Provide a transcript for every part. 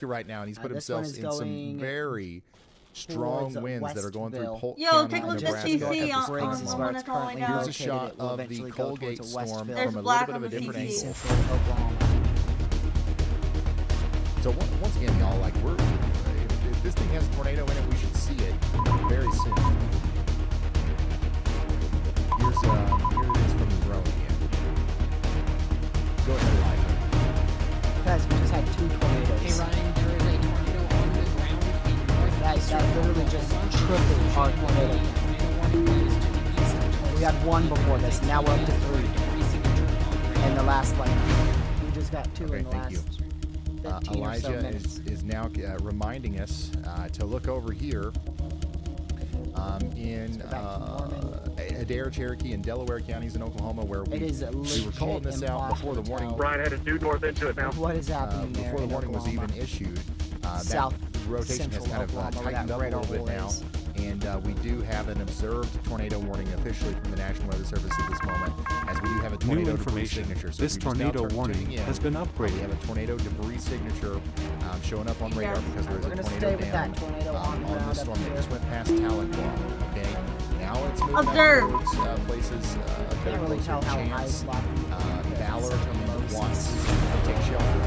right now, and he's put This one himself is in some going very strong winds that are going through Westville. Polk Yo, County, take a look at Nebraska. CC at this on current Briggs is the where one it's that's rolling currently down. Here's a located. shot It will of the eventually go Colgate towards storm Westville. There's from a black little bit of a on the different CC. angle. Central Oklahoma. So once again, y'all, like if this thing has a tornado in it, we should see it very soon. Here it is from the drone again. Go ahead, Elijah. Guys, we just had 2 tornadoes. Hey Ryan, there is a tornado on the ground in That literally just tripled our tornado. We had 1 before this, now we're up to 3. And the last one, we just got 2 in the last 15 or so Elijah minutes. is now reminding us to look over here in Adair, Cherokee, and Delaware counties in Oklahoma, where we were calling this out before the warning. Ryan had to due north into it now. What is happening there before the in warning was Oklahoma? even issued. South that rotation has kind of Oklahoma, where tightened that up a little radar bit now, is. and we do have an observed tornado warning officially from the National Weather Service at this moment, as we do have a tornado New debris information. signature. So This if you're just now tornado warning tuning in, has been we upgraded. have a tornado debris signature showing up on radar because there is We're a gonna tornado stay with down that tornado on the on ground the up storm that here. just went past Tahlequah. Okay, now it's moving Observe. up towards places Can't really tell how high Chance, it's locked. Valor, and Watts. Take shelter.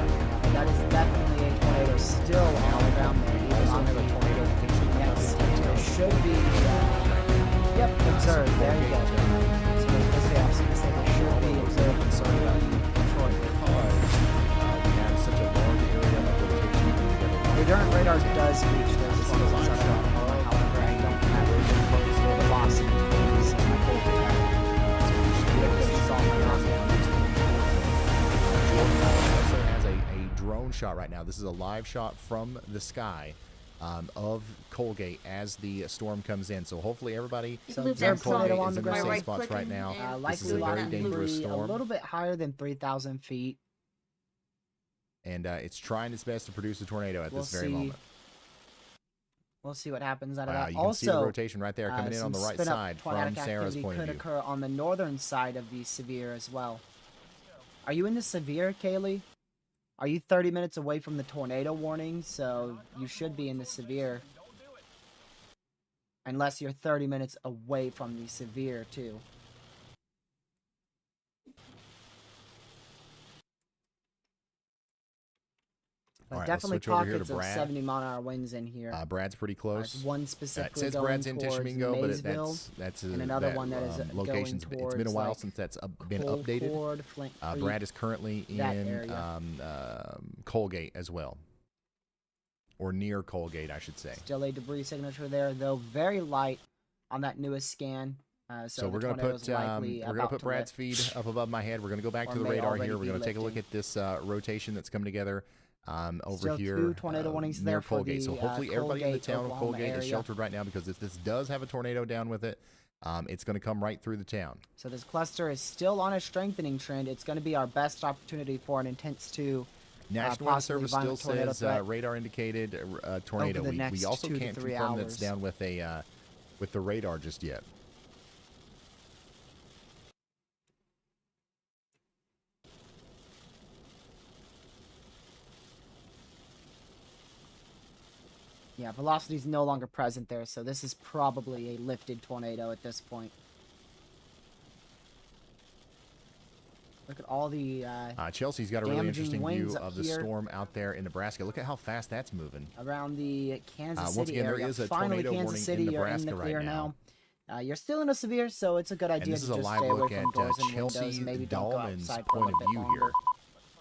That is definitely a tornado still on the ground there. Even Also on have a the tornado potentially yes, coming there down. should be. Yep, observed. There you go. So let's say I was gonna say there should be observed concerned about Detroit because we have such a large area of rotation together. The current radar does reach those This is a live spots. shot. However, I don't have a velocity for these Jordan also has a drone shot right now. This is a live shot from the sky of Colgate as the storm comes in. So hopefully everybody So in observe Colgate tornado on is the in the ground. safe spots right now. This is Likely a lock very dangerous debris a storm, little bit higher than 3,000 feet. and it's trying its best to produce a tornado at We'll this very see. moment. We'll see what happens out of Wow, that. you can see the Also, rotation right there coming in on the some right spin-up side tornadic from Sarah's activity point of could view. occur on the northern side of the severe as well. Are you in the severe, Kaylee? Are you 30 minutes away from the tornado warning? So you should be in the severe. Unless you're 30 minutes away from the severe, too. All right, Definitely let's switch over here to pockets of Brad. 70 mile-an-hour winds in here. Brad's pretty close. There's one It specifically says going Brad's in towards Tishomingo, but Maysville, that's and another one that is going locations. It's been a towards, while like, since that's been updated. Concord, Flint Creek. Brad is currently that in area. Colgate as well, or near Colgate, I should say. Still a debris signature there, though very light on that newest scan. So we're the gonna tornado's likely about to Brad's lift. feed up above my head. We're gonna go back Or to the may radar already here. We're be gonna take a look lifting. at this rotation that's coming together over Still here 2 tornado warnings near there for Colgate. So the, hopefully everybody in the Colgate, town of Oklahoma Colgate is area. sheltered right now, because if this does have a tornado down with it, it's going to come right through the town. So this cluster is still on a strengthening trend. It's going to be our best opportunity for an intense 2. National Weather possibly Service still violent tornado says threat radar indicated tornado. over the We next also 2 to can't 3 confirm that it's hours. down with the radar just yet. Yeah, velocity is no longer present there, so this is probably a lifted tornado at this point. Look at all the Chelsea's got a really damaging interesting winds view up of the here. storm out there in Nebraska. Look at how fast that's moving. around the Kansas City once again, there area. is a Finally, tornado Kansas warning in City, you're in the Nebraska right clear now. now. You're still in a severe, so it's a good idea And this to is a just live stay away look from at doors and windows. Chelsea Maybe don't go Dahlman's outside for a point little of bit view longer. here.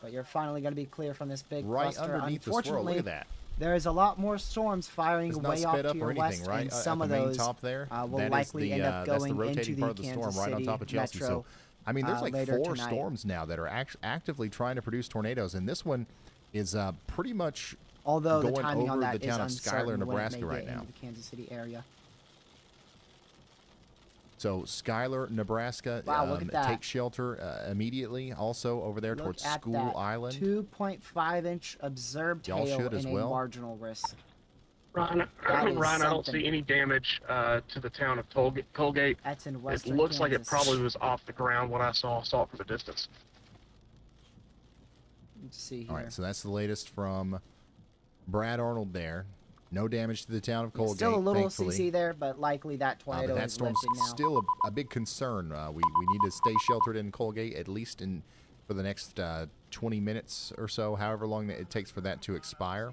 But you're finally going to be clear from this big Right cluster. underneath the swirl. Unfortunately, Look at that. there is a lot more storms firing It's not way off sped to up your or anything, west, right? and some at of the main those top there, will that is likely the, end up that's the going rotating into part of the the storm Kansas right on City top of Chelsea. metro, So, I mean, there's like later 4 tonight. storms now that are actively trying to produce tornadoes, and this one is pretty much Although the going timing on over that the is town of uncertain Schuyler, when it Nebraska may right get now. into the Kansas City area. So Schuyler, Nebraska, Wow, look at that. take shelter immediately. Also over there Look towards at School that. Island. 2.5-inch observed Y'all hail should as in a well. marginal risk. Ryan, That is I don't something. see any damage to the town of Colgate. That's in It western looks like it Kansas. probably was off the ground when I saw it from the distance. Let's see here. All right, so that's the latest from Brad Arnold there. No damage to the town of Colgate, Still a little thankfully. CC there, but likely that But tornado that is storm's lifted now. still a big concern. We need to stay sheltered in Colgate at least for the next 20 minutes or so, however long it takes for that to expire.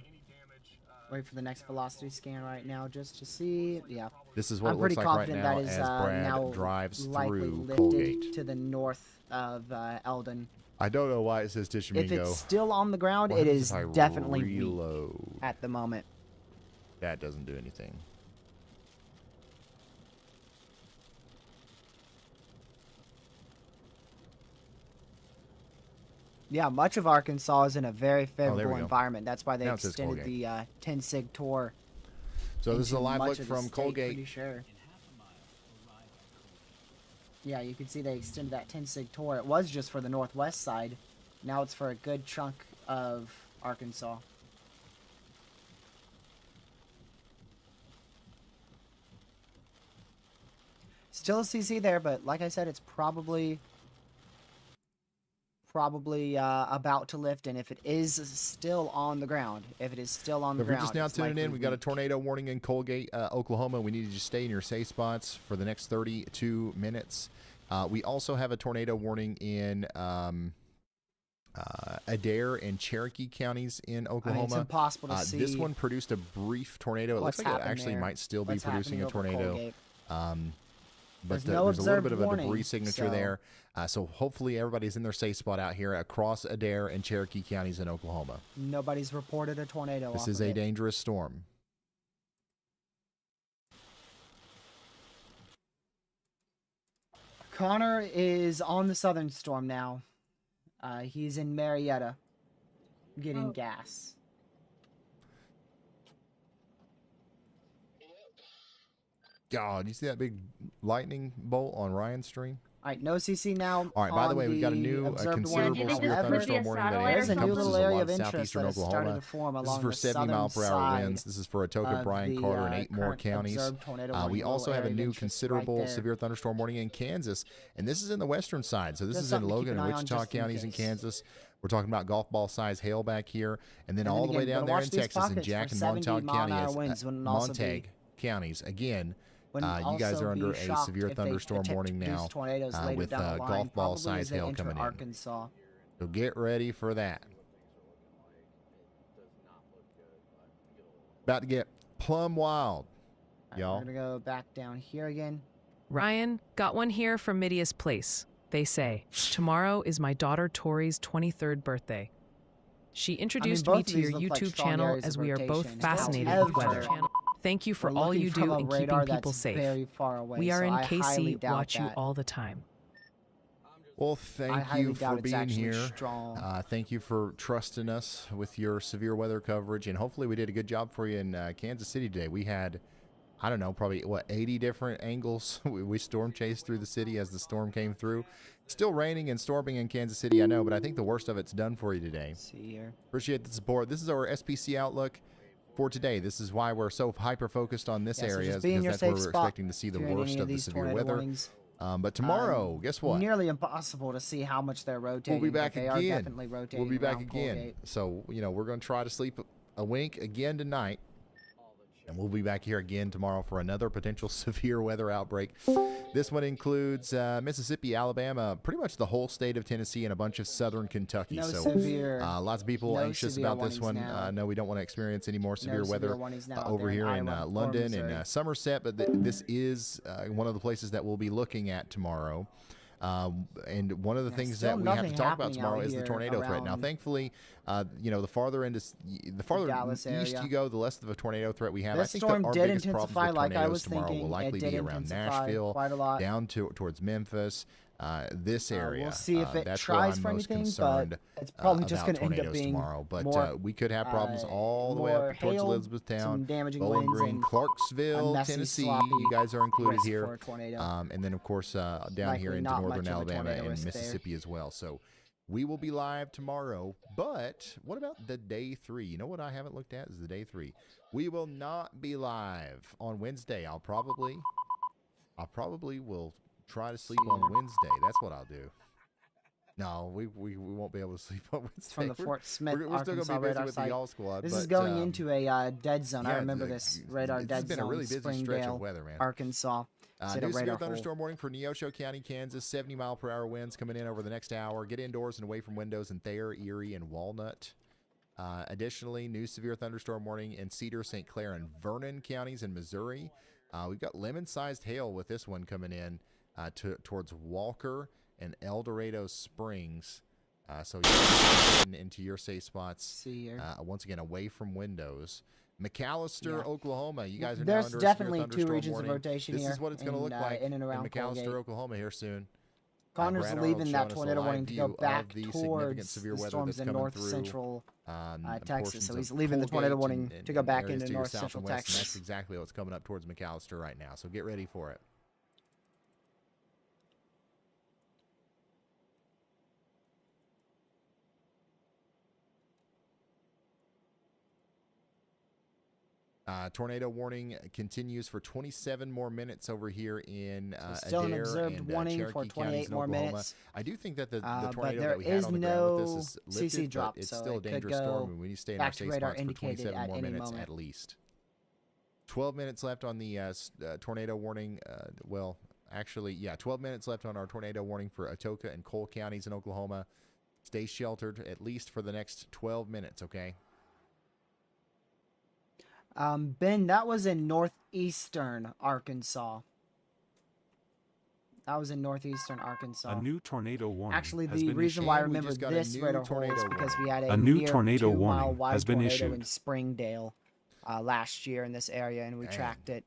Wait for the next velocity scan right now just to see. Yeah. This is what I'm it looks pretty like right confident now that is as Brad now drives likely through lifted Colgate. to the north of Eldon. I don't know why it says If Tishomingo. it's still on the ground, What it happens is if I definitely weak reload? at the moment. That doesn't do anything. Yeah, much of Arkansas is in a very there we favorable go. environment. That's why they Now it says extended Colgate. the 10 sig tour. So this is a into live much look of the from state, Colgate. Pretty sure. Yeah, you can see they extended that 10 sig tour. It was just for the northwest side. Now it's for a good chunk of Arkansas. Still a CC there, but like I said, it's probably about to lift. And if it is still on the ground, So if you're ground, just now it's tuning in, likely we got a weak. tornado warning in Colgate, Oklahoma. We need you to stay in your safe spots for the next 32 minutes. We also have a tornado warning in Adair and Cherokee counties in I mean, Oklahoma. it's impossible to see. This one produced a brief tornado. It looks what's like it happened actually there, might still be what's producing a happening over tornado. Colgate. But There's no there's a little bit observed of a warning, debris signature so- there. So hopefully everybody's in their safe spot out here across Adair and Cherokee counties in Oklahoma. Nobody's reported a tornado. This off is of a it. dangerous storm. Connor is on the southern storm now. He's in Marietta, getting gas. God, you see that big lightning bolt on Ryan's stream? All right, no CC now. All right, by the on way, we've got a new observed considerable warning. severe However, thunderstorm warning that There's a new encompasses little a area lot of of interest southeastern that has started Oklahoma. to form This is along for the 70 mile per southern hour side winds. This is for Atoka, of Bryan, the, Carter, and 8 more current counties. observed tornado We warning, also little have a area of new interest considerable right there. severe thunderstorm warning in Kansas, and this is in the western side. So this Just is in something to keep Logan an and eye on Wichita just in counties in case. Kansas. We're talking about golf ball size hail back here, and then And all then the way again, down gotta there watch in these Texas in pockets Jack for and 70 Montauk mile an hour counties. winds wouldn't also be- Montague counties again. Wouldn't You guys also are under be a shocked severe if they thunderstorm attempt to warning produce now tornadoes later with down the line, golf ball probably size as they hail enter coming in. Arkansas. So get ready for that. About to get plumb wild, All right, y'all. we're gonna go back down here again. Ryan, got one here from Midia's place. They say, tomorrow is my daughter Tori's 23rd birthday. She introduced both me of to these your look like YouTube strong channel areas as of we are both rotation. fascinated with However, weather. Thank you for we're all looking you from do a in keeping radar people that's safe. very far away, We are so in I highly KC, doubt watch you that. all the time. Well, I thank highly you doubt for it's being actually here. strong. Thank you for trusting us with your severe weather coverage, and hopefully we did a good job for you in Kansas City today. We had, I don't know, probably, 80 different angles. We storm chased through the city as the storm came through. Still raining and storming in Kansas City, I know, but I think the worst of it's done for you today. Let's see here. Appreciate the support. This is our SPC outlook for today. This is why we're so hyper-focused on this Yeah, so area, just be in because your that's where safe we're spot expecting to see the during any worst of of the these severe tornado weather. warnings. But tomorrow, guess what? Nearly impossible to see how much they're rotating. We'll be back but they are again. definitely rotating. We'll be back around again. Colgate. So, we're going to try to sleep a wink again tonight. And we'll be back here again tomorrow for another potential severe weather outbreak. This one includes Mississippi, Alabama, pretty much the whole state of Tennessee, and a bunch of southern Kentucky. No so severe. lots of people no anxious severe about this one. warnings now. No, we don't want to experience any more severe severe weather warnings now out over there in here in Iowa or London and Missouri. Somerset. But this is one of the places that we'll be looking at tomorrow. And one of the things still that we have to nothing talk about happening tomorrow out is the here tornado threat. Now, around thankfully, the farther Dallas east area. you go, the less of a tornado threat we have. This I think storm our did biggest problems intensify with like I tornadoes was tomorrow thinking. will likely It did be around intensify Nashville, quite a lot. down towards Memphis, this area. We'll see if it that's tries where I'm for most anything, concerned but it's probably just about going to end up tornadoes being tomorrow. But more, we could have problems all the way more up towards hail, Elizabethtown, some damaging Bowling winds, Green, and Clarksville, a messy, Tennessee. sloppy You guys are included risk here. for a tornado. And then, of course, down Likely here into not northern much of a Alabama tornado and risk there. Mississippi as well. So we will be live tomorrow. But what about the day 3? You know what I haven't looked at is the day 3. We will not be live on Wednesday. I probably will try to sleep on Wednesday. That's what I'll do. No, we won't be able to sleep on Wednesday. It's from the Fort Smith, we're still Arkansas gonna be busy radar with the site. y'all squad. This but, is going into a dead zone. I yeah, remember this radar this dead has been zone. a really busy stretch of Springdale, weather, man. Arkansas. It's in a New severe radar hole. thunderstorm warning for Neosho County, Kansas. 70-mile-per-hour winds coming in over the next hour. Get indoors and away from windows in Thayer, Erie, and Walnut. Additionally, new severe thunderstorm warning in Cedar, St. Clair, and Vernon counties in Missouri. We've got lemon-sized hail with this one coming in towards Walker and El Dorado Springs. So you're getting into your safe spots. See here. Once again, away from windows. McAllister, Yeah. Oklahoma. You guys are There's now under definitely a severe two thunderstorm regions warning. of rotation This here. is what it's going to look like in and around McAllister, Colgate. Oklahoma here soon. Connor's Brad Arnold leaving showing that us a tornado live warning to go view of back the significant towards severe the weather storms that's in coming north through, central Texas. portions So of he's leaving the tornado Colgate warning and to go back areas into to your north south central and west, and Texas. that's exactly what's coming up towards McAllister right now. So get ready for it. Tornado warning continues for 27 more minutes over here in Still an Adair observed and warning Cherokee for counties 28 in more Oklahoma. minutes. I do think that the But tornado there that we had is on the ground with no this is lifted, CC drop, but it's so still a it could dangerous storm, go and we need to stay in our back to safe radar spots for indicated 27 at more any minutes moment. at least. 12 minutes left on the tornado warning. Well, actually, yeah, 12 minutes left on our tornado warning for Atoka and Cole counties in Oklahoma. Stay sheltered at least for the next 12 minutes, okay? Ben, that was in northeastern Arkansas. That was in northeastern Arkansas. A new tornado warning Actually, has the been reason issued. why I And we remember just got a this new radar hole tornado is because we warning. had A new near tornado 2 mile warning wide has been tornado issued. in Springdale last year in this area, and we Dang. tracked it.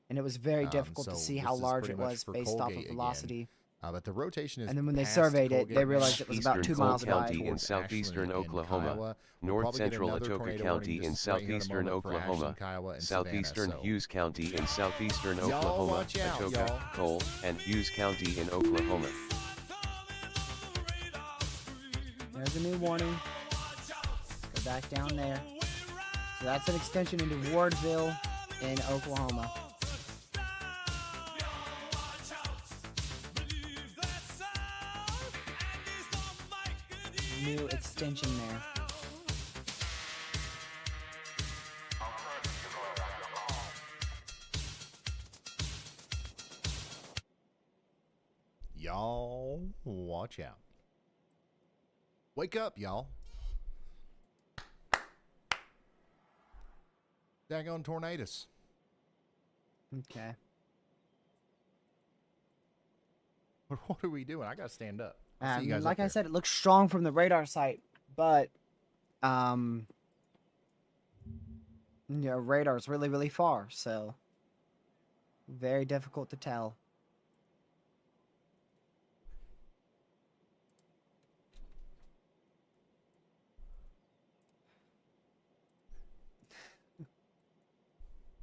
And it was very difficult to so see this how is large pretty it much was for based off Colgate of again. velocity. But the rotation is And then when they past surveyed it, Colgate they now, realized it was about Eastern 2 Cole miles County wide. in towards southeastern Ashland and Oklahoma, Kiowa. We'll north probably get central another Atoka tornado County warning in just right here in a southeastern moment for Ashland, Oklahoma, Kiowa, and Savannah, southeastern so- Hughes County in southeastern Y'all Oklahoma, watch out, Atoka, y'all. Cole, and Hughes County in Oklahoma. There's a new warning. Go back down there. So that's an extension into Wardville in Oklahoma. New extension there. Y'all watch out. Wake up, y'all. Daggone tornadoes. Okay. What are we doing? I gotta stand up. I'll see you guys Like up I there. said, it looks strong from the radar site, but radar is really, really far, so very difficult to tell.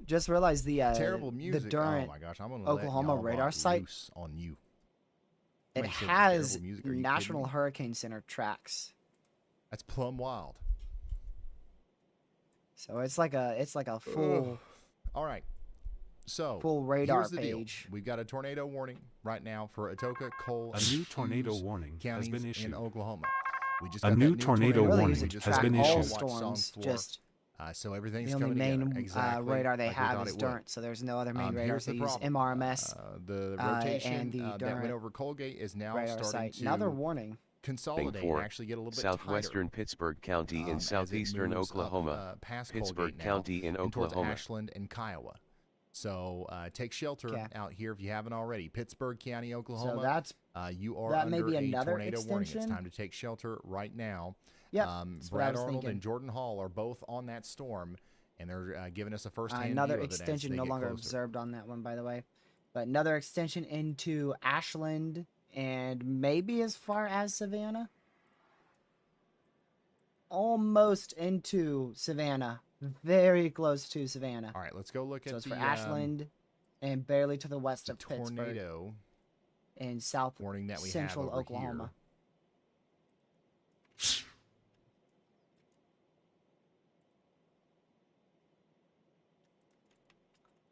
Just realized the Terrible music. the Durant Oh my gosh, I'm gonna Oklahoma let y'all radar rock site. loose on you. it Make sure has terrible music. Are you kidding National me? Hurricane Center tracks, That's plumb wild. so it's like a full All right. So full radar here's the page. deal. We've got a tornado warning right now for Atoka, Cole, A and new tornado Hughes warning has counties been in issued. Oklahoma. We just A got new that tornado They really warning use it we to just has track been got all issued. Watch storms. Song 4. Just So everything's the only coming main together. Exactly radar they like we have thought is it would. Durant, so there's no other main Here's radars. the They use problem. MRMS The and rotation the that went Durant over Colgate is now radar starting site. Another to warning. consolidate Four, and actually get a little bit Southwestern tighter. Pittsburgh County as in it southeastern moves up, Oklahoma, past Pittsburgh Colgate now County in and towards Oklahoma. Ashland and Kiowa. So take shelter Okay. out here if you haven't already. Pittsburgh County, So Oklahoma. that's You are that may under be a another tornado warning. It's extension? time to take shelter right now. Yep, that's what I Brad was Arnold thinking. and Jordan Hall are both on that storm, and they're giving us a first-hand another view of it as extension, they no get longer closer. observed on that one, by the way. But another extension into Ashland and maybe as far as Savannah. Almost into Savannah. Very close to Savannah. All right, let's go look So at it's the for Ashland and barely to the west the of Pittsburgh tornado in south warning that we central have over Oklahoma. here.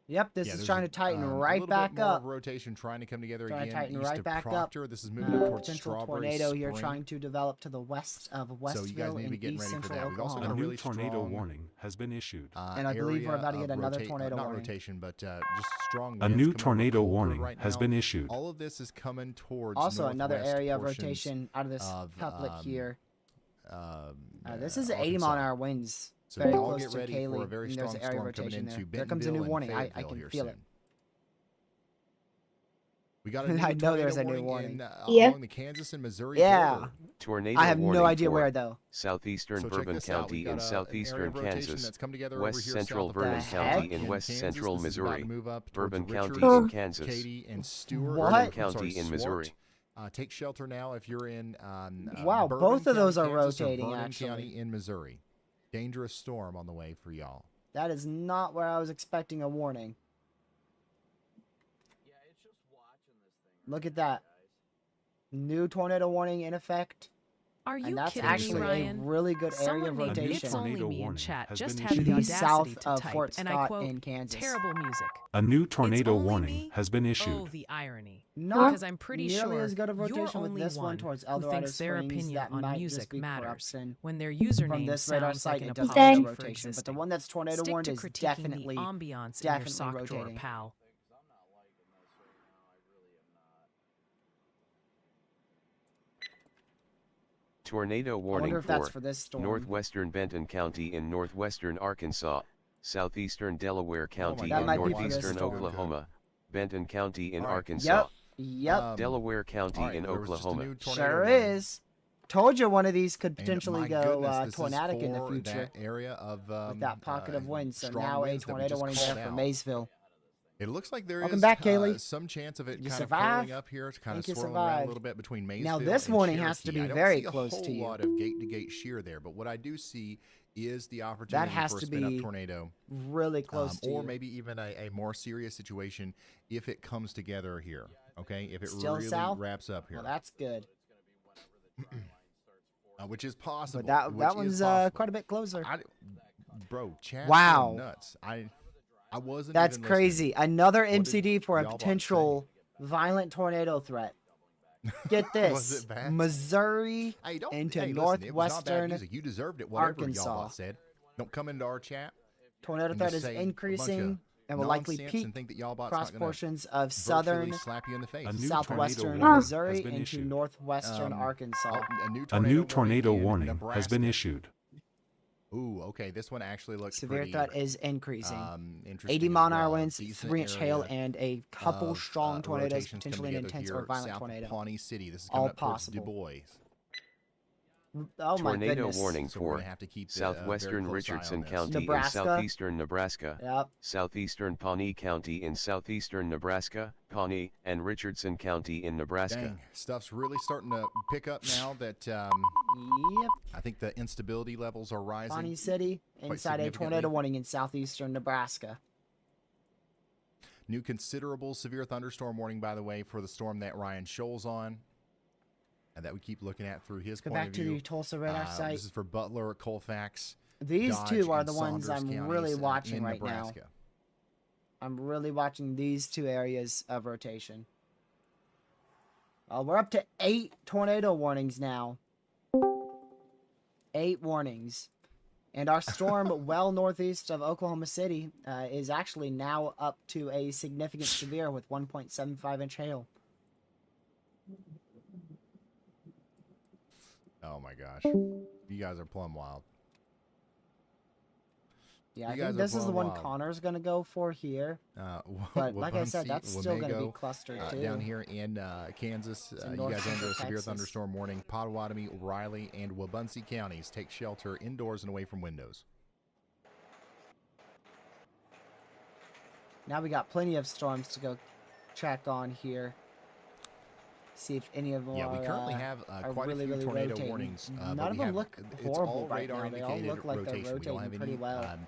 Yep, this Yeah, is there's trying to tighten a right little back bit more up. of rotation trying to come together Trying to again tighten east right of back up. Proctor. This is moving up towards Potential Strawberry tornado here Spring. trying to develop to the west of So you guys Westville need to be in getting east ready for central that. We've also got Oklahoma. a A really new tornado strong warning has been issued. And I believe we're about to get another tornado not warning. rotation, but just strong A winds new coming over tornado Colter warning right has now. been issued. All of this is coming towards Also, another northwest area of portions rotation out of this of, couplet here. This is Arkansas. 80-mile-an-hour winds. So Very y'all close get to ready for a Kaylee, very and there's strong an area of storm coming rotation into there. There comes a new Bentonville and warning. I Fayetteville can here feel soon. it. We got a new I know tornado there's a new warning warning. in, Yeah. along the Kansas and Missouri Yeah. border. Tornado I have no warning idea for where, though. southeastern So check Bourbon this out. County We've got in an area southeastern of rotation Kansas, that's come together west over here central south of Bourbon The County heck? in in west Kansas. central This is about to Missouri, move up towards Bourbon County Richards, in Kansas, Katy, and Stewart. What? Bourbon I'm County sorry, in Swart. Missouri. Take shelter now if you're in Wow, Bourbon both of those County, are Kansas, or rotating, Vernon actually. County in Missouri. Dangerous storm on the way for y'all. That is not where I was expecting a warning. Look at that. New tornado warning in effect. Are you And that's kidding me, actually a Ryan? really good area Someone of named rotation. It's Only Tornado Me in warning chat has just been had the issued. audacity South to of type, Fort and I Scott quote, in Kansas. terrible music. A new It's tornado only warning me? has been issued. Oh, the irony. Not Because I'm pretty nearly sure as good of you're rotation with only this one one towards who Eldorado thinks their Springs. opinion That on might music just be matters corruption. when their From username this radar sounds site, like an it doesn't apology show for rotation, but the existing. one that's tornado Stick warned to is critiquing definitely the ambiance in your definitely sock drawer, rotating. pal. Tornado I warning wonder if that's for for this storm. northwestern Benton County in northwestern Arkansas, southeastern Delaware County That in might be for this northeastern storm. Oklahoma, Benton County in All right. Arkansas, Yep. Delaware County all right, in there was just a Oklahoma. new tornado Sure warning. is. Told you one of these could And potentially my go goodness, this is tornadic in the for future that area of with that pocket of wind. So strong now a winds that we tornado just warning called there for out. Maysville. It looks like there is Welcome back, Kaylee. some chance of it You kind of survive? curling up here. It's kind of Think you swirling around a survived. little bit between Maysville Now, this and warning has to Cherokee. be I don't very see a close whole to you. lot of gate-to-gate shear there, but what I do see is the opportunity has for a to spin-up be tornado, Really close to or you. maybe even a more serious situation if it comes together here. Okay, if it Still really south? wraps up here, Well, that's good. which is possible. But that which is one's possible. quite a bit closer. Bro, chat's Wow. going nuts. I wasn't. That's even listening. crazy. Another What did MCD for a y'all about to potential violent tornado threat. Get Was this. it bad? Missouri Hey, don't, into hey, listen, it was not bad northwestern music. You deserved it, whatever Arkansas. y'all said. Don't come into our chat tornado and threat just is say a bunch increasing of and will likely nonsense peak and think that y'all bot's across not gonna portions of virtually southern, slap you in the face. A new southwestern tornado warning Missouri has been into issued. northwestern Arkansas. A A new tornado in warning has been Nebraska. issued. Ooh, okay. This one actually looks Severe pretty, threat is increasing. interesting 80-mile-an-hour as well. winds, Decent 3-inch hail, area and a couple of, strong tornadoes, rotations coming potentially an together intense here or violent south of tornado. Pawnee City. This is All coming up towards Du possible. Bois. Oh my Tornado goodness. warning So we're for gonna have to keep a southwestern very close eye on Richardson this. County Nebraska. in southeastern Nebraska, Yep. southeastern Pawnee County in southeastern Nebraska, Pawnee, and Richardson County in Nebraska. Dang, stuff's really starting to pick up now that Yep. I think the instability levels are rising. Pawnee City quite inside a tornado significantly. warning in southeastern Nebraska. New considerable severe thunderstorm warning, by the way, for the storm that Ryan Scholl's on, and that we keep looking at through his Go point back of to view. the Tulsa radar site. This is for Butler, Colfax. These Dodge, two are and the ones Saunders I'm counties, really watching in right Nebraska. now. I'm really watching these two areas of rotation. We're up to 8 tornado warnings now. 8 warnings. And our storm well northeast of Oklahoma City is actually now up to a significant severe with 1.75-inch hail. Oh my gosh, you guys are plumb wild. Yeah, I You guys think are this is the blowing one wild. Connor's going to go for here. But like I said, Wabaunsee, that's still going to be Wamego, clustered too. down here in Kansas. It's in You north guys are under central a severe Texas. thunderstorm warning. Potawatomi, Riley, and Wabaunsee counties take shelter indoors and away from windows. Now we got plenty of storms to go check on here. See if any of them Yeah, are, we currently have are quite really, a few really tornado rotating. warnings. None but of we them have, look it's horrible all right radar now. They all indicated look like they're rotation. We don't have rotating pretty any well.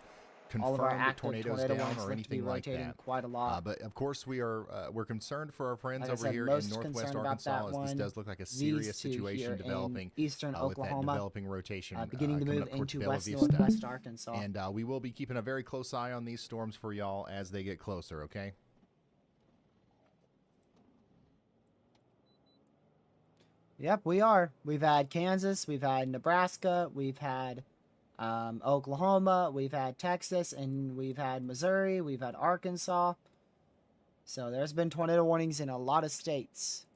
all of our confirmed active tornadoes tornado down warnings or look to be anything like rotating that. quite a lot. But of course, we're concerned for our friends Like I over said, here in most northwest concerned about Arkansas, that as this one. does look like a These serious two situation here developing in eastern with that Oklahoma, developing rotation beginning to coming move up towards into Bella west Vista. northwest Arkansas. And we will be keeping a very close eye on these storms for y'all as they get closer, okay? Yep, we are. We've had Kansas, we've had Nebraska, we've had Oklahoma, we've had Texas, and we've had Missouri, we've had Arkansas. So there's been tornado warnings in a lot of states.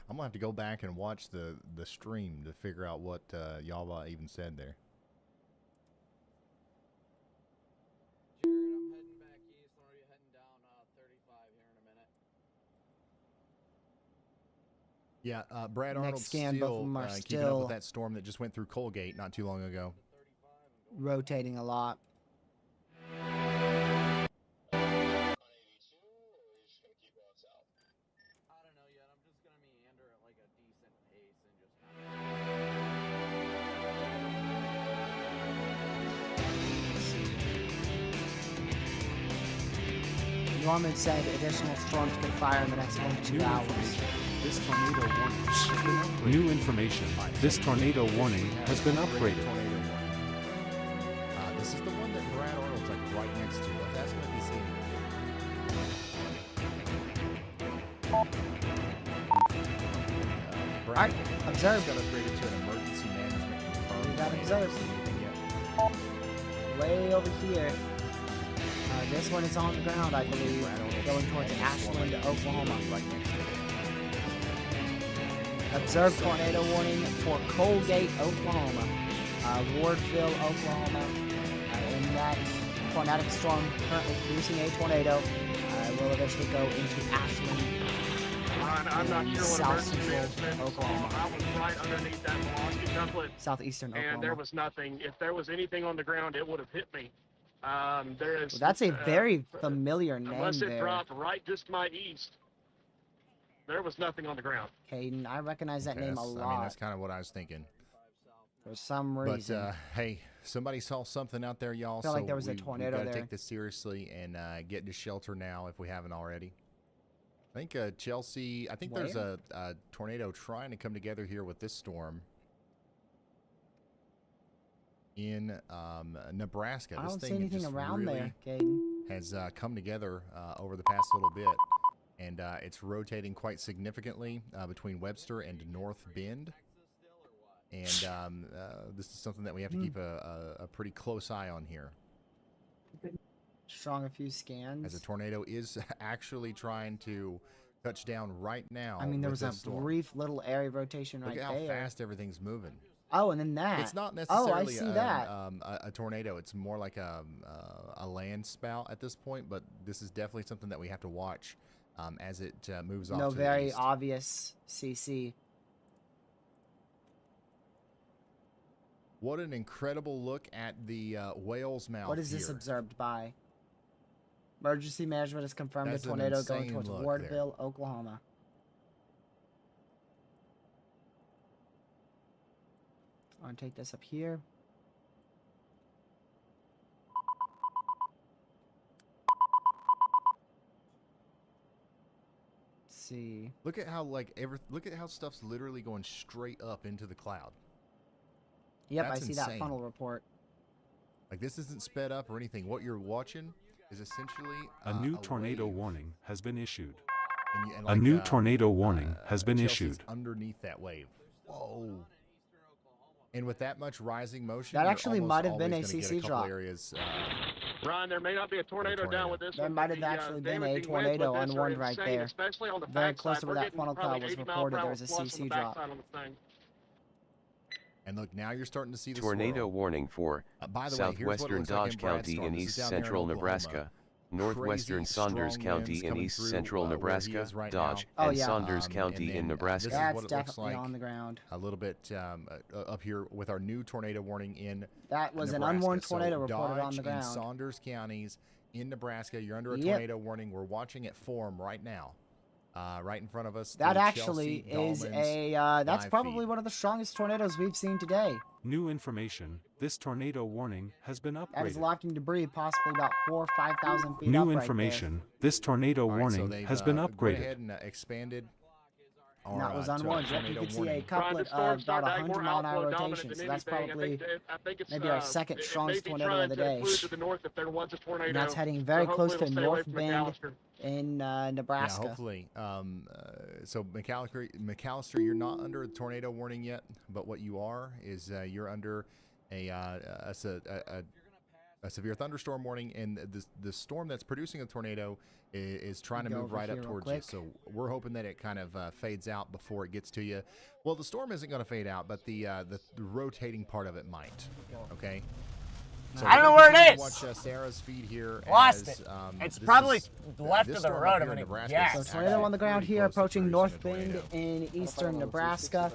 I'm gonna have to go back and watch the stream to figure out what y'all even said there. Jared, I'm heading back east. I'm gonna be heading down 35 here in a minute. Yeah, Brad Next Arnold's scan, both of still them are keeping up still with that storm that just went through Colgate not too long ago. rotating a lot. I don't know yet. I'm just gonna meander at like a decent pace and just kind of. Norman said additional storms could fire in the next 1 to 2 hours. This tornado warning has been upgraded. New information. This tornado warning has been upgraded. Tornado warning. This is the one that Brad Arnold's like right next to. That's what he's seeing. Alright, observe. Got upgraded to an emergency management. We got observed. Way over here. This one is on the ground, I believe, going towards Ashland, Oklahoma. Right next to it. Observed tornado warning for Colgate, Oklahoma. Wardville, Oklahoma. In that tornadic storm currently producing a tornado, will eventually go into Ashland. I'm not sure what South emergency Central management was. Oklahoma. I was right underneath that velocity template, Southeastern Oklahoma. and there was nothing. If there was anything on the ground, it would have hit me. There is. Well, that's a very familiar name unless it there, dropped right just to my east, there was nothing on the ground. Caden. I recognize that name a I mean, lot that's kind of what I was thinking. for some reason. But hey, somebody saw something out there, y'all. Felt So like there was a we tornado gotta there. take this seriously and get into shelter now if we haven't already. I think Chelsea. I think there's a tornado trying to come together here with this storm in Nebraska. I This don't see thing anything just around really there, Caden. has come together over the past little bit, and it's rotating quite significantly between Webster and North Bend. And this is something that we have to keep a pretty close eye on here, Strong a few scans. as a tornado is actually trying to touch down right now. I mean, there with was a this storm. brief little area rotation right Look at how there. fast everything's moving. Oh, and then that. It's not Oh, I necessarily see that. a tornado. It's more like a land spout at this point, but this is definitely something that we have to watch as it moves off No to the very east. obvious CC. What an incredible look at the whale's mouth. What is this here. observed by? Emergency management has confirmed That's a an tornado going insane towards look Wardville, Oklahoma. I'm going to take this up here. Let's see. Look at how look at how stuff's literally going straight up into the cloud. Yep, That's I see that insane. funnel report. Like, this isn't sped up or anything. What you're watching is essentially A new tornado wave. warning has been issued. And A new tornado warning has been Chelsea's issued. underneath that wave. Whoa. And with that much rising motion, That you're actually almost might have been always a gonna get CC couple drop. Areas, Ryan, there may not be a tornado tornado. down with this There one. might but have the, actually been a damaging winds tornado with this are unwarned right insane, there. Especially on the Very backside. close to where We're that getting funnel probably cloud was 80 mile per reported, there hour was a plus on CC the drop. backside on the thing. and look, now you're starting to see the Tornado swirl. warning for By the way, here's what it southwestern looks like Dodge in Brad's County storm. in This is east down there in central Oklahoma. Nebraska, northwestern Crazy Saunders strong County winds in coming east through, central where he Nebraska, is right Dodge, now. Oh, and yeah. Saunders And County then, in this Nebraska. is That's what it looks definitely like on the ground. a little bit up here with our new tornado warning in That was an Nebraska. unwarned So tornado reported Dodge on the and ground. Saunders counties in Nebraska, you're under a Yep. tornado warning. We're watching it form right now. right in front of us. That the actually Chelsea is Dolmens that's dive probably feed. one of the strongest tornadoes we've seen today. New information. This tornado warning has been That is upgraded. lofting debris, possibly about 4,000 or 5,000 feet New up information. This tornado All right, so warning they've has been went upgraded. ahead and expanded right there. And that was unwarned. Yep, you tornado can see a warning. couplet This of storm's about starting to act more 100-mile-an-hour outflow dominant rotation. than So that's anything. probably I think it's maybe our second it strongest may be tornado of the trying to day. flew to the north if there was a tornado. And that's heading very so close hopefully to it'll stay away North from Bend McAllister. in Yeah, Nebraska. hopefully. So McAllister, you're not under a tornado warning yet, but what you are is you're under a severe thunderstorm warning, and the storm that's producing a tornado is trying to Go move over right here up real towards you. quick. So we're hoping that it kind of fades out before it gets to you. Well, the storm isn't going to fade out, but the rotating part of it might. Okay. So I don't know we're where gonna it continue to is. Watch Sarah's feed here. Lost as, it. this It's probably is- left this of the storm road. up I'm here in gonna Nebraska guess. is So tornado actually on the ground pretty here close to approaching producing North a Bend tornado. in eastern Nebraska,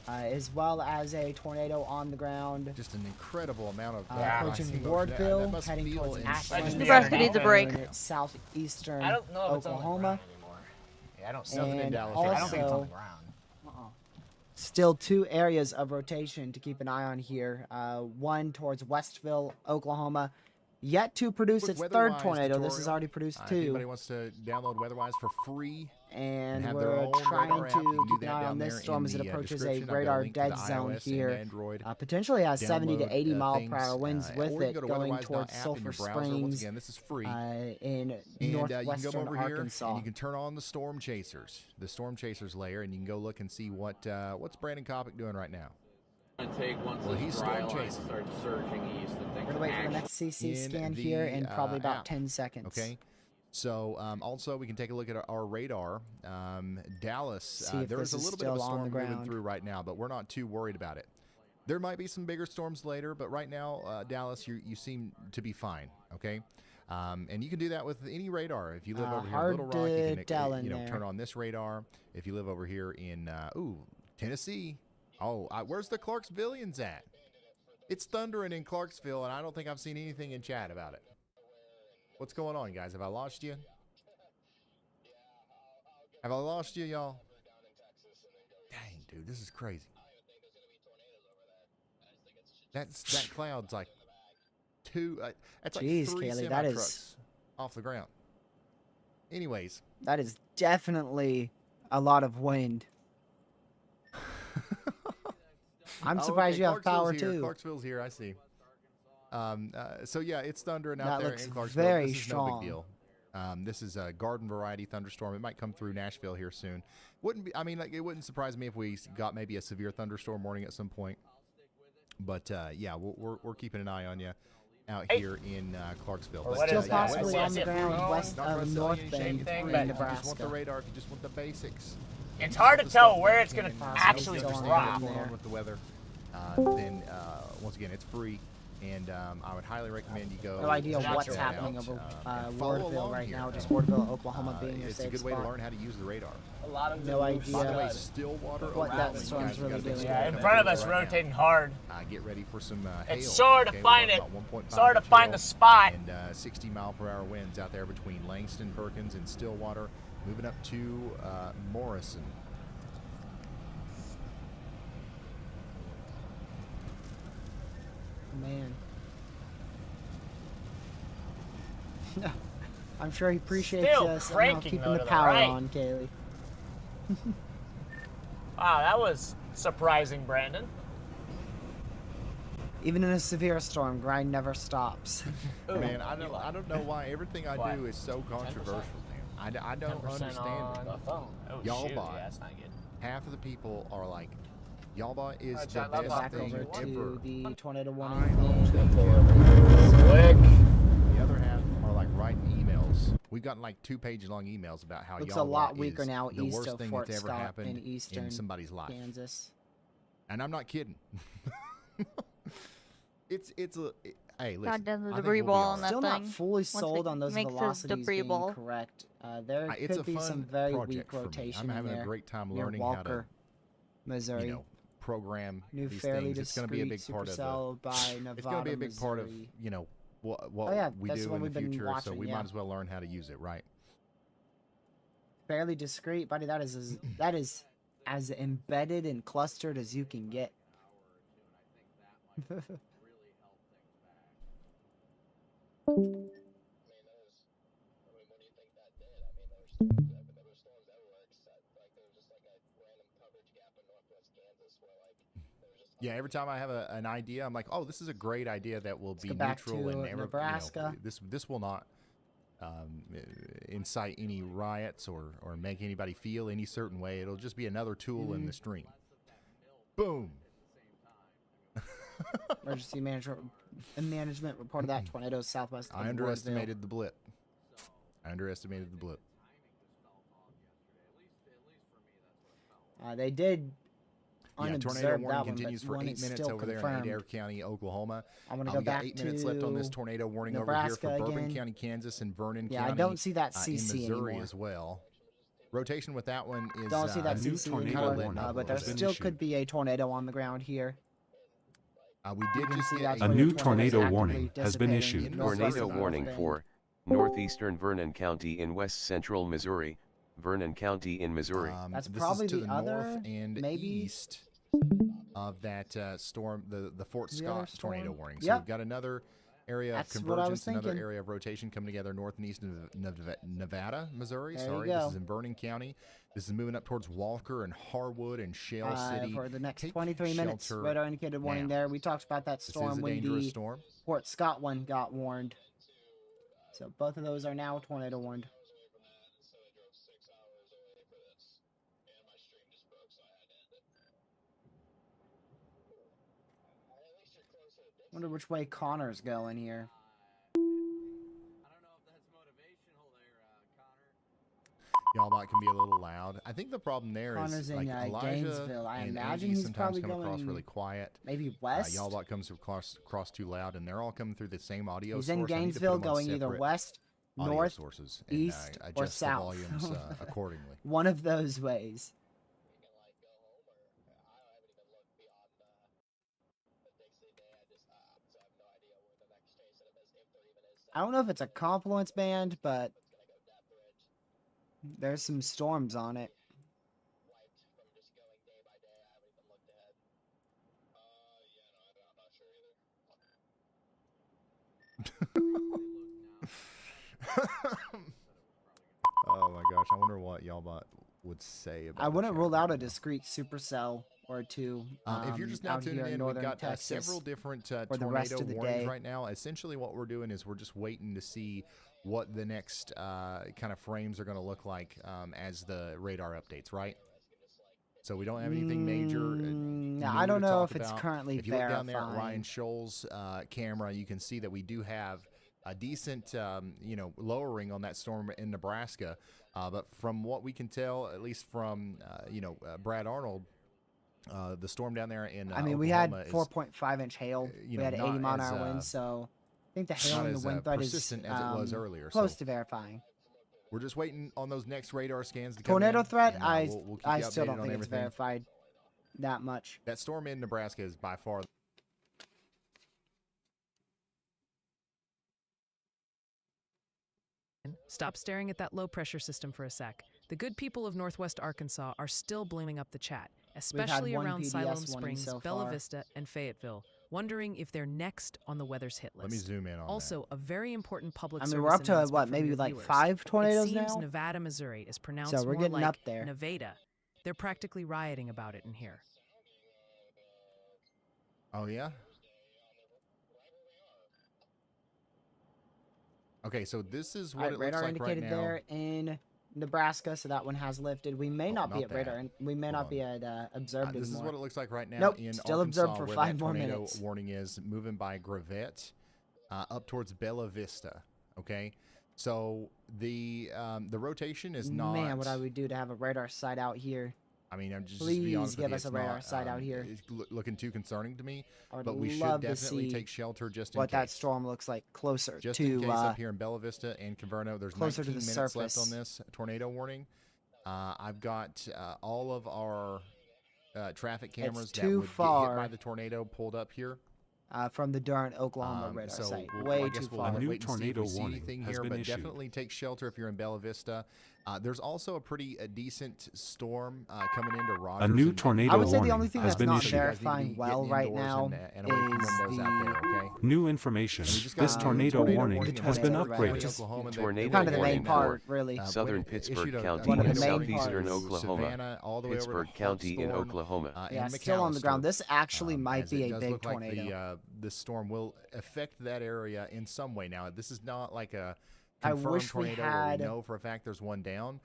as well as a tornado on the ground Just an incredible amount of approaching rising motion. That Wardville, must heading feel towards insane. Ashland, Nebraska needs a break. in southeastern I don't know if it's on the Oklahoma. ground anymore. Yeah, I don't see Nothing in And Dallas it. right I don't think it's on also- the ground. Still two areas of rotation to keep an eye on here. One towards Westville, Oklahoma, yet to produce Quick its third weather-wise tornado. This has tutorial. already produced If anybody two, wants to download WeatherWise for free, and have their we're own trying radar app, you to can do keep an that eye down on this there storm in as it the, approaches a description. I've got a radar link to the dead zone iOS and here. Android. Potentially has 70 to Download, 80 mile per things, hour winds with or you can it go to going weatherwise.app towards in Sulphur your browser. Once Springs again, this is free. in And you can northwestern go over here Arkansas. and you can turn on the storm chasers, layer, and you can go look and see what's Brandon Kopic doing right now. Gonna take once Well, this he's dry storm line chasing. starts surging east and We're things gonna wait for the actually next CC in scan the, here in probably about app. 10 seconds. Okay. So also we can take a look at our radar. Dallas, See if there this is a is little bit of a still on storm the moving ground. through right now, but we're not too worried about it. There might be some bigger storms later, but right now, Dallas, you seem to be fine. Okay. And you can do that with any radar. If you live over here in hard Little Rock, you to can tell in there. turn on this radar. If you live over here in Tennessee, where's the Clarksvillians at? It's thundering in Clarksville, and I don't think I've seen anything in chat about it. What's going on, guys? Have I lost you? Have I lost you, y'all? Dang, dude, this is crazy. That cloud's like that's like Jeez, 3 Kaylee, semi that is- trucks off the ground. Anyways, That is definitely a lot of wind. I'm oh, surprised okay, you have power Clarksville's here. too. Clarksville's here, I see. So yeah, it's thundering out That there looks in Clarksville. very This is no strong. big deal. This is a garden variety thunderstorm. It might come through Nashville here soon. Wouldn't be? I mean, like, it wouldn't surprise me if we got maybe a severe thunderstorm warning at some point. But yeah, we're keeping an eye on you out here in Clarksville. Or But, what Still is that? possibly What's on the that? ground west not gonna of sell North you Bend anything, thing, in but if you just want the Nebraska. radar, if you just want the basics. It's hard to the tell stuff where that it's gonna can actually still on drop. there. Going on with the weather, then once again, it's free, and I would highly recommend you go. No idea Not what's sure. happening over and follow Wardville along right here. now. Just Wardville, Oklahoma being your It's a safe good way to spot. learn how to use the radar. A lot of No By the way, idea Stillwater, what that Oklahoma, you storm's guys really got a big doing. storm Yeah, in coming front of through us, right now. rotating hard. Get ready for some hail. It's sort of okay? We're find talking it. about 1.5 Sort of inch find hail the spot. And 60-mile-per-hour winds out there between Langston, Perkins, and Stillwater, moving up to Morrison. Man. I'm sure he appreciates Still us cranking, keeping though, the to the power right. on, Kaylee. Wow, that was surprising, Brandon. Even in a severe storm, grind never stops. Man, I don't know why everything I What? do is so controversial. Man. I don't 10% understand on it. the phone. Oh, Y'all shoot, bought. yeah, that's not good. Half of the people are like, Yalba is Alright, the chat, love best Back thing over ever. to the tornado I warning. understand Slick. The other half are like writing emails. We've gotten like 2-page-long emails about how Looks Yalba a lot weaker is now the east worst of thing Fort that's ever Scott happened in eastern somebody's life. Kansas. And I'm not kidding. Hey, listen. God does the I think debris we'll be ball all on right. that Still not thing. fully it sold on those makes his velocities debris being ball. correct. There It's could a be fun some very project weak for me. rotation I'm in having there a great time near learning Walker, how to, Missouri. program New these fairly things. It's going to be a big discreet part of the. supercell by Nevada, It's going to be a big part of Missouri. what Oh, yeah, we that's do the one in the we've been future. So watching, we yeah. might as well learn how to use it, right? barely discreet, buddy. That is as embedded and clustered as you can get. Yeah, every time I have an idea, I'm like, oh, this is a great idea that will Let's be go back neutral to and never, Nebraska. this will not incite any riots or make anybody feel any certain way. It'll just be another tool in the stream. Boom. Emergency management reported that tornado southwest. I of underestimated the blip. I underestimated the blip. They did Yeah, tornado unobserved warning that one, continues but for one 8 is minutes still over there in confirmed. Adair County, Oklahoma. I'm gonna We go got back 8 minutes left on this to tornado warning Nebraska over here for Bourbon again. County, Kansas, and Vernon Yeah, County. I don't see that in CC Missouri anymore. as well. Rotation with that one is Don't see that new CC tornado anymore, warning but there has been still issued. could be a tornado on the ground here. We did can just see get that's A where new the tornado is tornado actively warning has been dissipating issued. northwest Tornado of warning Bend. for northeastern Vernon County in west central Missouri, Vernon County in Missouri. That's this probably is to the north other, and maybe? east of that storm, the Fort The other Scott tornado storm? warning. So Yep. we've got another area That's of what I was convergence, another thinking. area of rotation coming together north and east of Nevada, Missouri. There you Sorry, go. this is in Vernon County. This is moving up towards Walker and Harwood and Shell City. For the next Take 23 minutes, shelter radar indicated warning now. there. We talked about that This storm is a when dangerous the storm. Fort Scott one got warned. So both of those are now tornado warned. Wonder which way Connor's going here. I don't know if that's motivational there, Connor. Y'all can be a little loud. I think the problem there is Connor's in, like Elijah Gainesville. I and imagine Angie he's sometimes probably come across going really quiet. Maybe west. Y'all comes across too loud, and they're all coming through the same audio He's source. in I need to put Gainesville them on going either separate west, audio north, sources and, east, adjust or the south. volumes accordingly. One of those ways. I don't know if it's a Confluence band, but there's some storms on it. Oh my gosh, I wonder what y'all would say about. I the wouldn't chat rule out right a now. discrete supercell or two. If you're just now out tuning here in, we've northern got Texas several different for the rest tornado of the warnings day. right now. Essentially, what we're doing is we're just waiting to see what the next kind of frames are going to look like as the radar updates, right? So we don't have anything major. Mm, new I don't to know talk if it's about. currently If you look down there at verifying. Ryan Scholl's camera, you can see that we do have a decent, lowering on that storm in Nebraska. But from what we can tell, at least from Brad Arnold, the storm down there in I mean, we had Oklahoma is 4.5-inch hail. you We know, had not 80-mile-an-hour as, winds, so I think the hail not and the as wind threat is persistent as it was earlier. close So to verifying. we're just waiting on those next radar scans to come Tornado in, threat, and, we'll keep I you still updated don't on think it's everything. verified that much. That storm in Nebraska is by far. Stop staring at that low pressure system for a sec. The good people of Northwest Arkansas are still blaming up the chat, especially one around PDS Siloam warning Springs, so Bella far. Vista, and Fayetteville, wondering if they're next on the weather's hit list. Let me zoom in on Also, a very important public I mean, service we're up to announcement what, from maybe your like viewers. 5 tornadoes It seems now? Nevada, Missouri is pronounced So we're more getting like up there. Nevada. They're practically rioting about it in here. that. Oh yeah. Okay, so this is what Alright, it looks radar like right indicated now. there in Nebraska, so that one has lifted. We may Oh, not be not at radar, that. and we may Hold not on. be at observed This is anymore. what it looks like right now Nope, in still Arkansas, observed for where 5 that more tornado minutes. warning is moving by Gravette up towards Bella Vista. Okay, so the rotation is not. Man, what I would do to have a radar site out here. I mean, I'm just to be Please honest give with you, us a it's radar not, site out here. It's looking too concerning to me. I would But we should love to definitely see take shelter just in what case. that storm looks like closer Just to in case up here in Bella Vista and Caverno, there's closer 19 to the minutes left surface. on this tornado warning. I've got all of our traffic cameras that too would get hit far. by the tornado pulled up here. from the Durant, Oklahoma radar So site. I Way guess too we'll far. have to A new wait and see if tornado we see warning anything has here, been but issued. definitely take shelter if you're in Bella Vista. There's also a pretty decent storm coming into Rogers. new and tornado I would say the warning only thing has that's been not issued. You guys need to be verifying getting well right indoors now and away from is windows out there, okay? New information. And we just This got a tornado warning in has been tornado threat, upgraded. which is Oklahoma. Tornado kind of the main warning part, for really. Southern when it Pittsburgh issued County one of in the main southeastern parts. Oklahoma, Savannah, all the way over Pittsburgh to County in Hawthorne, Oklahoma. Yeah, and still on the ground. McAllister. This actually might As be it a does big look like tornado. the storm will affect that area in some way. Now, this is not like a I confirmed wish we tornado where had we know for a fact there's one down.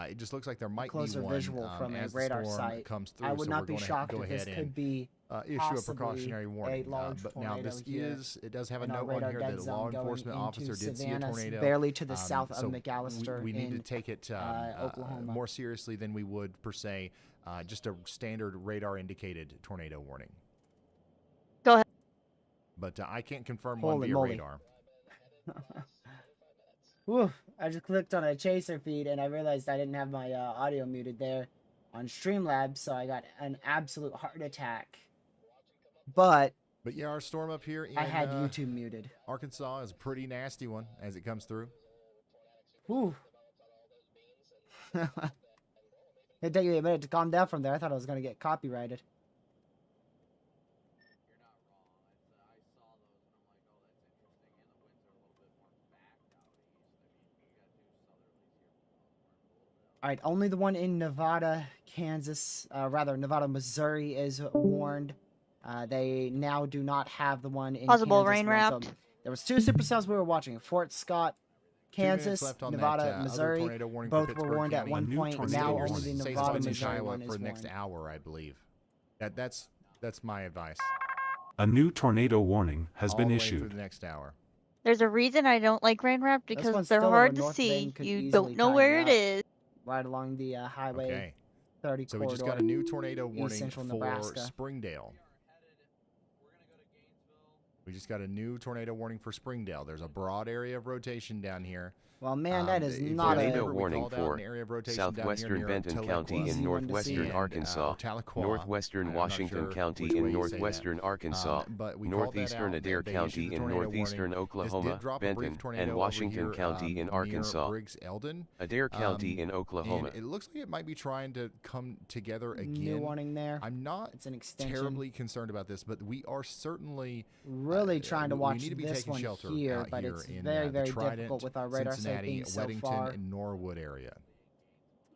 It just looks like there might be closer one visual from a as the radar storm site. comes through. I would so not we're be gonna shocked go if this ahead could and be issue a possibly precautionary warning. large But now this tornado it does have a in our note on radar here dead that a zone law going enforcement into officer did see a Savannah, tornado. barely to the south of so McAllister we need to in, take it Oklahoma. more seriously than we would per se just a standard radar indicated tornado warning. Go ahead. But I can't confirm one Holy via moly. radar. Whew, I just clicked on a chaser feed and I realized I didn't have my audio muted there on Streamlabs, so I got an absolute heart attack. But But yeah, our storm up here in I had YouTube muted. Arkansas is a pretty nasty one as it comes through. Whew. It'd take me a minute to calm down from there. I thought I was going to get copyrighted. All right, only the one in Nevada, Kansas, rather Missouri is warned. They now do not have the one in Possible Kansas rain warned. So wrap. there was two supercells we were watching: Fort Scott, 2 minutes Kansas, left on Nevada, that, other Missouri. tornado warning for Both were Pittsburgh warned at County. one A new point. tornado Now warning. only the Safe Nevada, spots in Missouri Iowa one for is the next warned. hour, I believe. That's my advice. A new tornado warning has All been the way through issued. the next hour. There's a reason I don't like rain wrap This because one's they're still hard over to North see. Bend, could You easily don't know tighten where up. it is. Right along the Highway Okay. 30 So we corridor. just got a new tornado warning Central for Nebraska. Springdale. We just got a new tornado warning for Springdale. There's a broad area of rotation down here. Well, man, that is If you not Tornado remember, a... we warning called out for an area of rotation down here southwestern near Benton County Tahlequah in Easy one to see. northwestern and, Arkansas, Tahlequah. northwestern I'm not Washington sure County which way in you say that. northwestern Arkansas, But we called that northeastern out. Adair They County issued the in tornado northeastern warning. This did Oklahoma, drop a brief Benton, tornado and over Washington here, County in near Arkansas, Briggs Eldon. Adair County in Oklahoma. And it looks like it might be trying to come together again. New warning there. I'm not It's an extension. terribly concerned about this, but we are certainly Really trying to we watch need to be this taking one shelter here, out but here it's in very, the very Trident, difficult with our radar site Cincinnati, being so Weddington, far. and Norwood area.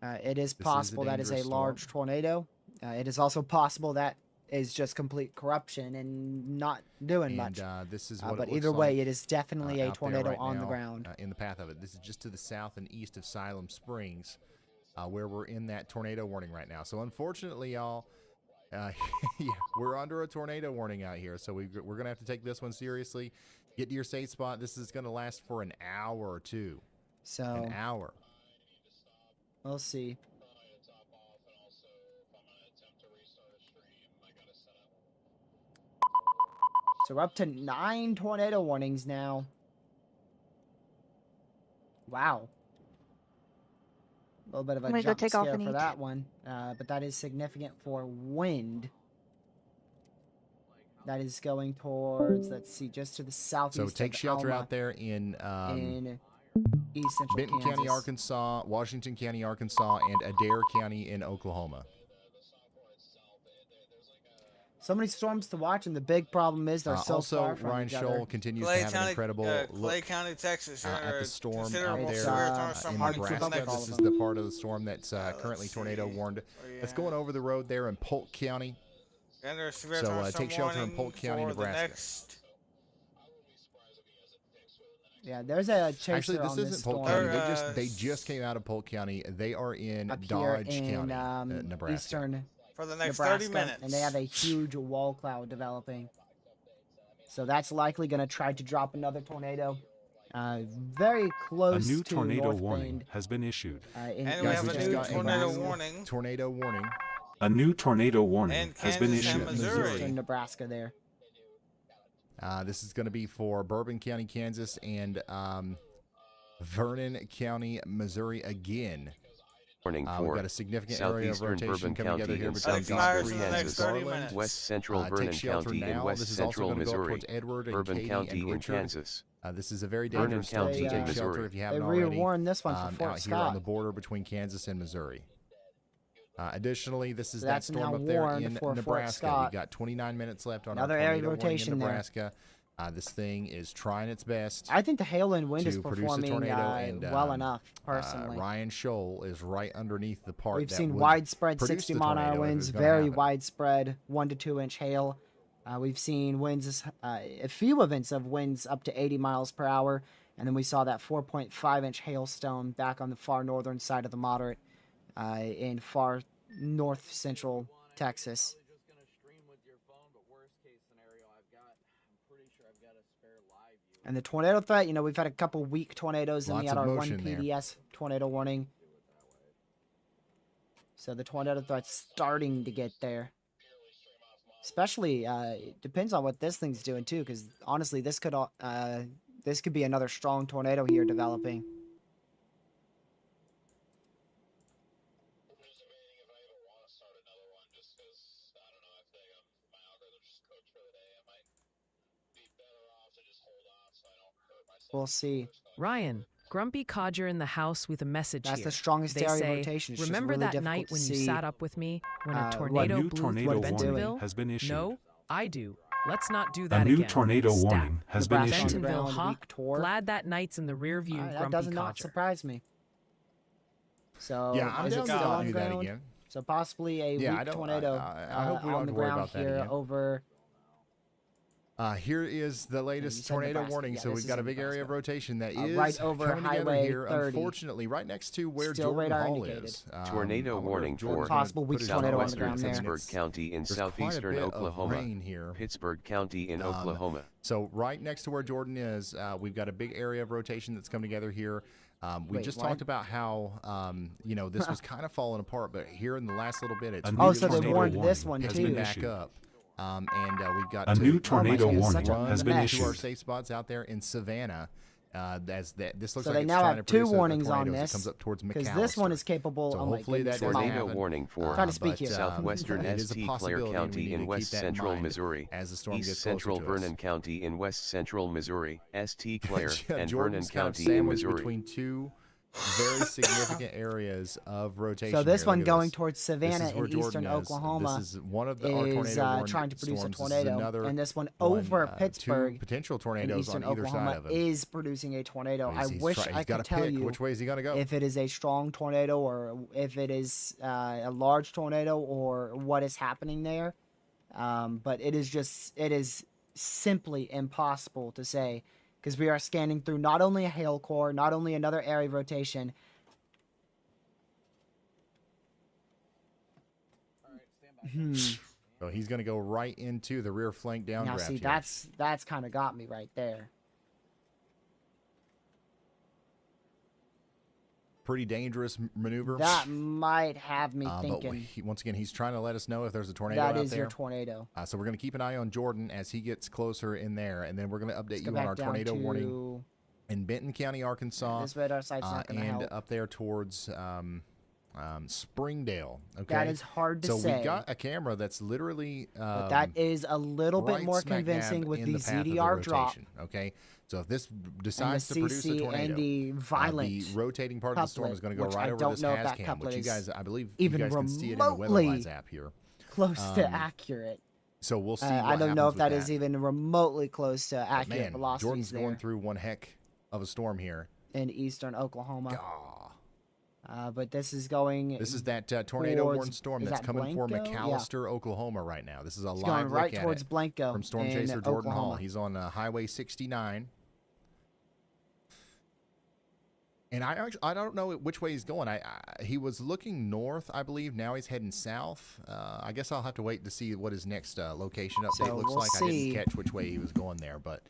It is This is a possible that is a dangerous large tornado. It is also possible that is just complete corruption and not doing much. And this is what But it looks either way, like, it is definitely a out there tornado right on the now, ground. in the path of it. This is just to the south and east of Siloam Springs, where we're in that tornado warning right now. So unfortunately, y'all, yeah, we're under a tornado warning out here. So we're going to have to take this one seriously. Get to your safe spot. This is going to last for an hour or two. So An hour. we'll see. So we're up to 9 tornado warnings now. Wow. A little bit of I'm a gonna go jump take off scare and for eat. that one. But that is significant for wind. That is going towards, let's see, just to the southeast So take of shelter Alma out there in East Central Benton Kansas. County, Arkansas, Washington County, Arkansas, and Adair County in Oklahoma. So many storms to watch, and the big problem is they're so also, far from Ryan each other. Scholl continues to Clay have an County, incredible Clay look County, Texas. at the storm out considerable there severe uh, storm in hard to warning keep up Nebraska. with all This of is them. the part of the storm that's currently let's tornado see. warned. Let's Yeah. go on over the road there in Polk County. And there's severe So, thunderstorm take shelter in warning Polk County, for the Nebraska. next- Yeah, there's a chaser Actually, this on this isn't Polk storm. County. Or, They just came out of Polk County. They are in up here Dodge in County, Nebraska. eastern for the next Nebraska, 30 minutes. and they have a huge wall cloud developing. So that's likely going to try to drop another tornado. Very A close new to tornado North warning Bend. has been issued. In And we Guys, have we a just new got a tornado new warning Tornado warning. A new tornado warning in has been Kansas and issued. Missouri. eastern Nebraska there. This is going to be for Bourbon County, Kansas, and Vernon County, Missouri again. Warning We've for got a significant area of southeastern rotation Bourbon coming together County here in between Expires in Godfrey the and next 30 Garland. minutes. west central Take Vernon shelter County in now. west This is also central going to go up Missouri. towards Edward and Bourbon Katy County and in Richard. Kansas. This is a very Vernon dangerous zone, County so in take shelter Missouri. if you They haven't already. rewarned this one for Out Fort here on Scott. the border between Kansas and Missouri. Additionally, this is So that that's storm now up there warned in for Fort Nebraska. We've Scott. got 29 minutes left on Another our area tornado warning in rotation there. Nebraska. This thing is trying its best. I think the hail and wind is to produce a performing tornado, and well enough, personally. Ryan Scholl is right underneath the part We've that seen would widespread produce 60 the mile an hour tornado if it winds, was gonna very happen. widespread 1 to 2 inch hail. We've seen winds, a few events of winds up to 80 miles per hour, and then we saw that 4.5 inch hailstone back on the far northern side of the moderate in far north central Texas. Probably just gonna stream with your phone, but worst case scenario, I'm pretty sure I've got a spare live view. And the tornado threat, we've had a couple weak tornadoes, and we Lots had of our one motion there. PDS tornado warning. So the tornado threat's starting to get there. Especially, it depends on what this thing's doing too, because honestly, this could be another strong tornado here developing. We'll see. Ryan, grumpy codger in the house with a message That's here. the strongest They area say, rotation. It's just remember really that difficult night to when you see, sat up with me when what a tornado new blew tornado through warning Bentonville? has been issued. No, I do. Let's not do A that new again. tornado Stat. warning has been Nebraska issued. Bentonville, Underground huh? week tour. Glad that night's in the rear view, That grumpy does not codger. surprise me. So Yeah, I'm is down it to still not on do that ground? again. So possibly a Yeah, I weak don't- tornado I hope we don't on have the to worry ground about that here again. over. Here is the latest said tornado Nebraska. warning. Yeah, so this we've is got a in big area of Nebraska. rotation that is Right over coming together Highway here. 30. Unfortunately, right next to where Still Jordan radar Hall indicated. is. Tornado I wonder if warning Jordan's for gonna Possible put weak his tornado on the thumb southwestern ground there. Pittsburgh It's- County in there's quite a southeastern bit of Oklahoma. rain here. Pittsburgh County in Um, Oklahoma. So right next to where Jordan is, we've got a big area of rotation that's come together here. We Wait, just what? talked about how this was kind of falling apart, but here in the last little bit, it's A new Oh, so they tornado warned this warning one has picking been too. back issued. up. We've got A to new tornado goodness, warning such a has been mess. to our issued. safe spots out there in Savannah. This looks So like they it's now trying have to two produce a warnings on tornado as this, it comes up towards because this one is capable. So oh my hopefully goodness, that am doesn't I- Tornado happen. warning for Trying to speak But, here. southwestern it is a St. Clair possibility, and we County need in to west keep that in central mind Missouri. as the storm East gets closer central to Vernon us. County in west central Missouri. St. Clair and Vernon Jordan's kind of County in sandwiched Missouri. between two very significant areas of rotation. So this here. one Look at going this. towards This Savannah is where in eastern Jordan is. Oklahoma This is one of our is tornado warned trying to produce a storms. This is tornado, another and this one one, over two Pittsburgh potential in tornadoes eastern on either Oklahoma side of him. is producing a tornado. I He's wish he's I got could to tell pick you which way is he going to go. if it is a strong tornado or if it is a large tornado or what is happening there. But it is simply impossible to say because we are scanning through not only a hail core, not only another area of rotation. So he's going to go right into the rear flank downdraft. Now see, here. that's kind of got me right there. Pretty dangerous maneuver. That might have me but thinking once again, he's trying to let us know if there's a tornado that out is there. your tornado. So we're going to keep an eye on Jordan as he gets closer in there, and then we're going to Let's update go you on back our down tornado warning to in Benton County, Arkansas, this radar site's not going to and help. up there towards Springdale. Okay, That is hard to so say. we've got a camera that's literally But that is a little bit right more smack convincing dab with in the path of the ZDR drop rotation, okay, so if this and the decides to produce a CC tornado, and the violent the rotating part of the storm couplet, is going to go which right I over don't this know if has that cam, couplet which you is guys, I believe, even you guys can see it in the remotely WeatherWise app here. close to accurate. So we'll see. I what don't know if happens that with is even remotely close to But accurate man, velocities Jordan's there going through one heck of a storm here. in eastern Oklahoma. Ah. But this is going. This is that tornado warned towards- storm is that's that coming for Blanco? Yeah. McAllister, Oklahoma right now. This is a It's live going right look towards at it Blanco from Storm in Chaser Jordan Hall. Oklahoma. He's on Highway 69. And I don't know which way he's going. He was looking north, I believe. Now he's heading south. I guess I'll have to wait to see what his next location update So looks we'll like. I see. didn't catch which way he was going there, but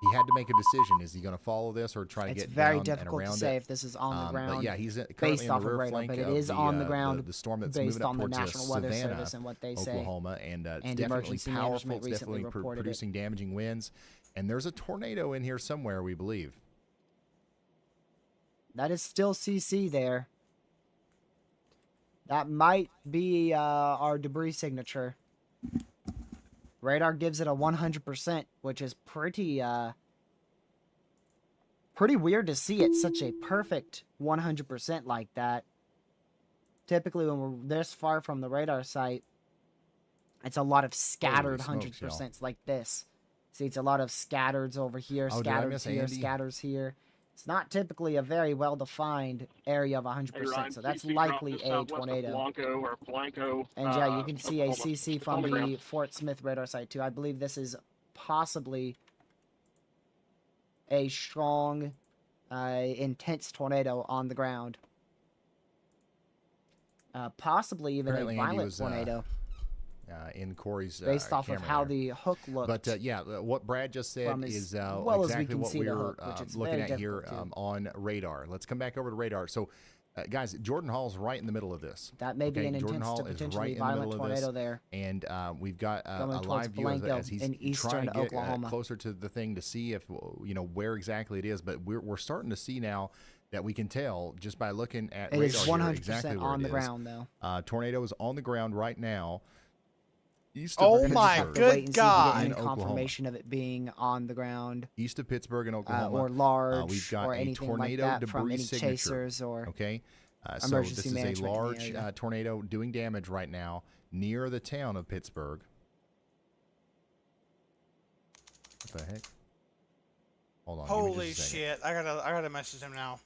he had to make a decision. Is he going to follow this or try to It's get very down difficult and to around say it? if this is on the ground. But yeah, he's currently based in the off of rear radar, flank but it of is on the ground the storm that's based moving up on the towards National Weather Savannah, Service and what they say. Oklahoma, and it's And definitely Emergency powerful. Management It's recently definitely reported it. producing damaging winds, and there's a tornado in here somewhere, we believe. That is still CC there. That might be our debris signature. Radar gives it a 100%, which is pretty weird to see it such a perfect 100% like that. Typically, when we're this far from the radar site, it's a lot of scattered Holy smokes, 100% like this. See, it's a lot of scattereds over here, Oh, did I scattered miss here, Andy? scatters here. It's not typically a very well-defined area of 100%, Hey, Ryan, so that's CC likely dropped just a southwest of tornado. Blanco or Blanco. And yeah, you can see a Oklahoma. CC It's on from the ground. the Fort Smith radar site too. I believe this is possibly a strong, intense tornado on the ground. Possibly even Apparently a Andy violent was, tornado, in Corey's based off of camera how there. the hook looked. But yeah, what Brad just said from as is well as we exactly can what see the we're hook, which it's looking very at here difficult to. on radar. Let's come back over to radar. So, guys, Jordan Hall's right in the middle of this. That may be Okay, an Jordan intense Hall to is potentially right in the violent middle of this. tornado there. And we've got a Going towards live view of it Blanco as he's in eastern trying to get Oklahoma. closer to the thing to see if where exactly it is. But we're starting to see now that we can tell just by looking at It radar is here 100% exactly where on it the is. ground, though. Tornado is on the ground right now. East Oh of We're gonna just my have to good wait and see if we get God. any In Oklahoma. confirmation of it being on the ground, East of Pittsburgh in Oklahoma. or large, we've got or a anything like tornado that from debris any signature. chasers or. Okay, so emergency this is a management in the large area. tornado doing damage right now near the town of Pittsburgh. What the heck? Hold on. give me Holy just a second. shit! I gotta message him now.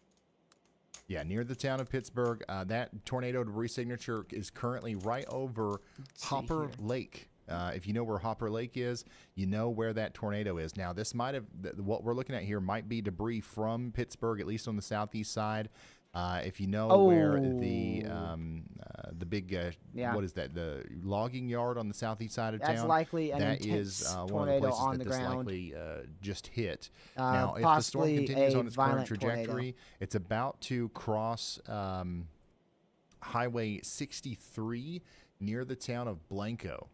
Yeah, near the town of Pittsburgh. That tornado debris signature is currently right over see Hopper here. Lake. If you know where Hopper Lake is, you know where that tornado is. Now, this might have what we're looking at here might be debris from Pittsburgh, at least on the southeast side. If you know where the big Yeah. what is that? The logging yard on the southeast side of That's town. likely an That intense is one of the tornado places on that the this ground. likely just hit. Now, if the storm Possibly continues a on its current violent tornado. trajectory, it's about to cross Highway 63 near the town of Blanco.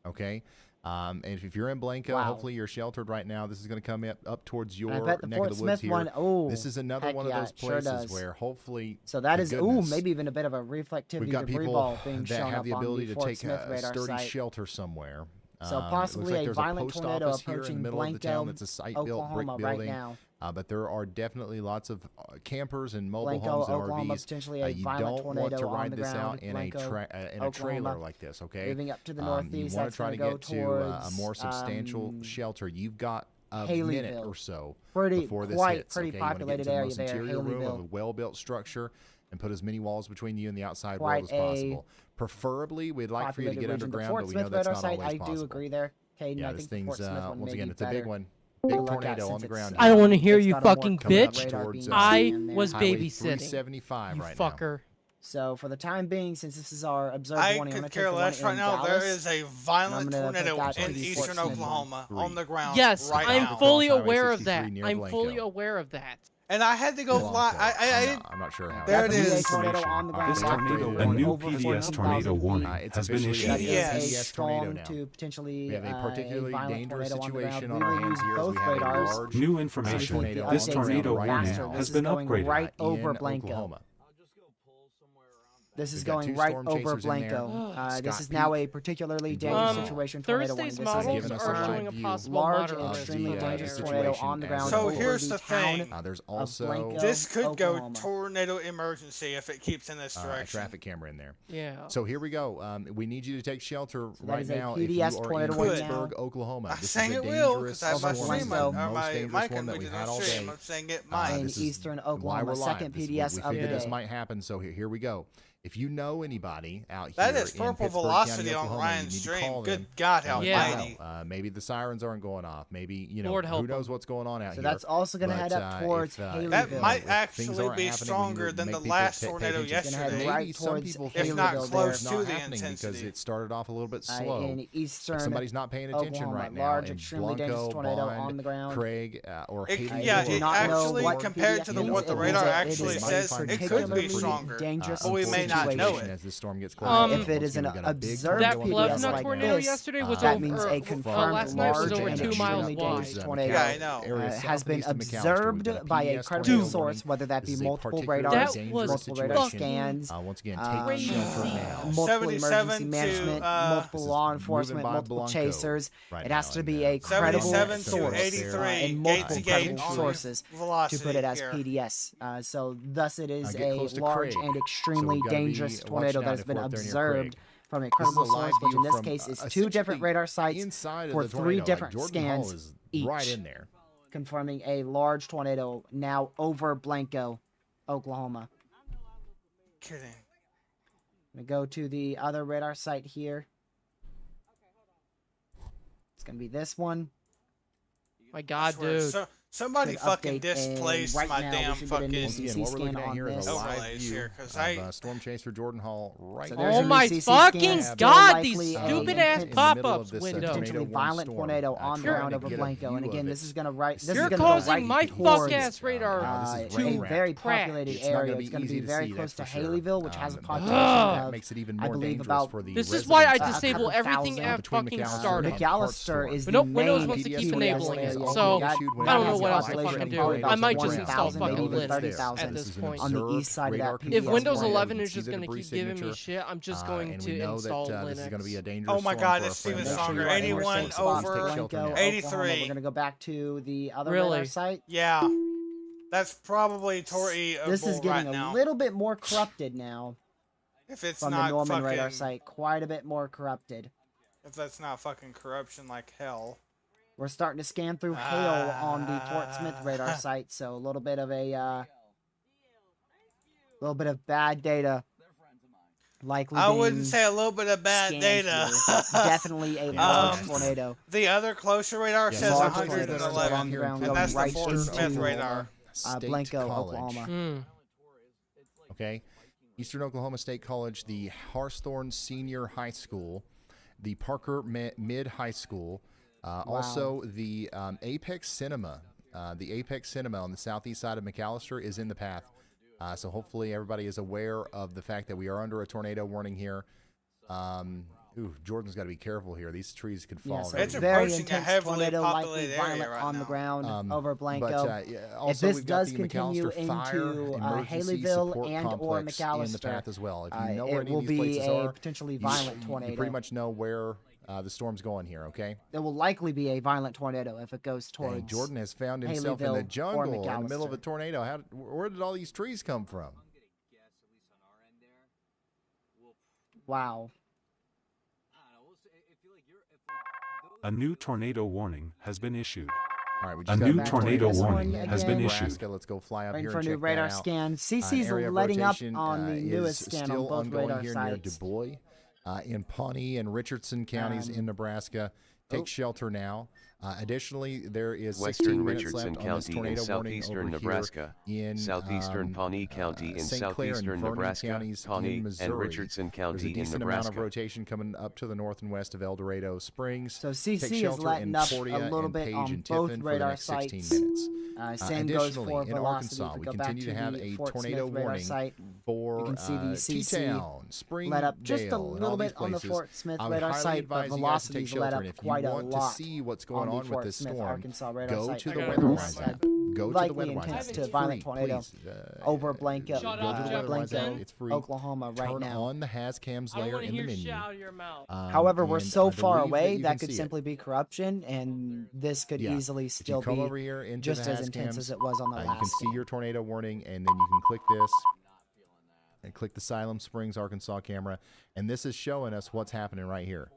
Okay. And if you're in Blanco, Wow. hopefully you're sheltered right now. This is going to come up towards your I bet the neck Fort of the woods Smith here. one, oh, This is another heck one of yeah, those it sure places does. where hopefully, So that to is, goodness, maybe even a bit of a reflectivity we've got debris people ball being that shown have up the on ability the to Fort take Smith a radar sturdy site. shelter somewhere. So It looks possibly like a there's violent post tornado office here in the approaching middle of the town. Blanco, It's a site-built brick Oklahoma right building. now. But there are definitely lots of campers and mobile Blanco, homes and Oklahoma, RVs. potentially a You violent don't want tornado to on ride the this ground. out in Blanco, a trailer Oklahoma. like this, okay? Moving up to the You northeast, want that's to try to gonna get go to a towards, more substantial shelter. You've got a minute Haleyville. or so Pretty, before this quite hits. pretty Okay? You wanna get populated into the area most there, interior room of a Haleyville. well-built structure and put as many walls between you and the outside Quite world as possible. Preferably, we'd like for you to Populated get region. The underground, Fort but we Smith know that's radar not site, always I possible. do agree there. Caden, Yeah, I this think the thing's Fort Smith one once may again, be it's a big better. one. to Big look at tornado on since the it's, ground. I don't want to hear it's you got a more fucking complete bitch. radar towards, beam I in there. was Highway babysitting. 375 You right now. fucker. So for the time being, since this is our observed I warning, I'm could gonna take care the one less right in now. Dallas. There is a I'm violent gonna put tornado that to in the eastern Fort Smith Oklahoma one. on the ground Yes, right I'm now. fully Highway aware of 63 that. near I'm fully Blanco. aware of that. And I had to go fly. I'm not sure how. There it Definitely a is. tornado on the ground. This tornado, active a new over PDS 14,000 tornado feet. warning It's has been officially That issued. is PDS. a tornado strong now. to potentially We have a particularly violent dangerous tornado on the ground. situation We on our will hands use here as both we have a radars. large New information. tornado This updates tornado right warning faster. has This been is going upgraded. right over in Blanco. Oklahoma. I'll just go pull somewhere around This is We've got going two right storm over chasers in there. Blanco. This Scott is now Peak a particularly and dangerous Jordan situation tornado warning. Thursday's This models given us a are live showing a view possible large moderate and risk extremely for dangerous the tornado situation on the as ground it So over is. here's the the town thing. There's of also Blanco. This could go Oklahoma. tornado emergency if it keeps in this a direction. traffic camera in there. Yeah. So here we go. We need you to take shelter So that right is a now if you PDS are in tornado warning Pittsburgh, now. Oklahoma. I'm This saying is a it will dangerous because I have my storm, stream the or most my dangerous mic one and that we we've did had no all stream. day. I'm saying it Uh, might. In this is eastern why Oklahoma, we're live. second This is- PDS we of the figured this day. might happen, so here we go. If you know anybody out here That is in purple Pittsburgh velocity County, on Oklahoma, Ryan's you need to call stream. them Good God, and how let Yeah. them mighty. know. Maybe the sirens aren't going off. Maybe Lord who help knows 'em. what's going on out So here. that's also going to But, head up towards if, Haleyville. That you know, might if things actually aren't be happening, we stronger would than make the people last pay tornado attention. It's gonna head yesterday. right Maybe some towards people If think not Haleyville it's close not to the happening because intensity. it started off a little bit there. slow. In eastern If somebody's not paying attention Oklahoma, right now, large, in extremely dangerous Blanco, tornado Bond, on the ground. Craig, or It, Haleyville, yeah, I do it not know actually, what compared to PDS what the means. radar It actually is says, it could be particularly stronger. dangerous But we may not not know situation. it. As the storm gets closer. If it is an observed that PDS Plevna like tornado this, yesterday was that over, means a confirmed last night was large over and 2 miles extremely wide. dangerous tornado Yeah, I know. has been observed by a credible source, whether that be multiple radars, That was multiple radar fucking scans, once again, um, take shelter now. multiple 77 emergency to, management, multiple This is law moving enforcement, by multiple Blanco chasers. right It has now, to and, be a credible 77 source to 83, and gate multiple to gate credible on sources to velocity put it as here. PDS. So thus it is get a close to large Craig. and So extremely we've gotta be dangerous watching tornado out that has if been we're up there near observed Craig. from a This is credible a live source, which in view this from, case is two essentially different radar sites inside for of the 3 tornado. different like Jordan Hall scans is each, right in there. confirming a large tornado now over Blanco, Oklahoma. Kidding. I'm gonna go to the other radar site here. It's gonna be this one. My God, Swear, dude. Somebody Should fucking update, and displaced right my now we damn should get a new fucking Once again, CC what we're looking scan at on here is a this. live overlays view here, 'cause of storm chaser Jordan Hall right So there. there's Oh your my CC fucking scan. Still God, these likely a stupid ass intense- pop-ups this, window. tornado potentially warning violent storm, tornado on the trying ground to over get a Blanco, and view again, of this it. is gonna right. This You're is gonna go causing right my towards, fuck-ass radar this is to rain a wrap. very crash. populated It's not area. gonna be It's going to easy be to very see, close that's to for sure. Haleyville, which has a population That of, makes it even I more believe, dangerous about for the This is why I residents. disable everything thousand at between fucking McAllister startup. and McAllister Hartstorm. is But the nope, Windows main wants to keep PDS enabling it, area. so That I don't know what else to population fucking of do. probably I might about just install 20,000, fucking maybe Linux 30,000 at this point. on the east side of that If PDS Windows tornado. 11 You is see just the going to debris keep giving me signature, shit, I'm just going and we to know install that this is going to be a Linux. dangerous Oh my storm God, for our it's even friends. stronger. Make sure you are 81 safe, so please over take shelter now. 83. We're going to go back to the other Really? radar site. Yeah. That's probably Tori This is right getting a now. little bit more corrupted now If it's from the not Norman fucking, radar site. Quite a bit more corrupted. if that's not fucking corruption like hell. We're starting to scan through hail on the Fort Smith radar site, so a little bit of bad data. Likely I wouldn't being say a little bit of bad scanned data. here. Definitely a large tornado. The other closer radar Yes, says large 111, tornado on the ground and that's going the right Fort Smith into, radar. State Blanco, College. Oklahoma. Okay, Eastern Oklahoma State College, the Harthorne Senior High School, the Parker Mid High School, also the Apex Cinema. The Apex Cinema on the southeast side of McAllister is in the path. So hopefully everybody is aware of the fact that we are under a tornado warning here. Jordan's got to be careful here. These trees could fall. Yes, very It's a very approaching a intense heavily tornado, likely populated area violent right on now. the ground over Blanco. But also if this we've got does the continue McAllister Fire into Emergency Haleyville Support and or Complex in the McAllister, path as well. If you know where it any will of these be places a are, potentially violent tornado. you pretty much know where the storm's going here. Okay. It will likely be a violent tornado if it goes towards. Dang, Jordan has found himself in Haleyville the or jungle in the middle of a McAllister. tornado. Where did all these trees come from? Wow. A new tornado warning has been issued. All right, we A just got new back to tornado this warning one has in been Nebraska. issued. Let's go fly up Waiting here for a and new check radar that out. scan. An CC's area of letting up rotation, on the is newest scan on still both ongoing radar here near sites. Du Bois, in Pawnee and Richardson counties in Nebraska. Take shelter now. Additionally, there is 16 Western minutes Richardson left on this County in tornado warning southeastern over Nebraska, here in southeastern Pawnee County in St. Clair and southeastern Vernon Nebraska, counties Pawnee, in Missouri. and Richardson There's a County in decent amount of Nebraska. rotation coming up to the north and west of El Dorado Springs. So Take CC is shelter letting in up Portia a little and bit Page on and both Tiffin for the radar next 16 sites. minutes. Same goes Additionally, for in velocity. Arkansas, If we go back continue to have the a Fort tornado Smith radar warning site, for you can see the CC T-Town, Springdale, let up just a and all little these bit on the places. Fort Smith I would radar highly site, but advise you guys to take velocities let shelter, up and if you quite a want lot to see what's going on on the with Fort this Smith, storm, Arkansas radar go site. to the I weather got wise it. app. Go to the likely weather wise intense app. to It's violent free. tornado Please, over Blanco, go to the weather wise app. Blanco, It's free. Oklahoma right Turn now. on the Hazcams I don't layer want to in the hear menu. shit out of your mouth. However, we're and so I far believe away you that can could see it. simply be corruption, and this could Yeah. easily If still you come be over here into just the as intense Hazcams, as it was on the you last can see scan. your tornado warning, and then you can click this and click the Siloam Springs, Arkansas camera, and this is showing us what's happening right here.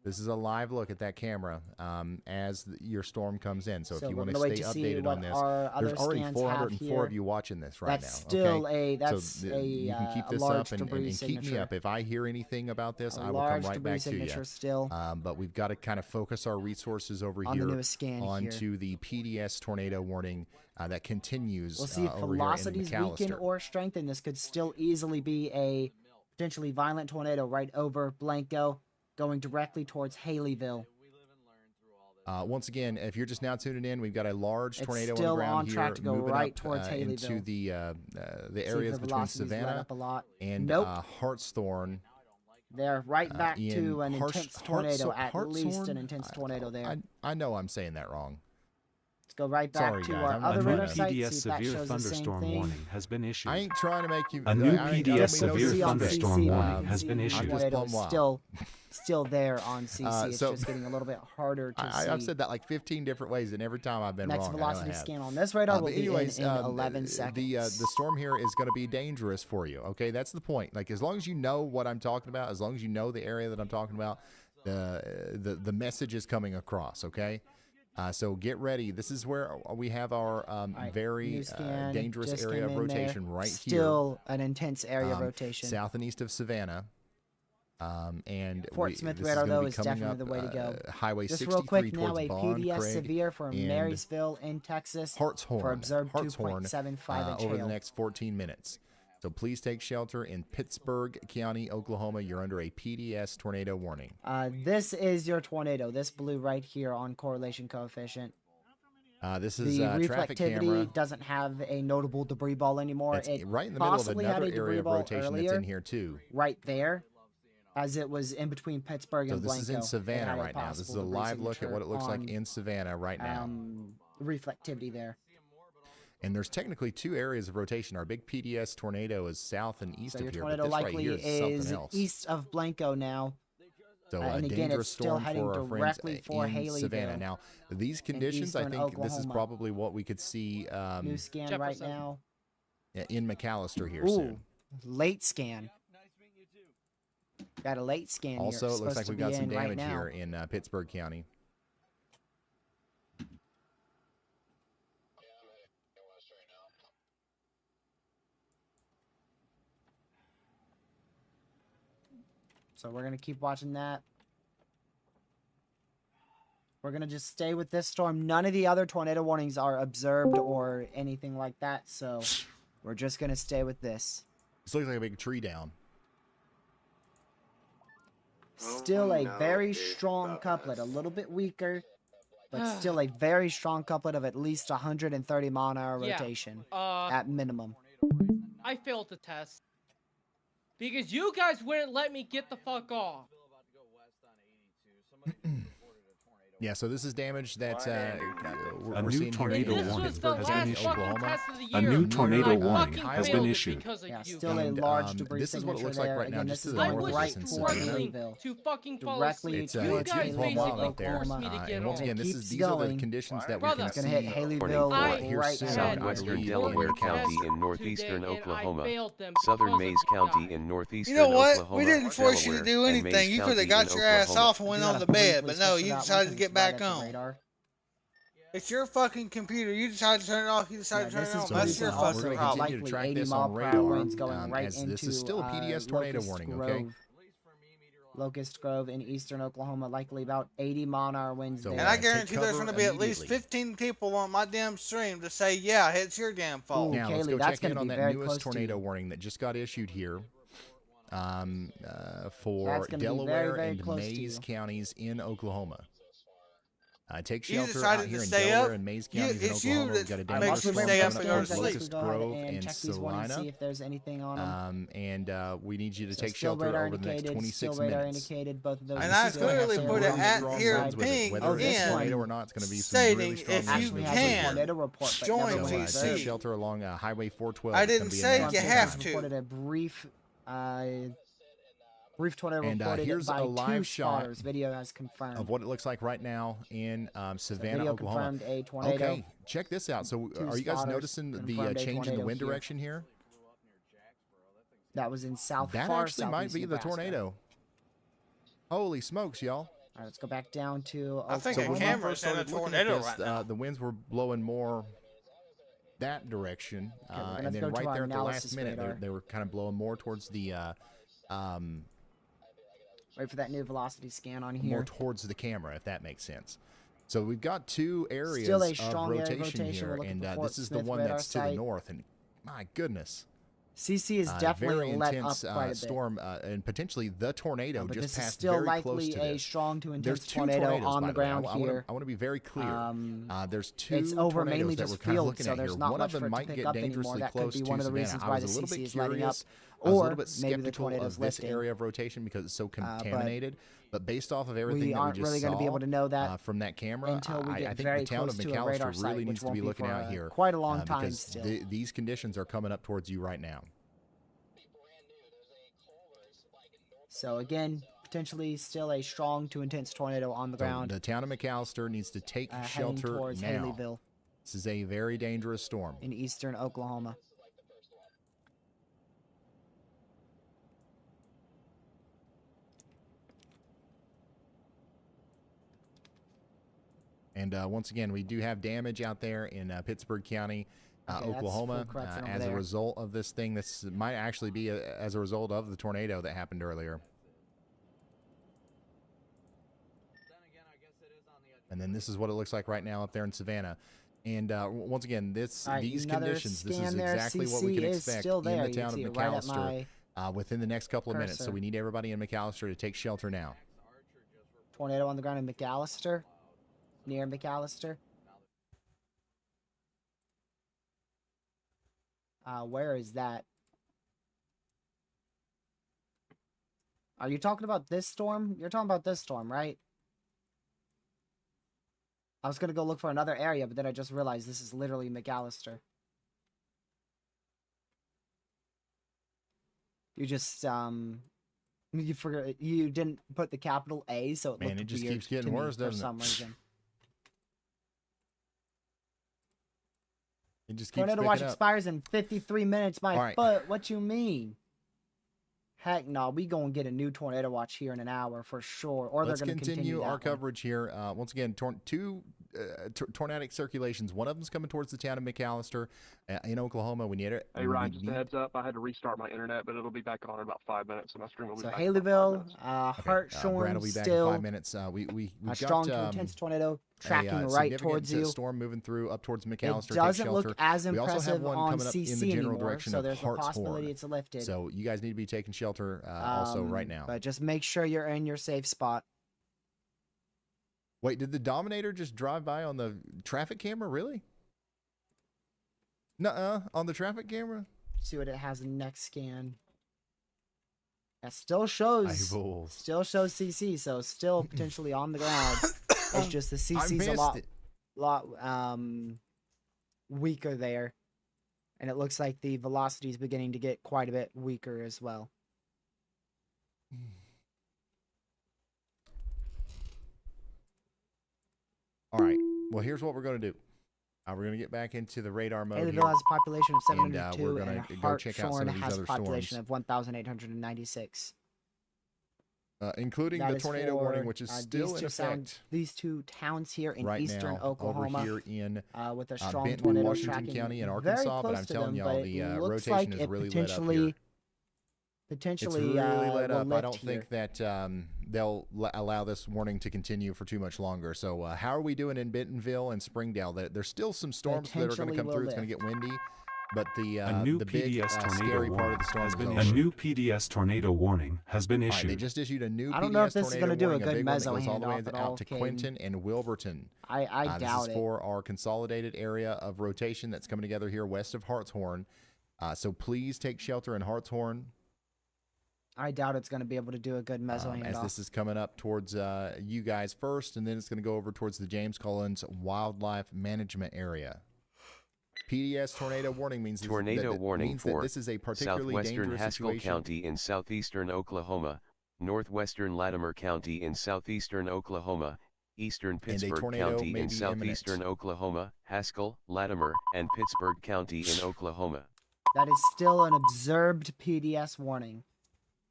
This is a live look at that camera as your storm comes in. So if you we're want gonna to wait stay to see updated what on this, our other there's already scans 404 have of you watching this right That's now. still okay? a that's so a you can keep a this large up and debris keep me signature. up. If I hear anything about this, A I will come large right debris back to you. signature still But we've got to kind of focus our resources over on the here newest scan here. onto the PDS tornado warning that continues We'll see if over velocities here in weaken McAllister. or strengthen. This could still easily be a potentially violent tornado right over Blanco, going directly towards Haleyville. Once again, if you're just now tuning in, we've got a large It's tornado on the still ground on here, track to go moving right up towards into Haleyville. the See if areas the between velocity's let Savannah up a lot. and Nope. Hartshorn. They're right back in to an intense tornado, at least an Hartshorn? intense tornado there. I know I'm saying that wrong. Let's go right back Sorry, to guys, our I'm A other new radar trying to- site, PDS see if that severe shows the same thunderstorm thing. warning has been issued. I ain't trying to make you. A new I ain't- PDS I severe mean, no on disrespect. thunderstorm CC, warning has the been issued. tornado Plumb is wild. still there on CC. It's so- just getting a little bit harder to see. I've said that like 15 different ways, and every time I've been Next wrong. velocity I know I have. scan on this radar will But be anyways, in 11 seconds. the storm here is going to be dangerous for you. Okay, that's the point. Like, as long as you know what I'm talking about, as long as you know the area that I'm talking about, the message is coming across. Okay, so get ready. This is where we have our Alright, very new scan dangerous just area came of in there. rotation right Still an intense area of here, rotation. south and east of Savannah. And Fort Smith this radar, is gonna though, be is coming definitely the up, way to go. Highway Just 63 real quick now, towards a Bond, PDS Craig, severe for and Marysville in Texas Hartshorn, for observed Hartshorn 2.75 inch over hail. the next 14 minutes. So please take shelter in Pittsburgh County, Oklahoma. You're under a PDS tornado warning. This is your tornado. This blue right here on correlation coefficient. This is The traffic camera. reflectivity doesn't have a notable debris ball anymore. It's It right in the middle of possibly had another a debris area of ball rotation that's earlier, in here too. right there, as it was in between Pittsburgh So and this Blanco. is in It Savannah had a right now. This is possible a debris live look at signature what it looks like on, in Savannah right now. reflectivity there. And there's technically two areas of rotation. Our big PDS tornado is south and east So of your here, tornado but this right likely here is is something else. east of Blanco now. So and a again, dangerous it's still storm heading for our friends directly for in Savannah. Haleyville Now, these conditions, I eastern think this is Oklahoma. probably what we could see New scan right Jefferson. now. in McAllister here Ooh, soon. late scan. Got a late scan Also, here. it looks like we've got some damage right here in Pittsburgh County. So we're going to keep watching that. We're going to just stay with this storm. None of the other tornado warnings are observed or anything like that. So we're just going to stay with this. This looks like a big tree down. Still a very strong couplet. A little bit weaker, but still a very strong couplet of at least 130 mile an hour Yeah. rotation at minimum. I failed the test. Because you guys wouldn't let me get the fuck off. Yeah, so this is damage that we're new seeing tornado here in This warning was the has been last issued. fucking Oklahoma. test of the A year. new and tornado I warning fucking has failed been it issued. because of Yeah, you still guys. a large debris this is what it signature looks like there. right now, Again, just this to is the I going north of was us right in towards Savannah. struggling Haleyville. to fucking fall Directly asleep. It's, You towards guys it's 12 miles basically out there. forced me to get And once on. again, Keeps these are the going. conditions that we Brother. can It's going to hit see Haleyville I here right soon. now. Southwestern believe. Delaware Test County in today, northeastern and I Oklahoma, failed them southern because of Mays you County guys. in northeastern You know what? Oklahoma, We didn't force you to Delaware, do and Mays anything. You could County have in got your ass Oklahoma. off and went You on gotta to bed, briefly but no, switch you to that one decided to 'cause get it's right back at the on. radar. It's your fucking computer. You decided to turn it off. You decided Yeah, to turn this it is on. the That's reason your we're fucking also going to problem. continue to likely track 80 this mile on per hour radar, winds going right as into this is still a PDS tornado Locust warning, Grove. okay? Locust Grove in eastern Oklahoma, likely about 80 mile an hour winds So, there. And I take guarantee there's cover going to be at least immediately. 15 people on my damn stream to say, yeah, it's your damn fault. Ooh, Now, let's Kaylee, go that's check in gonna on be that very newest close to tornado you. warning that just got issued here for That's gonna be Delaware very, very and close to Mays you. counties in Oklahoma. Take You shelter decided out here to in stay Delaware up. and Mays You- counties in it's you Oklahoma. We've that got a makes dangerous me storm stay up coming and up go towards to sleep. Locust Go ahead Grove and and check these warnings, Salina. see if there's anything on them. And we need you to So take still shelter radar over the next indicated, 26 still radar minutes. indicated, both of those. And are I still clearly have put some it really at strong here side. ping Whether it's in, tornado or not, it's going to be some stating really strong if you Actually winds has a can, tornado report, but join never So, went CC. observed. take shelter along Highway 412. I It's gonna didn't be a say nasty you Storm have storm. to. reported a brief tornado And, reported here's by a live two shot spotters. Video has confirmed. Of what it looks like right now in Savannah, Video Oklahoma. confirmed a tornado. Okay, check this out. So, Two are you guys spotters noticing the confirmed a change in the tornado wind here. direction here? That was in south That far actually might southeast be the Nebraska. tornado. Holy smokes, y'all! All right, let's go back down to. I think So a when we camera's first in a started looking at tornado this, right now. the winds were blowing more that direction, Okay, we're gonna and then go to right our there at the analysis last minute, radar. they were kind of blowing more towards the Wait for that new velocity scan on more here. towards the camera, if that makes sense. So we've got two areas Still a of strong area of rotation rotation. here, We'll look at and the Fort this is the Smith one radar that's to the site. north. And my goodness, CC is very definitely let up intense quite a bit. storm, and potentially the tornado But just this is passed still very close likely to a this. strong to There's intense two tornado tornadoes, on by the the way. ground here. I want to be very clear. There's two It's over tornadoes mainly that just we're kind of fields, looking so at there's here. not One much of for them it to might pick get up anymore. dangerously That close could be to one of the Savannah. reasons I why was the a little bit CC is lighting up, curious. I was a or little bit maybe the skeptical tornado of is this lifting. area of rotation because it's so But contaminated. But based off of everything we that aren't we just really saw going to be able to know that from that camera, until we I get think very the town close of to a radar McAllister site, really which needs to won't be be looking for out here quite a long time because still. these conditions are coming up towards you right now. So again, potentially still a strong to intense tornado on the So ground, the town of McAllister needs to take heading shelter towards now. Haleyville This is a very dangerous storm. in eastern Oklahoma. And once again, we do have damage out there in Pittsburgh County, Okay, that's full Oklahoma, correction over as a there. result of this thing. This might actually be as a result of the tornado that happened earlier. And then this is what it looks like right now up there in Savannah. And once again, these conditions, this is exactly what we can expect in the town of McAllister within the next couple of minutes. So we need everybody in McAllister to take shelter now. Tornado on the ground in McAllister, near McAllister. Where is that? Are you talking about this storm? You're talking about this storm, right? I was gonna go look for another area, but then I just realized this is literally McAllister. You just you forgot, you didn't put the capital A, so it Man, looked it just weird keeps getting to me worse, for doesn't it? some reason. It just keeps Tornado picking watch up. expires in 53 minutes. My All right. foot. What you mean? Heck no, we gonna get a new tornado watch here in an hour for sure. Or Let's they're gonna continue our that one. coverage here. Once again, two tornadic circulations. One of them's coming towards the town of McAllister in Oklahoma. We need it. Hey, Ryan, just a heads up. I had to restart my internet, but it'll be back on in about 5 minutes, so my stream will be So back in about 5 Haleyville, minutes. Hartshorn, Brad will be back still in 5 minutes. We've a got strong to intense tornado tracking right significant, towards you. storm moving through up towards It McAllister. Take doesn't shelter. look as We also have impressive one on coming up in the CC general anymore, direction so of there's a possibility Hartshorn. it's lifted. So you guys need to be taking shelter also right now. But just make sure you're in your safe spot. Wait, did the Dominator just drive by on the traffic camera? Really? Nuh-uh, on the traffic camera? See what it has in next scan. That still shows CC, so still potentially on the ground. It's just the CC's a lot weaker there. And it looks like the velocity is beginning to get quite a bit weaker as well. All right. Well, here's what we're going to do. We're going to get back into the radar mode here. Haleyville has a population of And 702, we're going to and go check out some Hartshorn of these has other a population storms. of 1,896. Including That the is tornado for, warning, which is still in effect these two towns here in right eastern now Oklahoma, over here in with a strong Benton, tornado Washington tracking County and very Arkansas. But close I'm to telling them, y'all, but the it looks rotation like is it really lit up potentially here. Potentially, It's really lit will up. I lift don't here. think that they'll allow this warning to continue for too much longer. So how are we doing in Bentonville and Springdale? There's still some storms that are going to Potentially come will through. It's going to get windy. But A new the big PDS tornado scary part warning of the storm has is been over. issued. A new PDS tornado warning has been All right, issued. they just issued a new I don't PDS know if this is tornado gonna do a warning, good big one that mezzo goes all the way handoff at all, out to Caden. Quinton and Wilburton. I This doubt is it. for our consolidated area of rotation that's coming together here west of Hartshorn. So please take shelter in Hartshorn. I doubt it's going to be able to do a good mezzo As handoff. this is coming up towards you guys first, and then it's going to go over towards the James Collins Wildlife Management Area. PDS tornado warning means that this is a particularly southwestern dangerous Haskell situation. County in southeastern Oklahoma, northwestern Latimer County in southeastern Oklahoma, eastern Pittsburgh tornado County may in be southeastern Oklahoma, Haskell, Latimer, and Pittsburgh County in Oklahoma. That is still an observed PDS warning.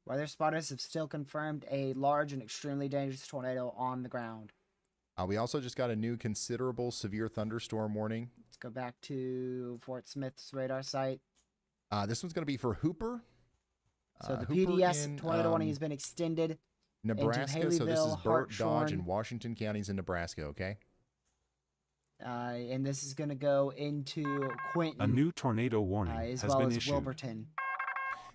Weather spotters have still confirmed a large and extremely dangerous tornado on the ground. We also just got a new considerable severe thunderstorm warning. Let's go back to Fort Smith's radar site. This one's going to be for Hooper. So the Hooper PDS in, tornado warning has been extended Nebraska. into So this is Haleyville, Burt, Dodge, Hartshorn. and Washington counties in Nebraska, okay? And this is going to go into Quinton. A new tornado warning as has well been as issued. Wilburton.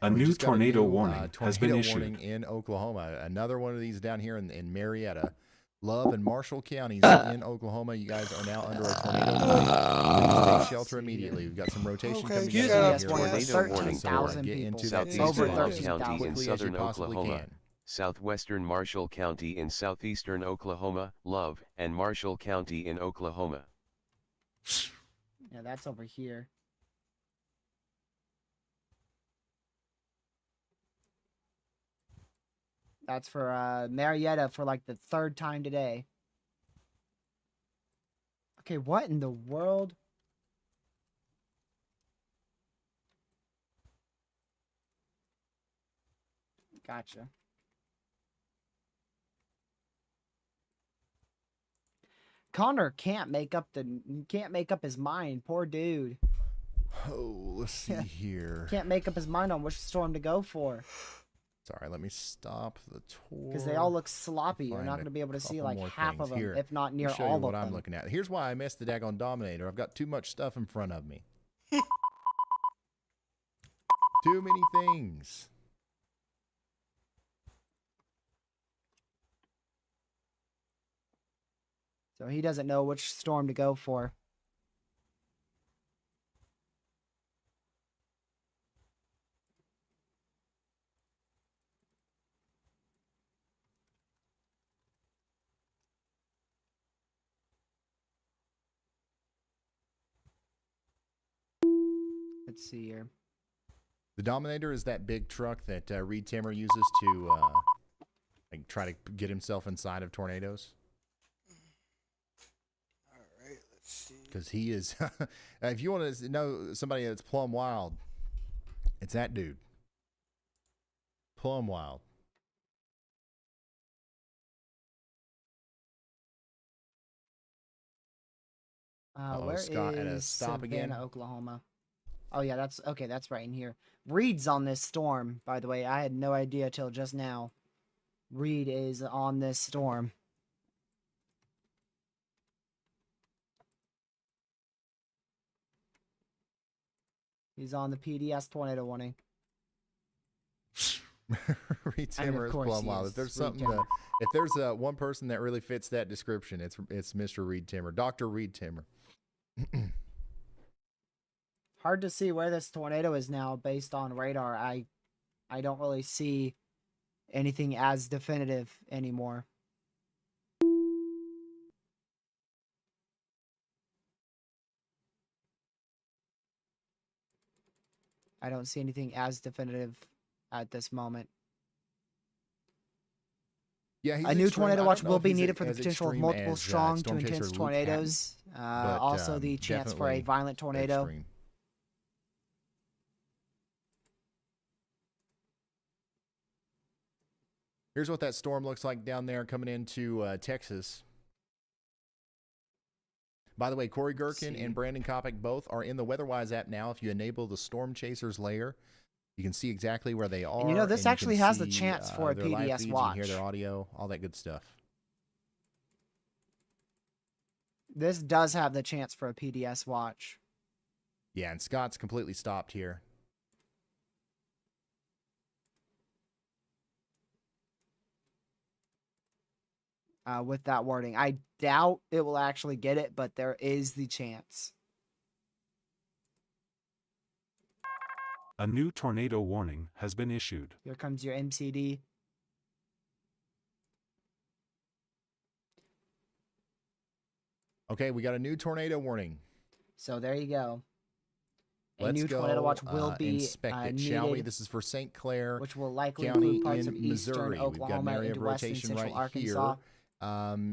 A We new just got a tornado new, warning has been tornado issued. warning in Oklahoma. Another one of these down here in Marietta. Love and Marshall counties in Oklahoma. You guys are now under a tornado warning. Please take shelter immediately. We've got some rotation Okay, coming excuse together me. here. Tornado We're warning gonna for 13,000 get people. into that Yeah, Over Southeastern yeah, Marsh 13,000. County in quickly as you southern possibly Oklahoma, can. southwestern Marshall County in southeastern Oklahoma, Love and Marshall County in Oklahoma. Yeah, that's over here. That's for Marietta for like the third time today. Okay, what in the world? Gotcha. Connor can't make up his mind. Poor dude. Oh, let's see here. Can't make up his mind on which storm to go for Sorry, let me stop the tour. because they all look sloppy. You're Find not a going to be able to see couple like more half of things. them, Here, if not Let me near show you all what of I'm them. looking at. Here's why I missed the daggone Dominator. I've got too much stuff in front of me. Too many things. So he doesn't know which storm to go for. Let's see here. The Dominator is that big truck that Reed Timmer uses to like try to get himself inside of tornadoes. All right, let's see. Because he is, if you want to know somebody that's plumb wild, it's that dude. Plumb wild. Where Scott at a is stop Savannah, again? Oklahoma? Oh yeah, that's okay. That's right in here. Reed's on this storm, by the way. I had no idea till just now. Reed is on this storm. He's on the PDS tornado warning. Reed I mean, Timmer of is course plumb he wild. is If there's Reed something, Timmer. if there's one person that really fits that description, it's Mr. Reed Timmer, Dr. Reed Timmer. Hard to see where this tornado is now based on radar. I don't really see anything as definitive anymore. I don't see anything as definitive at this moment. Yeah, he's A new extreme. tornado I watch don't know will if be he's needed for the as potential of extreme multiple as, strong to Storm Chaser intense Luke tornadoes. but, Also, the chance for a definitely violent tornado. extreme. Here's what that storm looks like down there coming into Texas. By the way, Corey Gherkin and Brandon Kopic both are in the WeatherWise app now. If you enable the Storm Chasers layer, you can see exactly where they are. And you know, this you actually can has the see, chance for a their live PDS feeds, watch. You can hear their audio, all that good stuff. This does have the chance for a PDS watch. Yeah, and Scott's completely stopped here. With that wording, I doubt it will actually get it, but there is the chance. A new tornado warning has been issued. Here comes your MCD. Okay, we got a new tornado warning. So there you go. A Let's new go tornado watch will be inspect it, needed, shall we? This is for St. Clair which will likely County include parts in of eastern Missouri. We've got an Oklahoma area of into western rotation central right Arkansas. here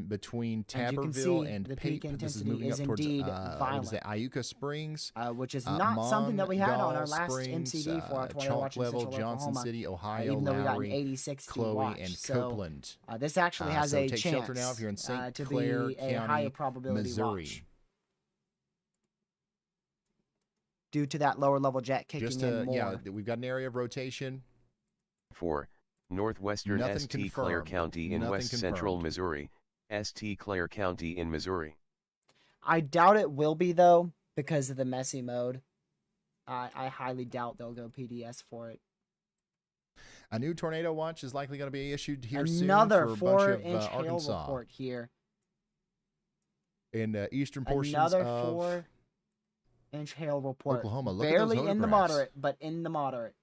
between And you can Taberville see and the Pape. peak This is intensity moving is up towards indeed what is violent. that? Iuka Springs, Which is not something that we had on our Mondale last Springs, MCD for our tornado Chalk watch in Level, central Johnson Oklahoma. City, Ohio, Even though we got an Lowry, 80-60 Chloe, watch. and So Copeland. this actually has So a take chance shelter now if you're in St. to Clair be a County, higher probability Missouri. watch. Due to that lower level jet kicking Just in more. yeah, we've got an area of rotation. 4. Northwestern Nothing St. Clair confirmed. County in Nothing west central confirmed. Missouri, St. Clair County in Missouri. I doubt it will be, though, because of the messy mode. I highly doubt they'll go PDS for it. A new tornado watch is likely going to be issued here Another soon for a bunch 4-inch of hail Arkansas report here. and eastern portions Another of 4-inch hail report. Oklahoma. Look at those Barely in the photographs. moderate, but in the moderate.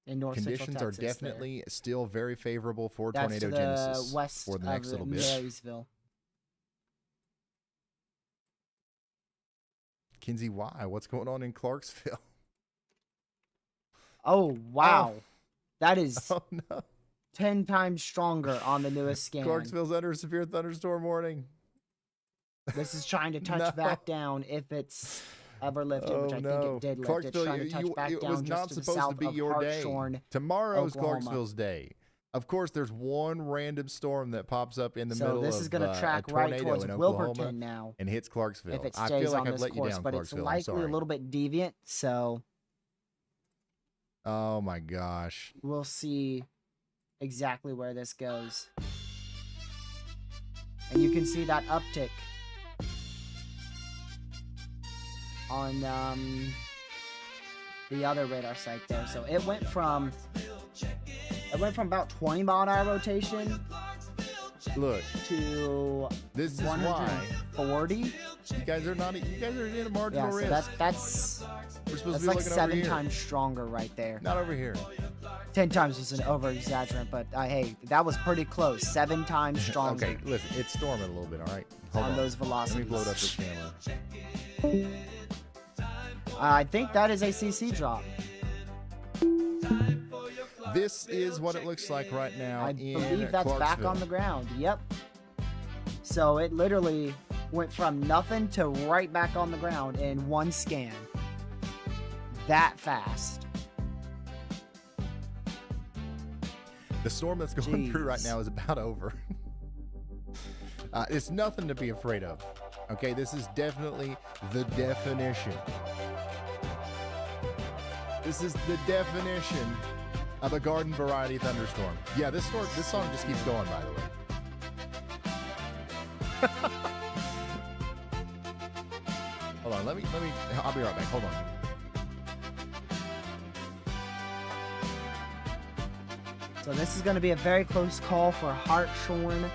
In north central Conditions are Texas there. definitely still very favorable for That's tornado to the genesis west for the next of little bit. Marysville. Kinsey, why? What's going on in Clarksville? Oh, wow. That is Oh no. 10 times stronger on the newest scan. Clarksville's under a severe thunderstorm warning. This is trying to touch No. back down if it's ever lifted, which I think it did lift. It's Clarksville, trying to touch back it down was just not to the supposed south to be of your day. Hartshorn, Tomorrow's Oklahoma. Clarksville's day. Of course, there's one random storm that pops up in the So middle this of is going to track a right tornado towards in Oklahoma Wilburton now. and hits Clarksville. If it I stays feel like on I've this let you course, down, but it's Clarksville. I'm likely a sorry. little bit deviant, so Oh my gosh. we'll see exactly where this goes. And you can see that uptick on the other radar site there. So it went from about 20 mile an hour rotation Look, to this is why 140. you guys are in a marginal Yeah, so risk. that's We're supposed to that's be like looking over 7 here. times stronger right there. Not over here. 10 times was an over exaggerant, but hey, that was pretty close. 7 times stronger. Okay, listen, it's storming a little bit, all right? Hold On on. those velocities. Let me blow it up this camera. I think that is a CC drop. This is what it looks like right now I in believe that's back on Clarksville. the ground. Yep. So it literally went from nothing to right back on the ground in one scan. That fast. The storm that's going through right Jeez. now is about over. It's nothing to be afraid of. Okay, this is definitely the definition. This is the definition of a garden variety thunderstorm. Yeah, this song just keeps going, by the way. Hold on, I'll be right back. Hold on. So this is going to be a very close call for Hartshorn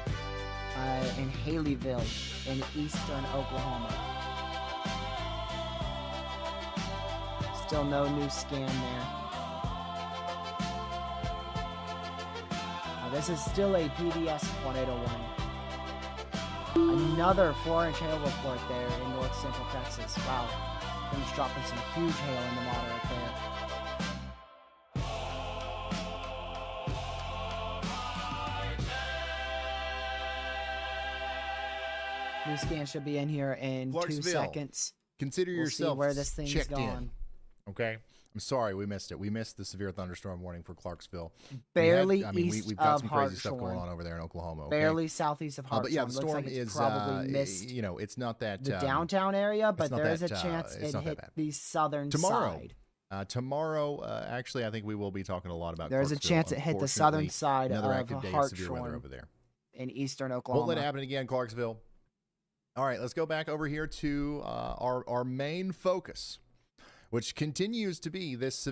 and Haleyville in eastern Oklahoma. Still no new scan there. This is still a PDS tornado warning. Another 4-inch hail report there in north central Texas. Wow. Things dropping some huge hail in the moderate there. New scan should be in here in 2 Clarksville, seconds. Consider We'll see yourself where this thing's checked gone. in. Okay, I'm sorry we missed it. We missed the severe thunderstorm warning for Clarksville. Barely we've east got of some crazy stuff going Hartshorn. on over there in Oklahoma. Okay? Barely southeast of Hartshorn. But yeah, the Looks storm like it's is probably missed it's not that the downtown area, but not there is a that, chance it's it not that hit bad. the southern Tomorrow, side. Tomorrow, actually, I think we will be talking a lot about. There's a Clarksville. chance it hit the southern Unfortunately, side another of active day of severe weather Hartshorn over there. in eastern Won't Oklahoma. let it happen again, Clarksville. All right, let's go back over here to our main focus, which continues to be this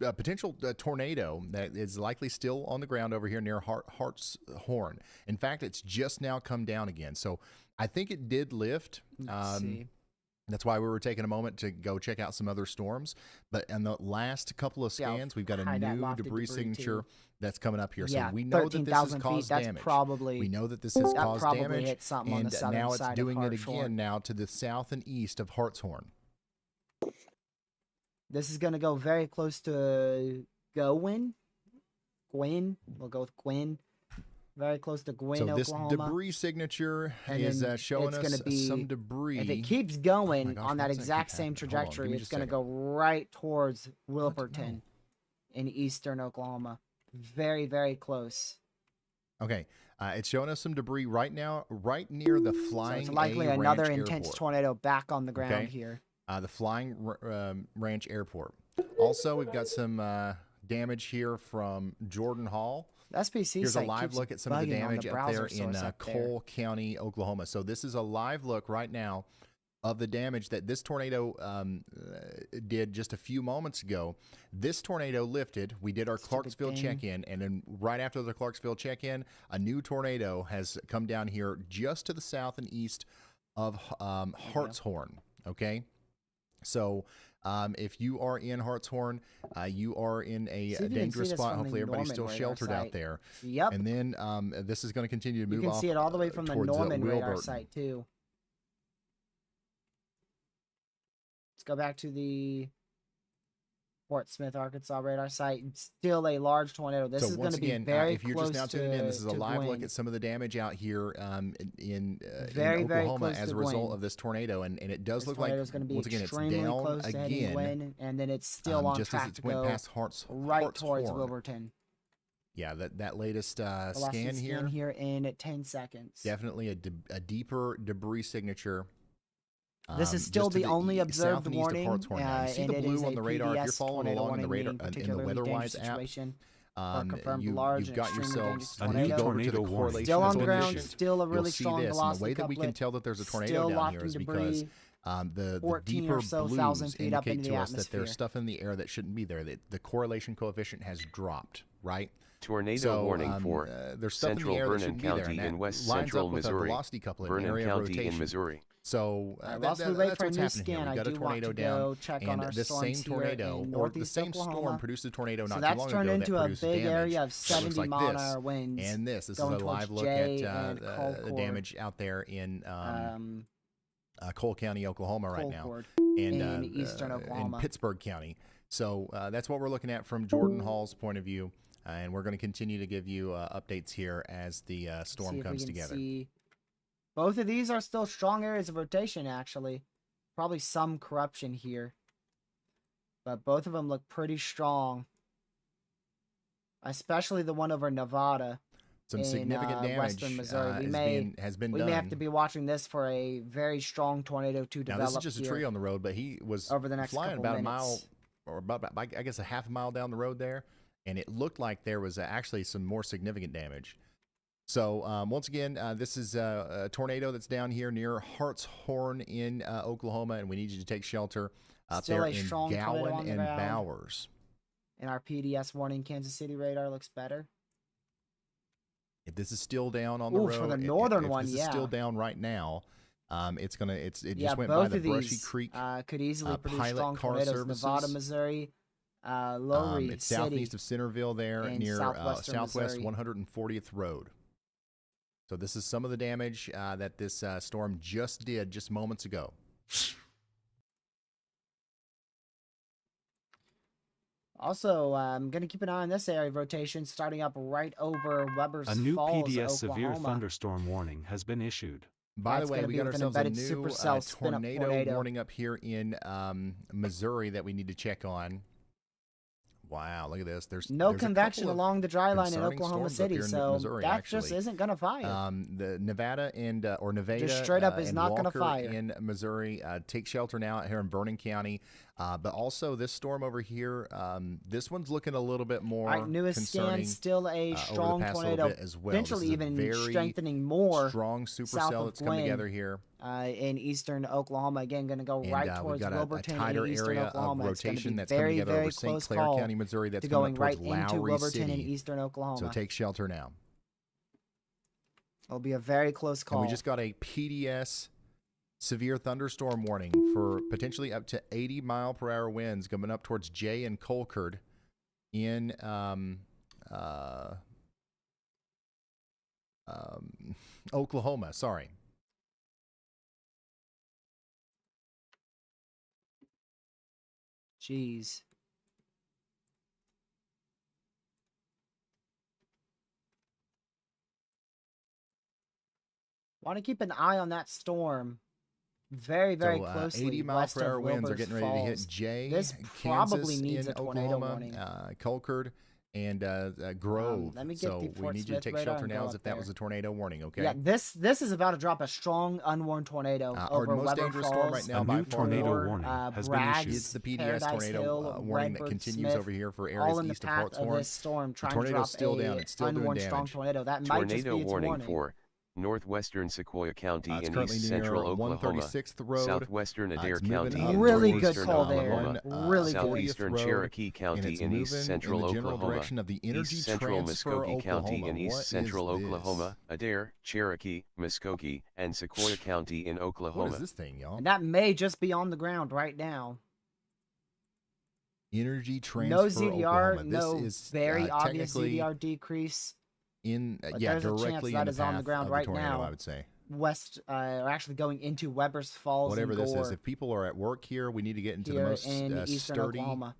potential tornado that is likely still on the ground over here near Hartshorn. In fact, it's just now come down again. So I think it did lift. Let's see. That's why we were taking a moment to go check out some other storms. But in the last couple of Yeah, I'll scans, we've got a hide that new lofted debris debris, signature too. that's coming up here. Yeah, so we know that this has 13,000 feet. caused That's damage. probably We know that this has that caused probably damage. hit something on And the southern now it's side of doing it Hartshorn. again now to the south and east of Hartshorn. This is going to go very close to Gwyn. We'll go with Gwyn. Very close to Gwyn, So this Oklahoma. debris signature And is then showing it's us gonna be- some debris. If it keeps Oh going my gosh, on why that does exact keep same happening? Hold on, give trajectory, me it's just a going to second. go right towards No. Wilburton in eastern Oklahoma. Very, very close. Okay, it's showing us some debris right now, right near the So Flying it's likely A another Ranch intense Airport. tornado back on the ground Okay. here. The Flying Ranch Airport. Also, we've got some damage here from Jordan Hall. The SPC Here's a site live keeps look at some of the bugging on damage the up there browser in source up there. Cole County, Oklahoma. So this is a live look right now of the damage that this tornado did just a few moments ago. This tornado lifted. We did our Clarksville check-in, and then right after the Clarksville check-in, a new tornado has come down here just to the south and east of Hartshorn. Okay, so if you are in Hartshorn, you are in a dangerous spot. Hopefully, everybody's still sheltered out there. Yep. And then this is going to continue to move off. You can see it all the way from the towards, Norman radar Wilburton. site too. Let's go back to the Fort Smith, Arkansas radar site. Still a large tornado. This is going to be very if you're close just now tuning in, this is a live look at some of the damage out here in Oklahoma as a result of this tornado, and it does look like, once again, it's down close to hitting Gwynn, and then it's still on just track as it's to went go past right towards Hartshorn. Wilburton. Yeah, that latest Velocity scan scan here in 10 seconds. definitely a deeper debris signature. This is still just to the only observed south and east of warning, Hartshorn now. You see the and it blue is on a the radar. If you're PDS following tornado along in the warning, radar meaning in the particularly dangerous WeatherWise app, situation, or confirmed you've large got and extremely yourselves dangerous a new tornado warning. correlation Still on the ground, coefficient. still a really You'll see strong this, and velocity the way that we can couplet, tell that there's a tornado still down lofting here is debris, because the 14 deeper or so blues thousand feet up indicate into to the us that atmosphere. there's stuff in the air that shouldn't be there. That the correlation coefficient has dropped, right? Tornado warning for there's stuff Central in the air that Vernon shouldn't be there, County and in that West lines Central up with a Missouri. velocity couplet and Vernon area County rotation. in Missouri. So whilst we wait that's for a what's new happening here. scan, We've I got a do want tornado to down, go check on and our this same storms here tornado, in or the northeast same storm, Oklahoma. produced a tornado So not too that's long turned ago into that a produced big damage area of that looks 70 like mile an this. hour winds. And this is a going live towards look Jay at and the Colcord. damage out there in Cole County, Oklahoma right now, Colcord and in eastern Oklahoma. in Pittsburgh County. So that's what we're looking at from Jordan Hall's point of view, and we're going to continue to give you updates here as the storm See if we comes can together. see. Both of these are still strong areas of rotation, actually. Probably some corruption here. But both of them look pretty strong. Especially the one over Nevada. Some significant damage western Missouri. has been we done. may have to be watching this for a very strong tornado to Now, develop. this is just a tree on the road, but he was over the next flying couple about minutes. a mile, or about, I guess, a half a mile down the road there, and it looked like there was actually some more significant damage. So, once again, this is a tornado that's down here near Hartshorn in Oklahoma, and we need you to take shelter up Still there a in strong tornado on Gowan the and ground. Bowers. And our PDS warning Kansas City radar looks better. If this is still down on the Ooh, road, for the northern if one, this is still down right now, it just went by both the of Brushy these Creek could easily produce pilot strong car tornadoes. services. Nevada, Missouri, Lowry it's City, southeast of Centerville there and near southwestern Southwest Missouri. 140th Road. So this is some of the damage that this storm just did just moments ago. Also, I'm going to keep an eye on this area of rotation starting up right over Weber's A new Falls, PDS severe Oklahoma. thunderstorm warning has been issued. By That's the way, gonna we be got with an ourselves a embedded new supercell spin-up tornado warning up here in Missouri that we need to check on. Wow, look at this. There's a convection couple of along the dry line in concerning Oklahoma storms up City, here in so Missouri, that just actually. isn't going to fire. The Nevada and or Nevada Just straight up is and not gonna Walker fire. in Missouri. Take shelter now out here in Vernon County. But also this storm over here, this one's looking a little bit more All right, newest scan, concerning still a over strong the past little tornado, bit as well. This eventually is a even very strengthening more strong south supercell of that's come Gwynn, together here. in eastern Oklahoma. Again, going to go And right we've towards got Wilburton a tighter in eastern area Oklahoma. of It's gonna rotation be that's coming very, together very over St. close Clair call County, Missouri. That's to coming going up towards right into Lowry Wilburton in City. eastern Oklahoma. So take shelter now. It'll be a very close call. And we just got a PDS severe thunderstorm warning for potentially up to 80-mile-per-hour winds coming up towards Jay and Colcord in Oklahoma. Sorry. Jeez. Want to keep an eye on that storm. Very, very So, closely. 80-mile-per-hour west of winds are Wilbur's getting ready to hit Falls. Jay, This Kansas, probably needs in a tornado Oklahoma, warning. Colcord, and Grove. Let me get so the we Fort need you to Smith take radar shelter and now go as up if that was there. a tornado warning, okay? Yeah, this is about to drop a strong unwarned tornado Our over most Weber dangerous Falls. storm right now A by new far tornado warning has been Bragg's, issued. is the PDS Paradise tornado Hill, warning that Redbird continues Smith, over here for all areas in the east of path of Hartshorn. this storm, The trying to tornado's drop still a down. It's still doing unwarned strong damage. tornado. That might just Tornado be its warning warning. for northwestern Sequoia County It's in currently east near central Oklahoma, 136th Road. southwestern Adair It's moving County up in Really towards, good northeastern call there. Oklahoma, Really good. 40th southeastern Road, Cherokee and County it's in east moving central in the general Oklahoma, direction of the Energy east central Transfer Muskogee County in Oklahoma. east What central is this? Oklahoma, Adair, Cherokee, Muskogee, and Sequoia County in What Oklahoma. is this thing, y'all? And that may just be on the ground right now. Energy Transfer No ZDR, Oklahoma. no This is very obvious technically ZDR decrease. in But yeah, there's a chance directly that in the is on the path ground of right the tornado, now. I would say. West, or actually going into Weber's Falls Whatever and this Gore is, if people are at work here, we need to get into the here most in eastern sturdy Oklahoma.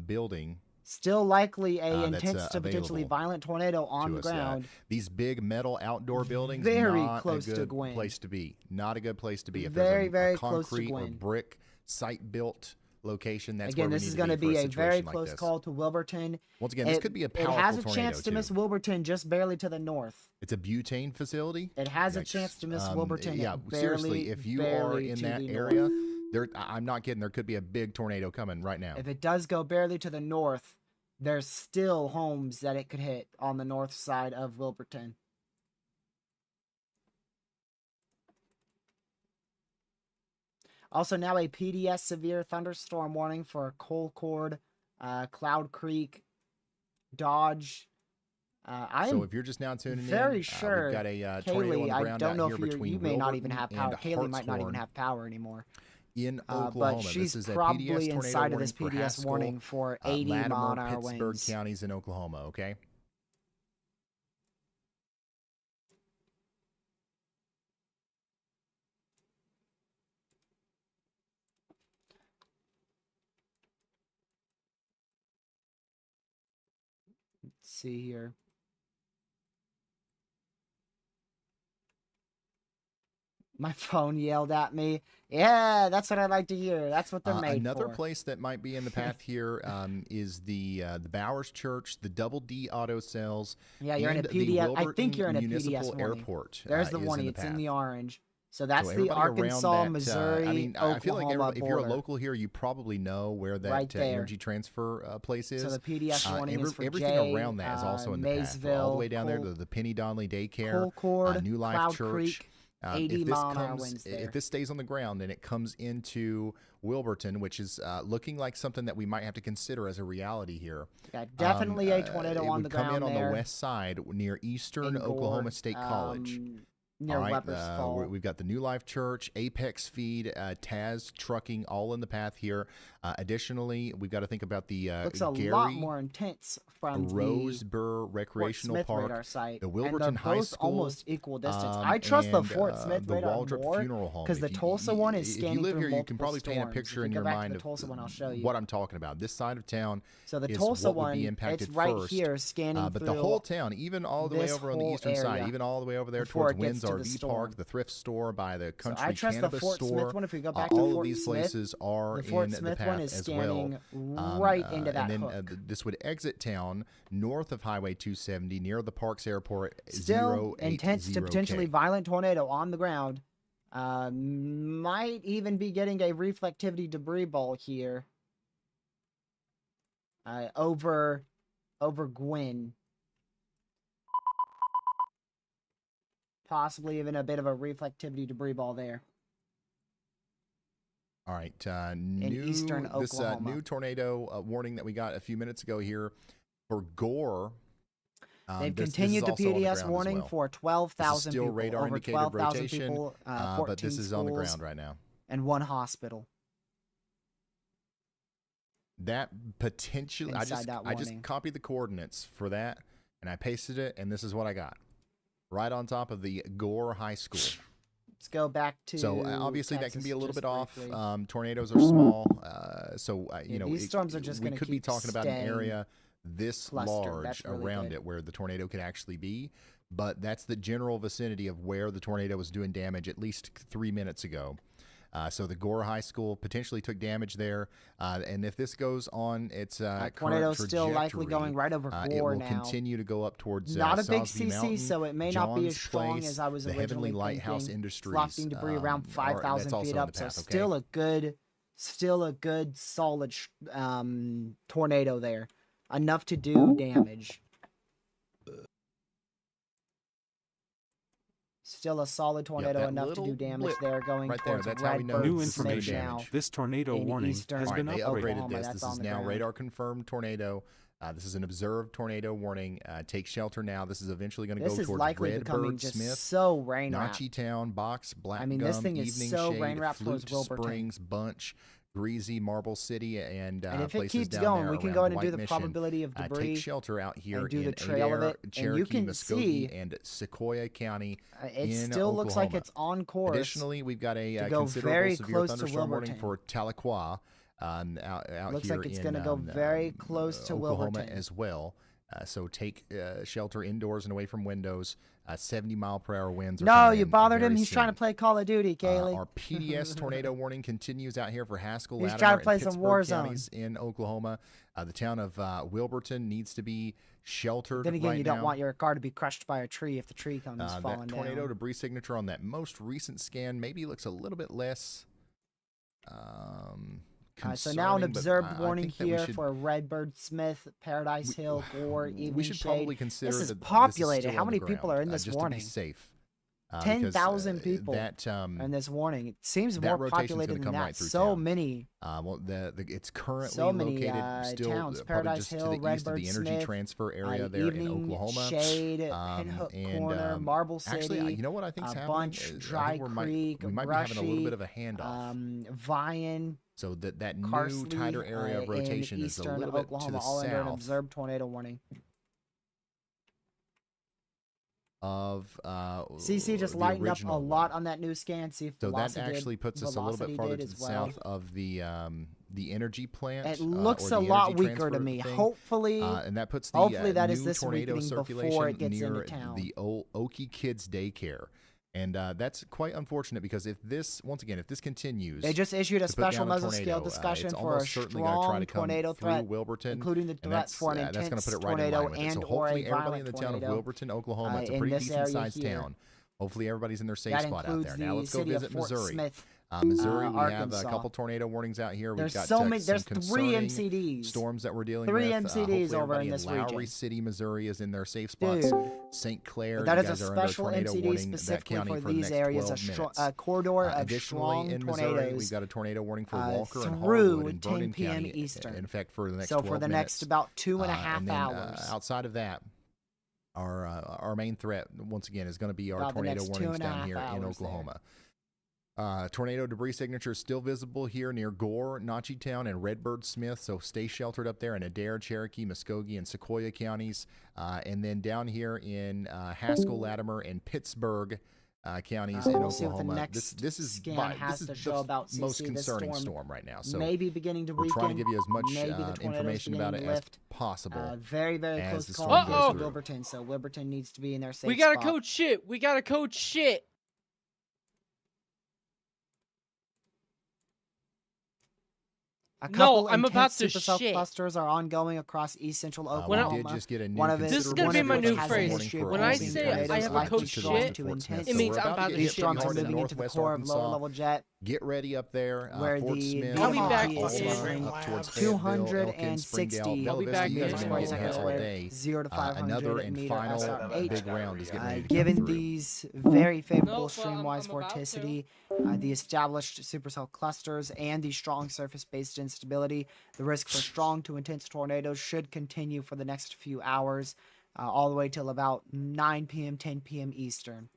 building. Still likely a that's, intense to potentially available violent tornado on to the us. ground. These big metal outdoor buildings, Very not close a to good Gwyn. place to be. Not a good place to be. If Very, there's very a close to concrete or Gwyn. brick site-built location, that's Again, where we this need is to going to be for be a situation very like close this. call to Wilburton. Once again, this could be a powerful It has a tornado, chance to too. miss Wilburton just barely to the north. It's a butane facility. It has a Yikes. chance to miss Wilburton. Yeah, barely, seriously, if you are barely in to that the area, north. I'm not kidding. There could be a big tornado coming right now. If it does go barely to the north, there's still homes that it could hit on the north side of Wilburton. Also now a PDS severe thunderstorm warning for Colcord, Cloud Creek, Dodge. So if you're just now tuning very in, sure. we've got a tornado on the Kaylee, ground I don't know out here if between you may not even Wilburton have power. and Kaylee might not even Hartshorn have power anymore. in Oklahoma. But she's this is a probably PDS tornado inside of this warning for PDS Haskell, warning for 80 Latimer, mile-an-hour Pittsburgh winds. counties in Oklahoma. Okay. Let's see here. My phone yelled at me. Yeah, that's what I like to hear. That's what they're made Another for. place that might be in the path here is the Bowers Church, the Double D Auto Sales. Yeah, you're in a and the PDS. I think Wilburton you're in a Municipal PDS warning. Airport. There's the is warning. in It's path. in the orange. So that's So the everybody around Arkansas, that, Missouri, I mean, I feel like Oklahoma if you're a border. local here, you probably know where that Right there. energy transfer place is. So the PDS warning is for everything Jay, around that is also in the path. All Maysville, the way down there to the Penny Donnelly Daycare, Colcord, New Life Cloud Church. Creek, 80 if this mile-an-hour winds there. if this stays on the ground and it comes into Wilburton, which is looking like something that we might have to consider as a reality here. Yeah, definitely a tornado it on would the come ground in on there. the west side near Eastern in Gore, Oklahoma State College. Near All right, Weber's Fall. we've got the New Life Church, Apex Feed, Taz Trucking, all in the path here. Additionally, we've got to think about the Looks a Gary lot more intense from Roseboro the Recreational Fort Smith Park, radar site. the And Wilburton they're High both School, almost equal distance. I trust the and, Fort Smith the radar Waldrop more Funeral Home. because the If you- Tulsa one is if scanning you live through here, you multiple can probably paint a storms. picture If in you your go back to mind the of Tulsa one, I'll show you. what I'm talking about. This side of town So the is Tulsa what would one, be impacted it's right first. here scanning But through the whole town, even all the way this over on the whole eastern side, area even all the way over there before towards it gets Wynn's to the RV storm. Park, the thrift store by the So country I trust the cannabis Fort store. Smith one. If we go back to all Fort of these Smith, places are the Fort in Smith the one path is as scanning well. right into that and then hook. this would exit town north of Highway 270 near the Parks Airport. Still intense to 080K. potentially violent tornado on the ground. Might even be getting a reflectivity debris ball here. Over Gwyn. Possibly even a bit of a reflectivity debris ball there. All right, eastern this Oklahoma. new tornado warning that we got a few minutes ago here for Gore. They've this is continued the also on the PDS ground as warning well. for 12,000 Still people. radar Over indicated 12,000 rotation, people, but 14 this is on the schools, ground right now. and one hospital. That potentially, Inside that I just warning. copied the coordinates for that and I pasted it, and this is what I got. Right on top of the Gore High School. Let's go back to. So obviously that can Texas be a little just bit off. briefly. Tornadoes are small, so you know these storms are just we gonna could be keep talking about an staying area this clustered. large That's really around good. it where the tornado could actually be. But that's the general vicinity of where the tornado was doing damage at least 3 minutes ago. So the Gore High School potentially took damage there, and if this goes on its current tornado's still likely trajectory, going right over it Gore will now. continue to go up towards Not a big Salisbury CC, Mountain, so it may not be as John's strong Place, as I was the originally Heavenly Lighthouse thinking. Industries. Lofting debris around that's 5,000 also feet in the up, so path, okay? still a good solid tornado there, enough to do damage. still a solid tornado that enough to do little damage blip there going right there, towards that's how we know Redbird New it's Smith information. now. This tornado in warning eastern has All right, been they upgraded. upgraded Oklahoma, this. that's This on is the now ground. radar confirmed tornado. This is an observed tornado warning. Take shelter now. This is eventually going to This go is towards likely becoming Redbird just Smith, so rain wrapped. Notchy Town, Box, Black I mean, Gum, this thing is Evening so Shade, rain-wrapped Flute towards Wilburton. Springs, Bunch, Greasy, Marble City, and And if it places keeps down going, there we can around go ahead and White do the Mission. probability of debris. Take shelter out here and do in the trail of Adair, it, and Cherokee, you can Muskogee, see and Sequoia County. It in still looks like Oklahoma. it's on course. Additionally, we've got a to go considerable very severe close to thunderstorm warning Wilburton. for Tahlequah. Out Looks here like it's in, going to go very close to Oklahoma Wilburton. as well. So take shelter indoors and away from windows. 70-mile-per-hour winds. Are No, coming you in bothered very him. He's trying to soon. play Call of Duty, Kaylee. Our PDS tornado warning continues out here for Haskell, He's Latimer, trying to play and some Pittsburgh Warzone. counties in Oklahoma. The town of Wilburton needs to be sheltered Then again, right you don't now. want your car to be crushed by a tree if the tree comes falling That tornado down. debris signature on that most recent scan maybe looks a little bit less So now an concerning, but observed I warning think that we here should- for Redbird Smith, Paradise Hill, Gore, Evening we should Shade. probably consider This is that populated. This is How still on many the people ground, are in this just warning? to be safe. 10,000 people That in this warning. It seems that more rotation's populated gonna than come that. right through So town. many. Well, it's currently So many, located still towns. probably Paradise just Hill, to the east of Redbird the energy Smith, transfer area there in Evening Oklahoma. Shade, Pinhook and, Corner, Marble City. Actually, you know what I think's happening? Bunch, I Dry think Creek, we might be having a little bit of a handoff. Vian, So that Carsley, new tighter area of rotation in is a eastern little bit Oklahoma, to the all under an south observed tornado warning. of CC just the lightened up a original lot one. on that new scan. See if So that Velocity actually puts us a little bit Velocity farther did to as the well. south of the energy plant. It or looks the a lot energy weaker to transfer me. thing. Hopefully, And that puts the hopefully that is new this tornado weakening circulation before it gets near into town. the old Okie Kids Daycare. And that's quite unfortunate because if this continues, they just issued a to put down special a measure scale tornado, discussion it's for a almost certainly gonna try strong to come tornado through threat, Wilburton, including the and threat for an that's going to intense put it right in tornado line with it. So and or hopefully a everybody violent in the town of tornado. Wilburton, Oklahoma, it's a in pretty this decent area sized here. town. Hopefully everybody's in their safe That spot out includes there. the Now let's go city of visit Fort Missouri. Smith, Missouri, we have a Arkansas. couple tornado warnings out here. There's We've got so many. some There's 3 concerning MCDs. storms that we're dealing Three with. MCDs Hopefully over everybody in this Lowry region. City, Missouri is in their safe spots. Dude. St. Clair, That you is a guys are under a special tornado MCD warning, that specifically county for the these next areas, 12 minutes. a corridor of Additionally, strong in Missouri, tornadoes. we've got a tornado warning for Walker and through Harwood in 10 Vernon p.m. County. Eastern. In fact, for the next So 12 for the minutes. next about 2.5 and then, hours. Outside of that, our main threat once again is going to be our About the tornado next warnings down 2.5 here in hours there. Oklahoma. Tornado debris signature is still visible here near Gore, Notchy Town, and Redbird Smith. So stay sheltered up there in Adair, Cherokee, Muskogee, and Sequoia counties. And then down here in Haskell, Latimer, and Pittsburgh counties in We'll see what the Oklahoma. next This is scan by, has this is to the show about CC. most This concerning storm storm right now. So maybe beginning to we're weaken. trying to give you as much maybe the tornado's information about it beginning to as lift. possible. Very, very as close the call storm against goes through. Wilburton. So Wilburton needs to be in their safe We gotta spot. code shit. We gotta code shit. A No, couple I'm about intense to supercell shit. clusters are ongoing across east central We Oklahoma. did just get a new One of it- This is gonna one be of my which new has a phrase. history of When I causing say tornadoes I have a likely code strong shit, to intense. it means I'm about to These shit storms are hard moving into the Northwest core of lower Arkansas. level jet. Get ready up there. Where Fort the Smith, I'll be back Alma, in up towards 260 Springdale, I'll be Bella back Vista. You guys in have been getting 20 hits all seconds. day. 0 to 500 Another and meter final SR8. big round is getting ready to Given come through. these very favorable Nope, well, streamwise I'm about to. vorticity, the established supercell clusters, and the strong surface-based instability, the risk for strong to intense tornadoes should continue for the next few hours, all the way till about 9 p.m., 10 p.m. Eastern.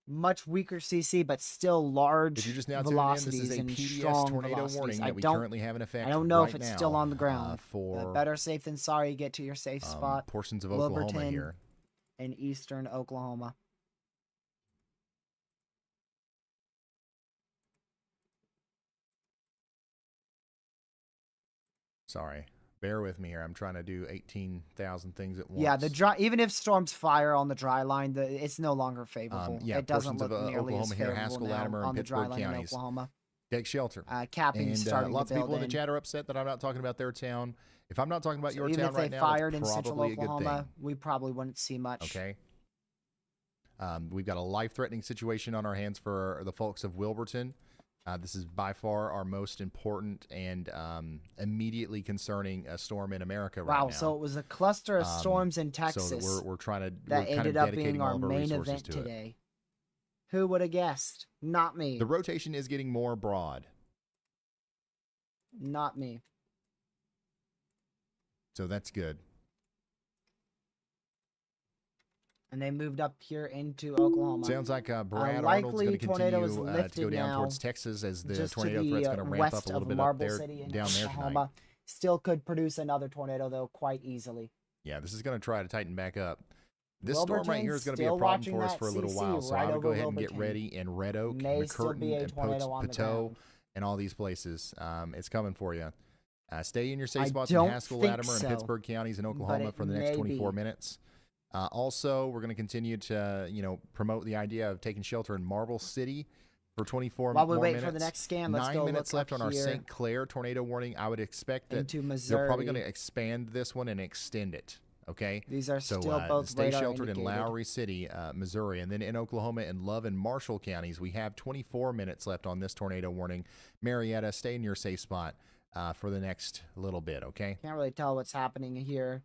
Much weaker CC, but still large If you're just now tuning in, this velocities is a and PDS strong tornado velocities. warning I that we don't, currently have in effect I don't know right if it's now, still on the ground. for better safe than sorry. Get to your safe spot. portions of Oklahoma Wilburton here. in eastern Oklahoma. Sorry. Bear with me here. I'm trying to do 18,000 things at once. Yeah, the dry. Even if storms fire on the dry line, it's no longer favorable. Yeah, it doesn't portions look of nearly as Oklahoma here, favorable Haskell, now Latimer, and on the dry Pittsburgh line in counties. Oklahoma. Take shelter. Capping And starting lots to of build people in the in. chat are upset that I'm not talking about their town. If I'm not talking about So your even town if they right now, fired in that's central probably a good Oklahoma, thing. we probably wouldn't see much. Okay. We've got a life-threatening situation on our hands for the folks of Wilburton. This is by far our most important and immediately concerning storm in America right Wow, now. so it was a cluster of storms in So Texas that we're trying to that we're kind ended of up dedicating being all our of our main resources event to it. today. Who would have guessed? Not me. The rotation is getting more broad, Not me. so that's good. And they moved up here into Oklahoma. Sounds like Brad Arnold's likely going to tornado is continue to lifted go down now, towards Texas as the just to tornado the threat's going to ramp west up a little of bit Marble up there, City in down there tonight. Oklahoma. Still could produce another tornado though, quite easily. Yeah, this is going to try to tighten back up. This storm right here is going to be a Still problem watching for us that for a little CC while, so right I would go over ahead and get Wilburton. ready in Red Oak, May still be McCurtain, a and tornado on the Poteau, ground. and all these places. It's coming for you. Stay in your safe I spots in don't Haskell, think Latimer, so, and Pittsburgh counties in but Oklahoma it for the next may 24 be. minutes. Also, we're going to continue to, promote the idea of taking shelter in Marble City for 24 While we more wait minutes. for the next scan, let's 9 go minutes look left up on our here St. Clair tornado warning. I would expect that into they're probably going Missouri. to expand this one and extend it. Okay. These are So still both stay radar sheltered in indicated. Lowry City, Missouri, and then in Oklahoma and Love and Marshall counties. We have 24 minutes left on this tornado warning. Marietta, stay in your safe spot for the next little bit. Okay. Can't really tell what's happening here.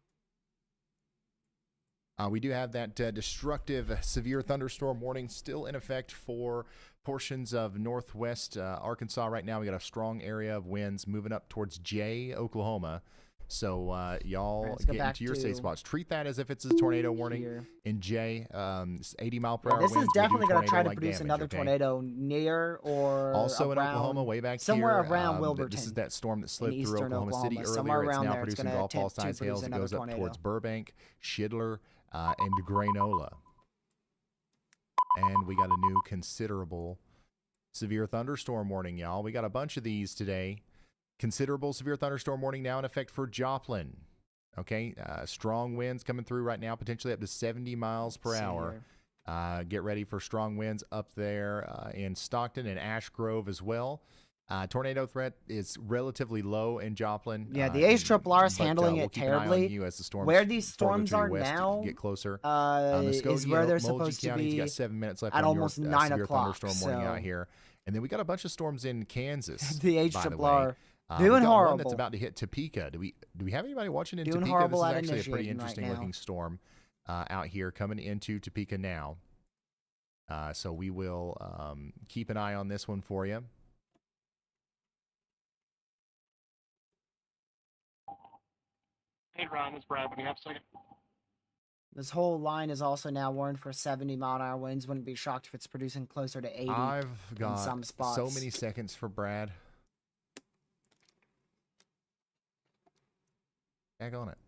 We do have that destructive severe thunderstorm warning still in effect for portions of northwest Arkansas right now. We got a strong area of winds moving up towards Jay, Oklahoma. So y'all Let's go get back into your safe to spots. Treat that as if it's a tornado warning here. in Jay. 80 mile per Yeah, hour this is winds will do definitely going to try to tornado-like produce damage, another okay? tornado near or Also in around, Oklahoma, way back somewhere here, around this Wilburton is that storm that in slipped through eastern Oklahoma City Oklahoma. Somewhere earlier. It's around now there, it's producing going to golf ball attempt to size produce hails. It another goes up tornado. towards Burbank, Shidler, and Granola. And we got a new considerable severe thunderstorm warning, y'all. We got a bunch of these today. Considerable severe thunderstorm warning now in effect for Joplin. Okay, strong winds coming through right now, potentially up to 70 miles per hour. Get ready for strong winds up there in Stockton and Ash Grove as well. Tornado threat is relatively low in Joplin. Yeah, the ARRR is but, handling we'll it keep an eye on terribly. you as the storms Where these farther storms to your are west now get closer. is Muskogee where and they're Multnomah supposed to counties, you be got 7 minutes left at on your almost 9 severe o'clock. thunderstorm warning out So here. And then we got a bunch of storms in Kansas. the by the way. ARRR We doing got horrible. one that's about to hit Topeka. Do we have anybody watching in Doing Topeka? horrible This is at actually a pretty initiating right interesting now. looking storm out here coming into Topeka now. So we will keep an eye on this one for you. Hey, Ryan, it's Brad. When you have a second. This whole line is also now warned for 70-mile-an-hour winds. Wouldn't be shocked if it's producing closer to 80 I've in got some spots. so many seconds for Brad. Back on it.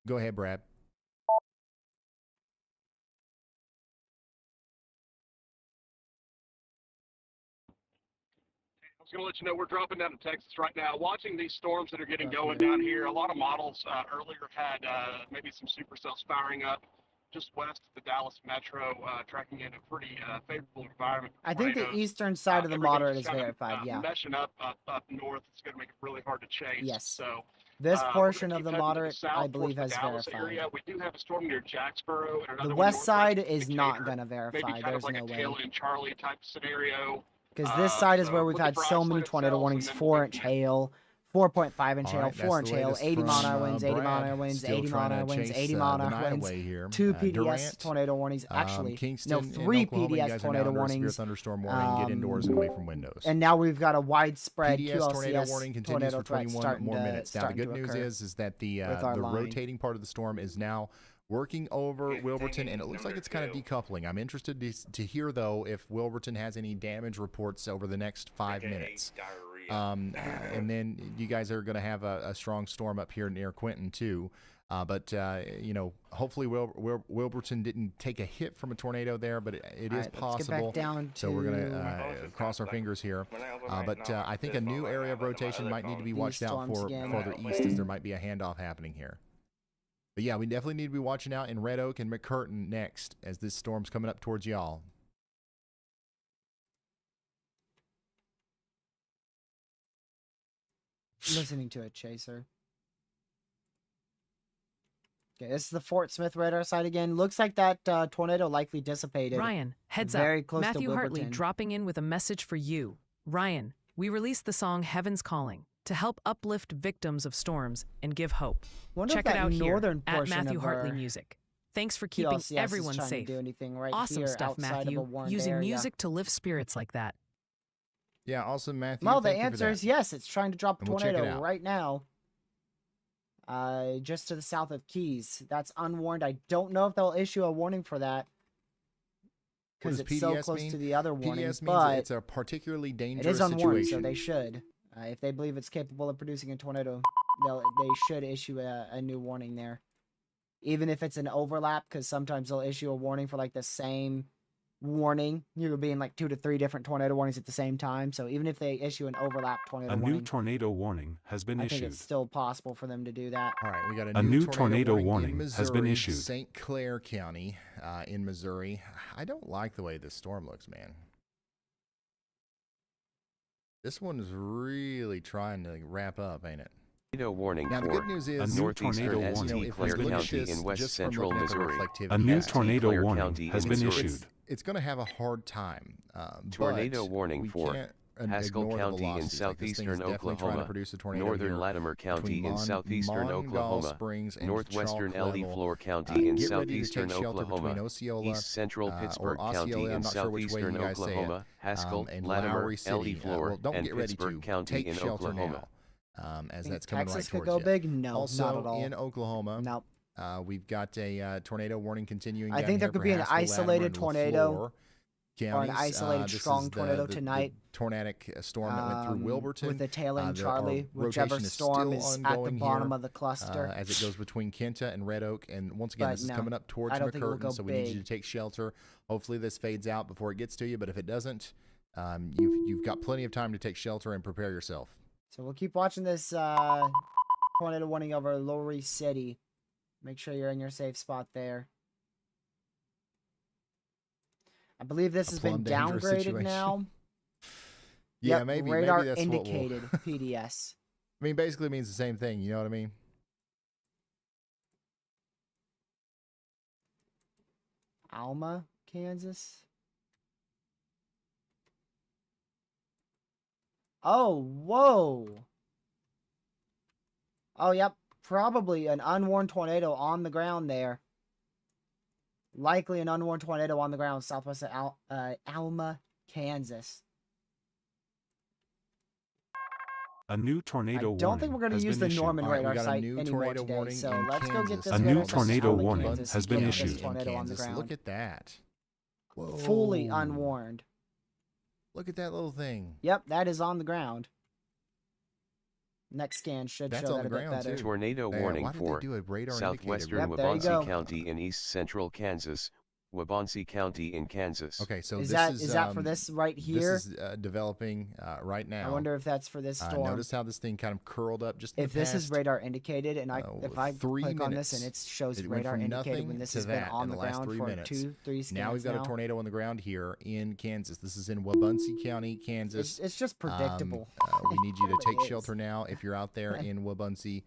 Go ahead, Brad. I was going to let you know we're dropping down to Texas right now. Watching these storms that are getting going down here, a lot of models earlier had maybe some supercells firing up just west of the Dallas metro, tracking in a pretty favorable environment. I think the Tornadoes. eastern side of the Everything's moderate is just kinda, verified, yeah. Meshing up north, it's going to make it really hard to chase. Yes. So This we're portion gonna of keep the heading to moderate, south I towards believe, the has Dallas verified. area. We do have a storm near Jacksboro and another The one west side northwest is not Decatur. going to verify. Maybe kind There's of like no a way. tail end Charlie type scenario. Because this side is So where we've looking had for so many isolated tornado cells, warnings, and then we'll 4-inch hail, 4.5-inch All hail, right, that's 4-inch the hail, latest 80-mile-an-hour from, winds, Brad. 80-mile-an-hour winds, Still trying 80-mile-an-hour to winds, chase, 80-mile-an-hour the night winds. away here. 2 PDS Durant, tornado warnings. Actually, Kingston no, in 3 Oklahoma, you PDS guys are now tornado under a severe warnings. thunderstorm warning. Get indoors and away from windows. And now we've got a widespread PDS tornado QLCS warning continues tornado for threat 21 starting more to, minutes. Now the starting good to news occur is that the with our line. rotating part of the storm is now working over Wilburton, and it looks like it's kind of decoupling. I'm interested to hear though if Wilburton has any damage reports over the next 5 minutes. And then you guys are going to have a strong storm up here near Quinton too. But hopefully Wilburton didn't take a hit from a tornado there, but it is possible. Let's get back down So we're going to to cross our fingers here. But I think a new area of rotation might need to be watched out for further east, as there might be a handoff happening here. But yeah, we definitely need to be watching out in Red Oak and McCurtain next, as this storm's coming up towards y'all. listening to it, Chaser. Okay, this is the Fort Smith radar site again. Looks like that tornado likely dissipated. Ryan, heads very up. close to Matthew Hartley Wilburton. dropping in with a message for you. Ryan, we released the song Heaven's Calling to help uplift victims of storms and give hope. Wonder Check if it that out here northern at portion Matthew of Hartley our Music. Thanks for keeping PLCS everyone is trying safe. to do anything right Awesome here stuff, outside of a Matthew. warned Using area. music to lift spirits like that. Yeah, awesome, Matthew. Well, the Thank you for answer that. is yes. It's trying to drop a And we'll check it tornado out. right now. Just to the south of Keys. That's unwarned. I don't know if they'll issue a warning for that. What Because does it's so PDS close mean? to the other warning. PDS means But it's a particularly it dangerous is unwarned, situation. so they should. If they believe it's capable of producing a tornado, they should issue a new warning there. Even if it's an overlap, because sometimes they'll issue a warning for like the same warning. You're being like 2 to 3 different tornado warnings at the same time. So even if they issue an overlap tornado A new warning, tornado warning has been I think issued. it's still possible for them to do that. All right, we got A new tornado tornado warning in has been Missouri, issued. St. Clair County in Missouri. I don't like the way this storm looks, man. This one's really trying to wrap up, ain't it? Tornado warning Now, the for good news A is, new northeastern tornado St. warning if Clair we look at County this in west just from central looking at the Missouri. reflectivity A new of it, tornado Clair warning County has in been Missouri. issued. It's going to have a hard time. Tornado but warning we for can't Haskell ignore the County in velocities. Like, this thing is southeastern definitely trying to Oklahoma, produce a tornado northern here Latimer County between in southeastern Mongol Oklahoma, Springs and northwestern Chalk LD Level. Floor County in Get ready to southeastern take shelter Oklahoma, between Osceola, east central or Pittsburgh County Osceola, I'm in not sure which way southeastern you guys say it, Oklahoma, Haskell, and Latimer, Lowry City. LD Floor, Well, don't and get ready Pittsburgh to County take in shelter Oklahoma. now, as Think that's coming Texas right could towards go you. big? No, Also, not at all. in Oklahoma, Nope. we've got a tornado warning continuing. I down think there here could for be an Haskell, Latimer, isolated and tornado LaFleur or an counties. isolated This strong is tornado the tonight. tornadic storm that went through Wilburton. With the tail end There are- Charlie, whichever rotation is storm still is at the ongoing bottom here, of the cluster. as it goes between Kenta and Red Oak. And once again, But this is no, coming up towards I don't think it will McCurtain, go so we need you to big. take shelter. Hopefully this fades out before it gets to you, but if it doesn't, you've got plenty of time to take shelter and prepare yourself. So we'll keep watching this tornado warning over Lowry City. Make sure you're in your safe spot there. I believe this has been plumb dangerous downgraded situation. now. Yeah, Yep, maybe radar that's indicated what we'll... PDS. I mean, basically it means the same thing. You know what I mean? Alma, Kansas. Oh, whoa. Oh, yep. Probably an unwarned tornado on the ground there. Likely an unwarned tornado on the ground southwest of Alma, Kansas. A new tornado I don't think we're going to has use been the issued. Norman All right, we radar got a site new anymore tornado today. warning So in let's go get Kansas. this A new radar site tornado out of warning Kansas has and been get this issued. tornado on the Kansas. ground. Look at that. Fully Whoa. unwarned. Look at that little thing. Yep, that is on the ground. Next scan should That's show on that the a bit ground, better. too. Tornado Man, warning why did they for do a radar southwestern indicator? Yep, there you go. Waubonsee County in east central Kansas, Waubonsee County in Kansas. Okay, so Is this that for this right here? This is developing right now. I wonder if that's for this storm. Notice how this thing kind of curled up just in If the this is past, radar indicated, and if I 3 click on this and minutes. it shows It went radar from indicated nothing when this to has been that on in the the last ground 3 for minutes. 2-3 scans Now we've got a tornado on the ground here in Kansas. This is in Waubonsee County, Kansas. It's just predictable. We need you to It take really shelter is. now if you're out there in Waubonsee,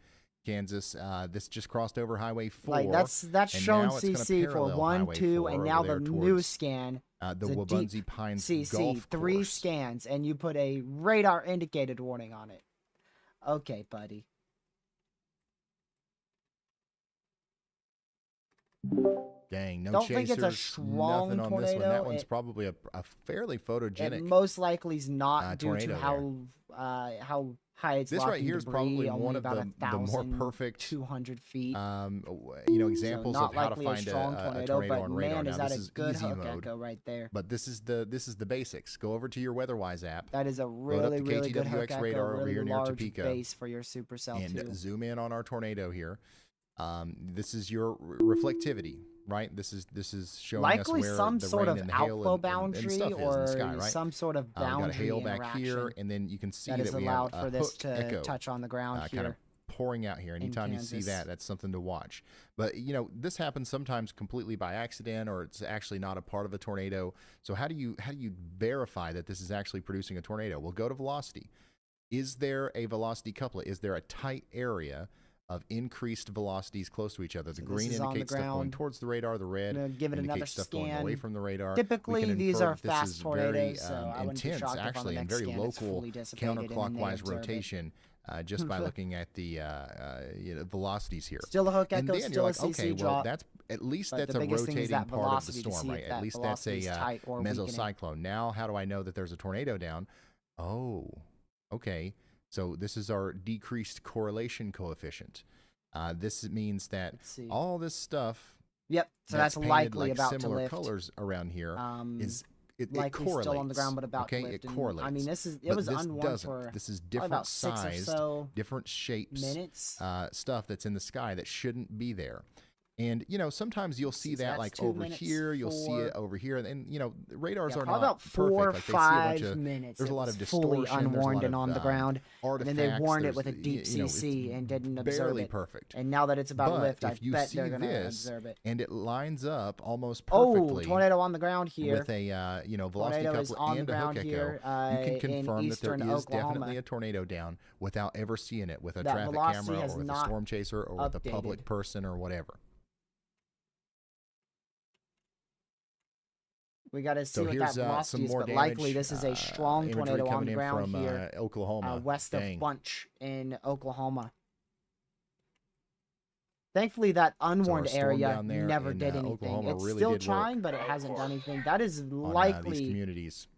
Kansas. This just crossed over Highway 4. Like that's and shown now it's gonna CC for parallel 1, Highway 2, 4 and over now the there new towards, scan. the is a deep Waubonsee Pines CC, Golf 3 Course. scans, and you put a radar indicated warning on it. Okay, buddy. Dang, no Don't chasers, think it's a strong nothing on this one. That tornado. one's probably a fairly It photogenic. most likely is not due to tornado how high it's This locking right here is debris, probably only one of about the more perfect 200 feet. Examples so not of how to likely find a strong a tornado, tornado but on radar. man, Now is that this a is good easy hook mode, echo right there. but this is the basics. Go over to your WeatherWise app. That is a Load up really, the really good hook KTWX echo, radar over really here near large Topeka base for your supercell and too. zoom in on our tornado here. This is your reflectivity, right? This is showing Likely us where some the sort rain of and the hail outflow and boundary stuff is in or the sky, right? some sort of We got a boundary hail back here, interaction and then you can see that that is we allowed have for a this hook to echo touch on the ground kind of here. pouring out here. Anytime you see Kansas. that, that's something to watch. But this happens sometimes completely by accident, or it's actually not a part of a tornado. So how do you verify that this is actually producing a tornado? Well, go to velocity. Is there a velocity couplet? Is there a tight area of increased velocities close to each other. The So this green is on the indicates stuff going ground. towards the radar. The red I'm gonna give it another indicates stuff going away scan. from the radar. We Typically, can these infer are that this fast is very tornadoes, so I wouldn't be intense, shocked if on the actually, and next very scan it's local fully dissipated and then they counterclockwise observe it. rotation just by looking at the velocities here. Still a hook And echo, then still you're a like, CC okay, well, drop. that's at least but that's the a biggest thing is rotating that part of the velocity to storm, see right? if At that least that's a velocity is tight or weakening. mesocyclone. Now, how do I know that there's a tornado down? Oh, okay. So this is our decreased correlation coefficient. This means that Let's see. all this stuff Yep. So that's painted likely like about to similar lift. colors around here is it likely correlates. still on the ground, but about okay, to lift. it And, correlates. I mean, it But was this unworn doesn't. for This is probably different about 6 or sized, so different shapes, minutes. stuff that's in the sky that shouldn't be there. And sometimes you'll see So that that's like 2 over minutes, here, you'll see it 4. over here, and radars Yeah, are probably not about 4 or perfect. Like they see a bunch 5 of minutes. there's a it lot was of fully distortion, there's a lot unwarned and of, on the ground. And then they artifacts, warned it there's, with a deep it's CC and didn't observe barely it. perfect. And now that it's about to But lift, I if you bet see they're going to this observe it. and it lines up almost Oh, perfectly tornado on the ground here. with a velocity Tornado is coupler on the and a hook ground echo, here, you can in confirm that there eastern is Oklahoma. definitely a tornado down without ever seeing it with a That traffic velocity camera has or with a not storm chaser or with a public updated. person or whatever. We got to see So what that here's velocity some is, more but damage. likely this is a strong imagery tornado on coming the in ground from here, Oklahoma. west Dang. of Bunch in Oklahoma. Thankfully, that So our unwarned storm area down there never in, did anything. Oklahoma It's really still did work trying, but it hasn't done anything. That is on these likely communities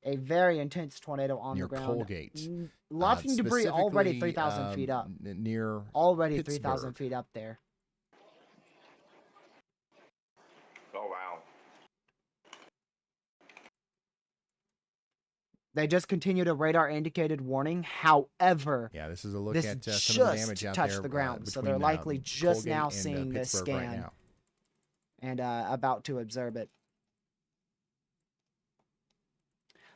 a very intense tornado on near the ground. Colgate. Lofting debris already specifically, 3,000 feet up. Near Already 3,000 Pittsburgh. feet up there. Oh, wow. They just continued a radar indicated warning. However, Yeah, this is a look this at just some of the damage out touched there. the ground, so between, they're likely just Colgate now and, seeing this Pittsburgh right scan now. and about to observe it.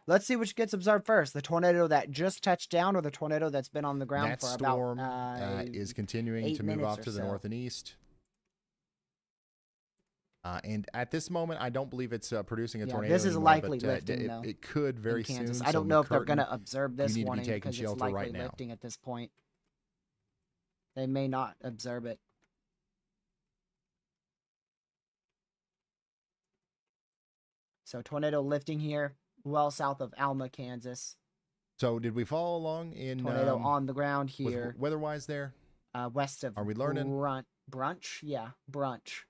Let's see which gets observed first: the tornado that just touched down, or the tornado that's been on the ground That for storm about is continuing 8 to move minutes off or to the so. north and east. And at this moment, I don't believe it's producing a Yeah, tornado this is anymore, likely but, lifting, though, it could very in Kansas. soon. I don't so know if they're McCurtain, going to observe this you need to be warning taking because it's shelter likely right now. lifting at this point. They may not observe it. So tornado lifting here, well south of Alma, Kansas. So did we follow along in Tornado on the ground with here, weather-wise there? west of Are we learning? Brunch? Yeah, Brunch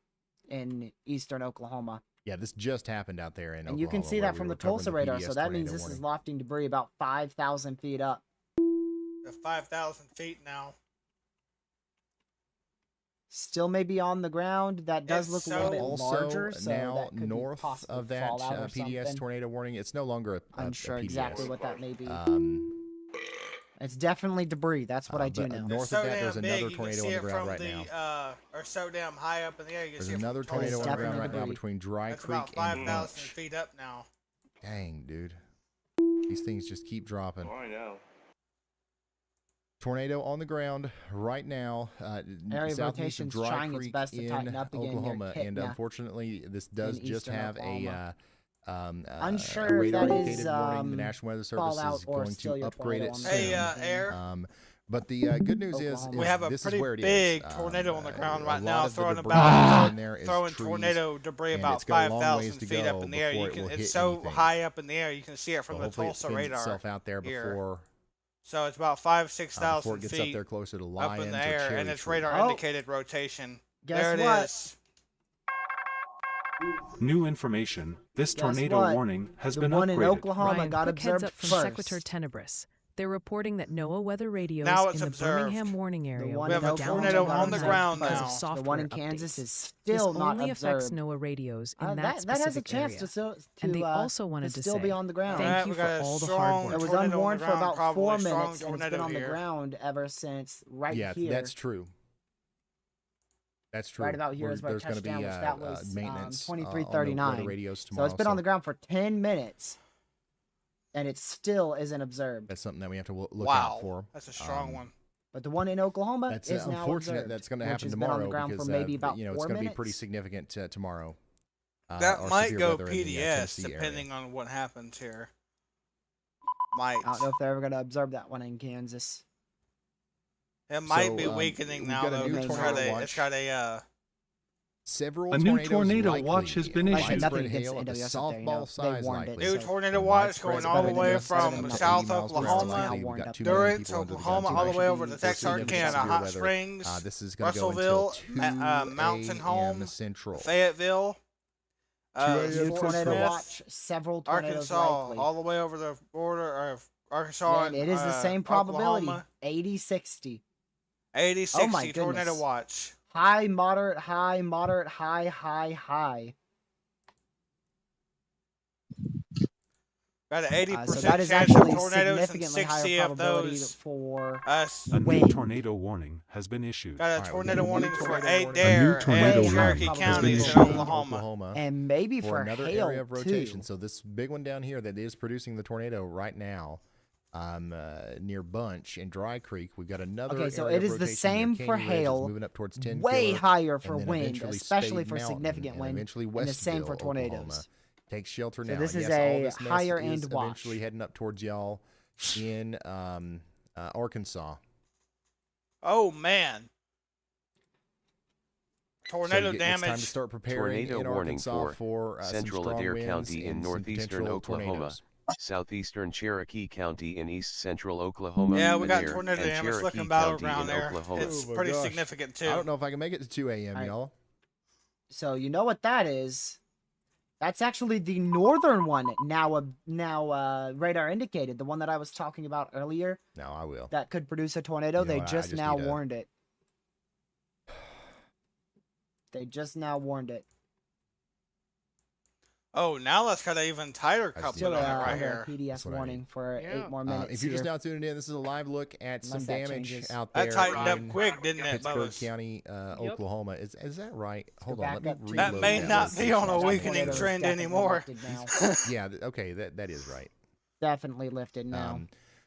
in eastern Oklahoma. Yeah, this just happened out there in And you can Oklahoma see where that we from were the covering Tulsa the radar. PBS So that means tornado this warning. is lofting debris about 5,000 feet up. 5,000 feet now. Still may be on the ground. That does It's look a little bit Also, larger. So now that could be north possibly of that fallout or PDS something. tornado warning, it's no longer a Unsure PDS. exactly what that may be. It's definitely debris. That's what I do but know. north so of that, damn there's big, another you can tornado see on the it ground from right the, now. or so damn high up in the air. You can There's see it from another Tulsa. tornado on the ground definitely right now debris. between Dry That's Creek about and 5,000 Bunch. feet up now. Dang, dude. These things just keep dropping. Oh, I know. Tornado on the ground right now, Area southeast of rotation's Dry trying its Creek best to in tighten up again near Oklahoma, and Kitna unfortunately, this does in just eastern have Oklahoma. a Unsure if radar that indicated is, warning. The National Weather Service fallout is or going still to your upgrade tornado it on the soon. Hey, ground. Air. But the good news is Oklahoma. We have a this pretty is where it big is. tornado on the ground a right lot now, of the throwing debris about in there is throwing trees, tornado debris and about it's got a long 5,000 ways to feet go up in the air. before You it will can, hit it's so anything. high up in the air, you can see it from So the hopefully Tulsa it spins radar. itself out there here. before So it's about 5,000 to before 6,000 it gets up feet there closer to up Lions in the or air, Cherry and it's Tree. radar Oh. indicated rotation. Guess there it what? is. New information. This Guess tornado what? warning has The been one in upgraded. Oklahoma Ryan, got quick heads observed up from first. Secretary Tenebris. They're reporting that NOAA weather radios Now in it's the observed. Birmingham warning The area one We were have a in down tornado Oklahoma got on the overnight ground because now. of The The one software in Kansas updates. is This still not only affects observed. NOAA radios in that That has a specific chance area. to And they also wanted to to still be say, on the ground. thank Alright, you we for got a all the strong hard It work. was tornado on the unwarned for ground, about probably 4 a strong minutes, and it's been tornado on the here. ground ever since right yeah, here. that's true. That's true. Right about here is where it there's going to touched be down, which that was maintenance 23:39. on the radios So tomorrow. it's been on the ground for 10 minutes, and it still isn't observed. That's something that we have to look Wow, out for. that's a strong Um, one. But the one in Oklahoma That's is now unfortunate. observed, That's going to which happen has been on tomorrow the ground because for maybe about it's 4 going to be minutes. pretty significant tomorrow. That our might severe go weather in the, PDS Tennessee area. depending on what happens here. Might. I don't know if they're ever going to observe that one in Kansas. It might So, be weakening we've now got a though. new It's tornado got a, watch. it's got a Several A new tornadoes tornado likely. watch has been Like I said, issued. nothing Widespread against hail the at the AWS up there, you know, softball they size warned it, likely. new so tornado And watch widespread going all the better than way nothing, better from than nothing. South 80 miles per hour Oklahoma, likely. We've warned got up 2 there. million Durant, people under the Oklahoma, guns all the way actually over to Actually, Texarkana, severe Hot weather. Springs, This is going to go until Russellville, 2 Mountain a.m. Home, Central. Fayetteville, 2 a.m. New Fort tornado Smith, watch, several tornadoes Arkansas, likely. all the way over the border of Arkansas Yeah, and and it is the same probability. Oklahoma. 80-60. 80, 60 Oh my tornado goodness. watch. High, moderate, high, moderate, high, high, high. Got an 80% So that is chance of actually tornadoes and significantly higher 60 of probability those. for A new wind. tornado warning has been issued. Got a All right, we got tornado a new warning for tornado Adair tornado and Cherokee warning has been counties in issued. Oklahoma. And maybe for for another hail area of rotation. too. So this big one down here that is producing the tornado right now, near Bunch and Dry Creek, we've got another. Okay, so area it of is the rotation same near for Canyon Ridge. It's hail, moving up towards 10 way killer, higher for and then wind, eventually especially Spade for Mountain, significant and wind, eventually and the same for Westville, tornadoes. Oklahoma. Take shelter So now. this And is yes, all a this mess higher is end watch. eventually heading up towards y'all in Arkansas. Oh man. Tornado So damage. It's time to start preparing Tornado in warning Arkansas for some Central strong Adair winds County in and some northeastern potential Oklahoma, tornadoes. southeastern Cherokee County in east central Oklahoma, Yeah, we got Adair, tornado and damage Cherokee looking County battleground in there. Oklahoma. It's Oh my pretty gosh. significant too. I don't know if I can make it to 2 a.m., All right. y'all. So you know what that is? That's actually the northern one now. Radar indicated, the one that I was talking about earlier No, I will. that could produce a tornado. You know They what, I just just now need a- warned it. They just now warned it. Oh, now that's got an even tighter I coupling see Still on that. it right a here. PDS That's what I warning for Yeah. 8 more minutes. If you're just here. now tuning in, this is a live look at some Unless that damage changes. out That there tightened up in quick, didn't it, Pittsburgh Bubba's? County, Oklahoma. Is that right? Hold on, back let me up to- reload That may not be on a That weakening tornado is trend definitely anymore. lifted now. Yeah, okay, that is right. Definitely lifted now.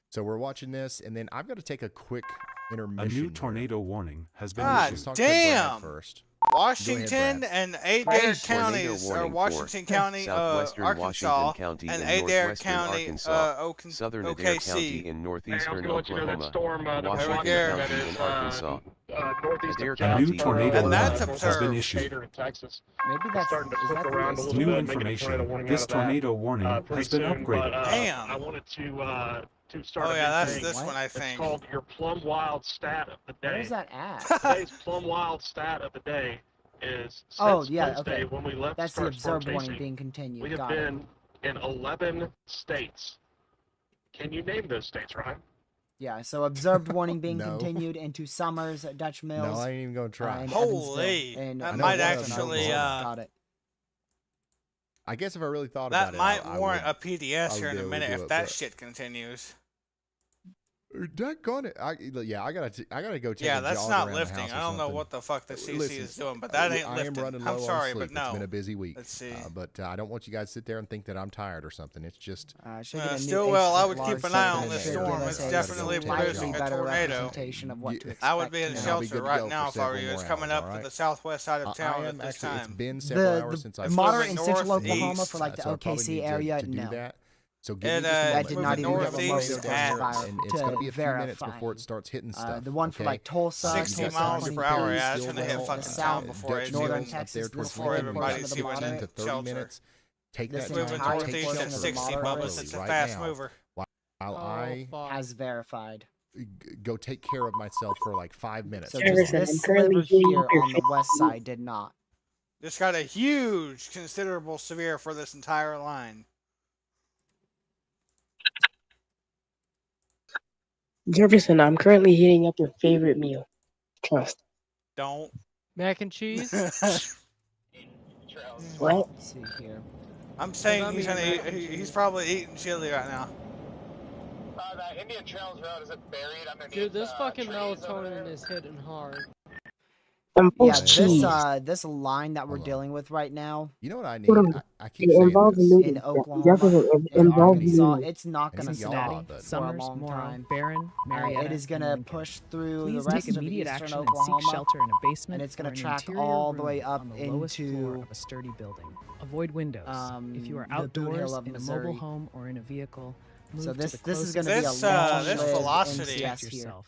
So we're watching this, and then I've got to take a quick A intermission. new here. tornado warning has been God issued. Let's talk to Brad damn. first. Washington Brad. and Adair Crazy. counties, Tornado or warning Washington County, southwestern Arkansas, Washington County and in Adair northwestern County, Arkansas, southern Adair County OKC. in Hey, I was northeastern going to let you know that Oklahoma, storm that we're Washington watching there. that County is in Arkansas, northeast Adair of A new County tornado And that's warning has been observed. issued. Gator in Texas. Maybe It's that's starting to is flip that the around a list? little New bit, making a tornado information. warning This out of that, tornado warning pretty has been soon, upgraded. But, Damn. I wanted to start Oh a yeah, new that's thing. this What? one, I It's think. called your Plum Wild Stat of the Where Day. is that at? Today's Plum Wild Stat of the Day is since Oh, yeah, Wednesday okay. when we left That's the start storm observed warning chasing, being we continued. have Got it. been in 11 states. Can you name those states, Ryan? Yeah, so observed warning being No. continued into Summers, Dutch No, Mills, I ain't even going to try. and Holy, Evansville, and that I know might one of them actually, is Oklahoma. got it. I guess if I really thought that about might it, I warrant would, a PDS I here in would a be minute able to if do that it, shit continues. Daggone it. I gotta go take Yeah, a that's jog not around the lifting. house or I don't know something. what the fuck the CC Listen, is doing, but that ain't I lifting. am running low I'm on sorry, sleep. but no. It's been a busy week. Let's see. But I don't want you guys to sit there and think that I'm tired or something. It's just Should get a new Still, well, I would HTLR keep an eye on something this to storm. give It's us a definitely slightly producing a better tornado. representation of what to expect. I would be in And I'll be shelter good to right go now for if I were several you. It's more coming hours, up to alright? the southwest side of I town at am this actually. time. It's been several hours since I've moderate and moving central Oklahoma northeast, for like the so I probably OKC need to area, do no. that. So give It, me just a that moment. did We've not got even a have a tornado most down here, at- and it's to going to be a few minutes verify. before it starts hitting stuff. The one for okay? like Tulsa, 60 You've got miles some per hour, Perry, yeah, it's gonna hit Stillwell, fucking South, town before Dutch it's northern Mills even up there Texas, towards before Lincoln. everybody We've got sees 15 to it. 30 Shelter. minutes. Take This that moving time. entire Take northeast portion at of shelter the 60, moderate Bubba's. It's a right fast now, mover. while Oh, I fuck. has verified. go take care of myself for like 5 minutes. So Just just like- this sliver here on the west side did not. It's got a huge, considerable severe for this entire line. Jefferson, I'm currently heating up your favorite meal. Trust. Don't. Mac and cheese? What? Let's see here. I'm saying I'm he's gonna eating eat, mac and he's cheese. probably eating chili right now. That Indian Trails Road, is it buried underneath? Dude, this fucking trees over melatonin there? is hitting hard. I'm Yeah, post this cheese. this line that we're Hold on. dealing with right now You know what I need? Hold on. I keep It saying involves this. noodles. in Oklahoma, Jefferson, it in involves Arkansas, noodles. it's not going to Maybe y'all, stop but- for a Summers, long Morrow, time. Barron, Marietta, It is going and to Lincoln. push through Please the rest take of immediate eastern action and Oklahoma, seek shelter in a basement and it's or going an to track interior all the room way up on the lowest floor into of a sturdy building. Avoid windows. If you are the Boot Hill outdoors of in a Missouri. mobile home or in a vehicle, move So to this the is closest going to be a This, long this lived velocity. NCS protect here. yourself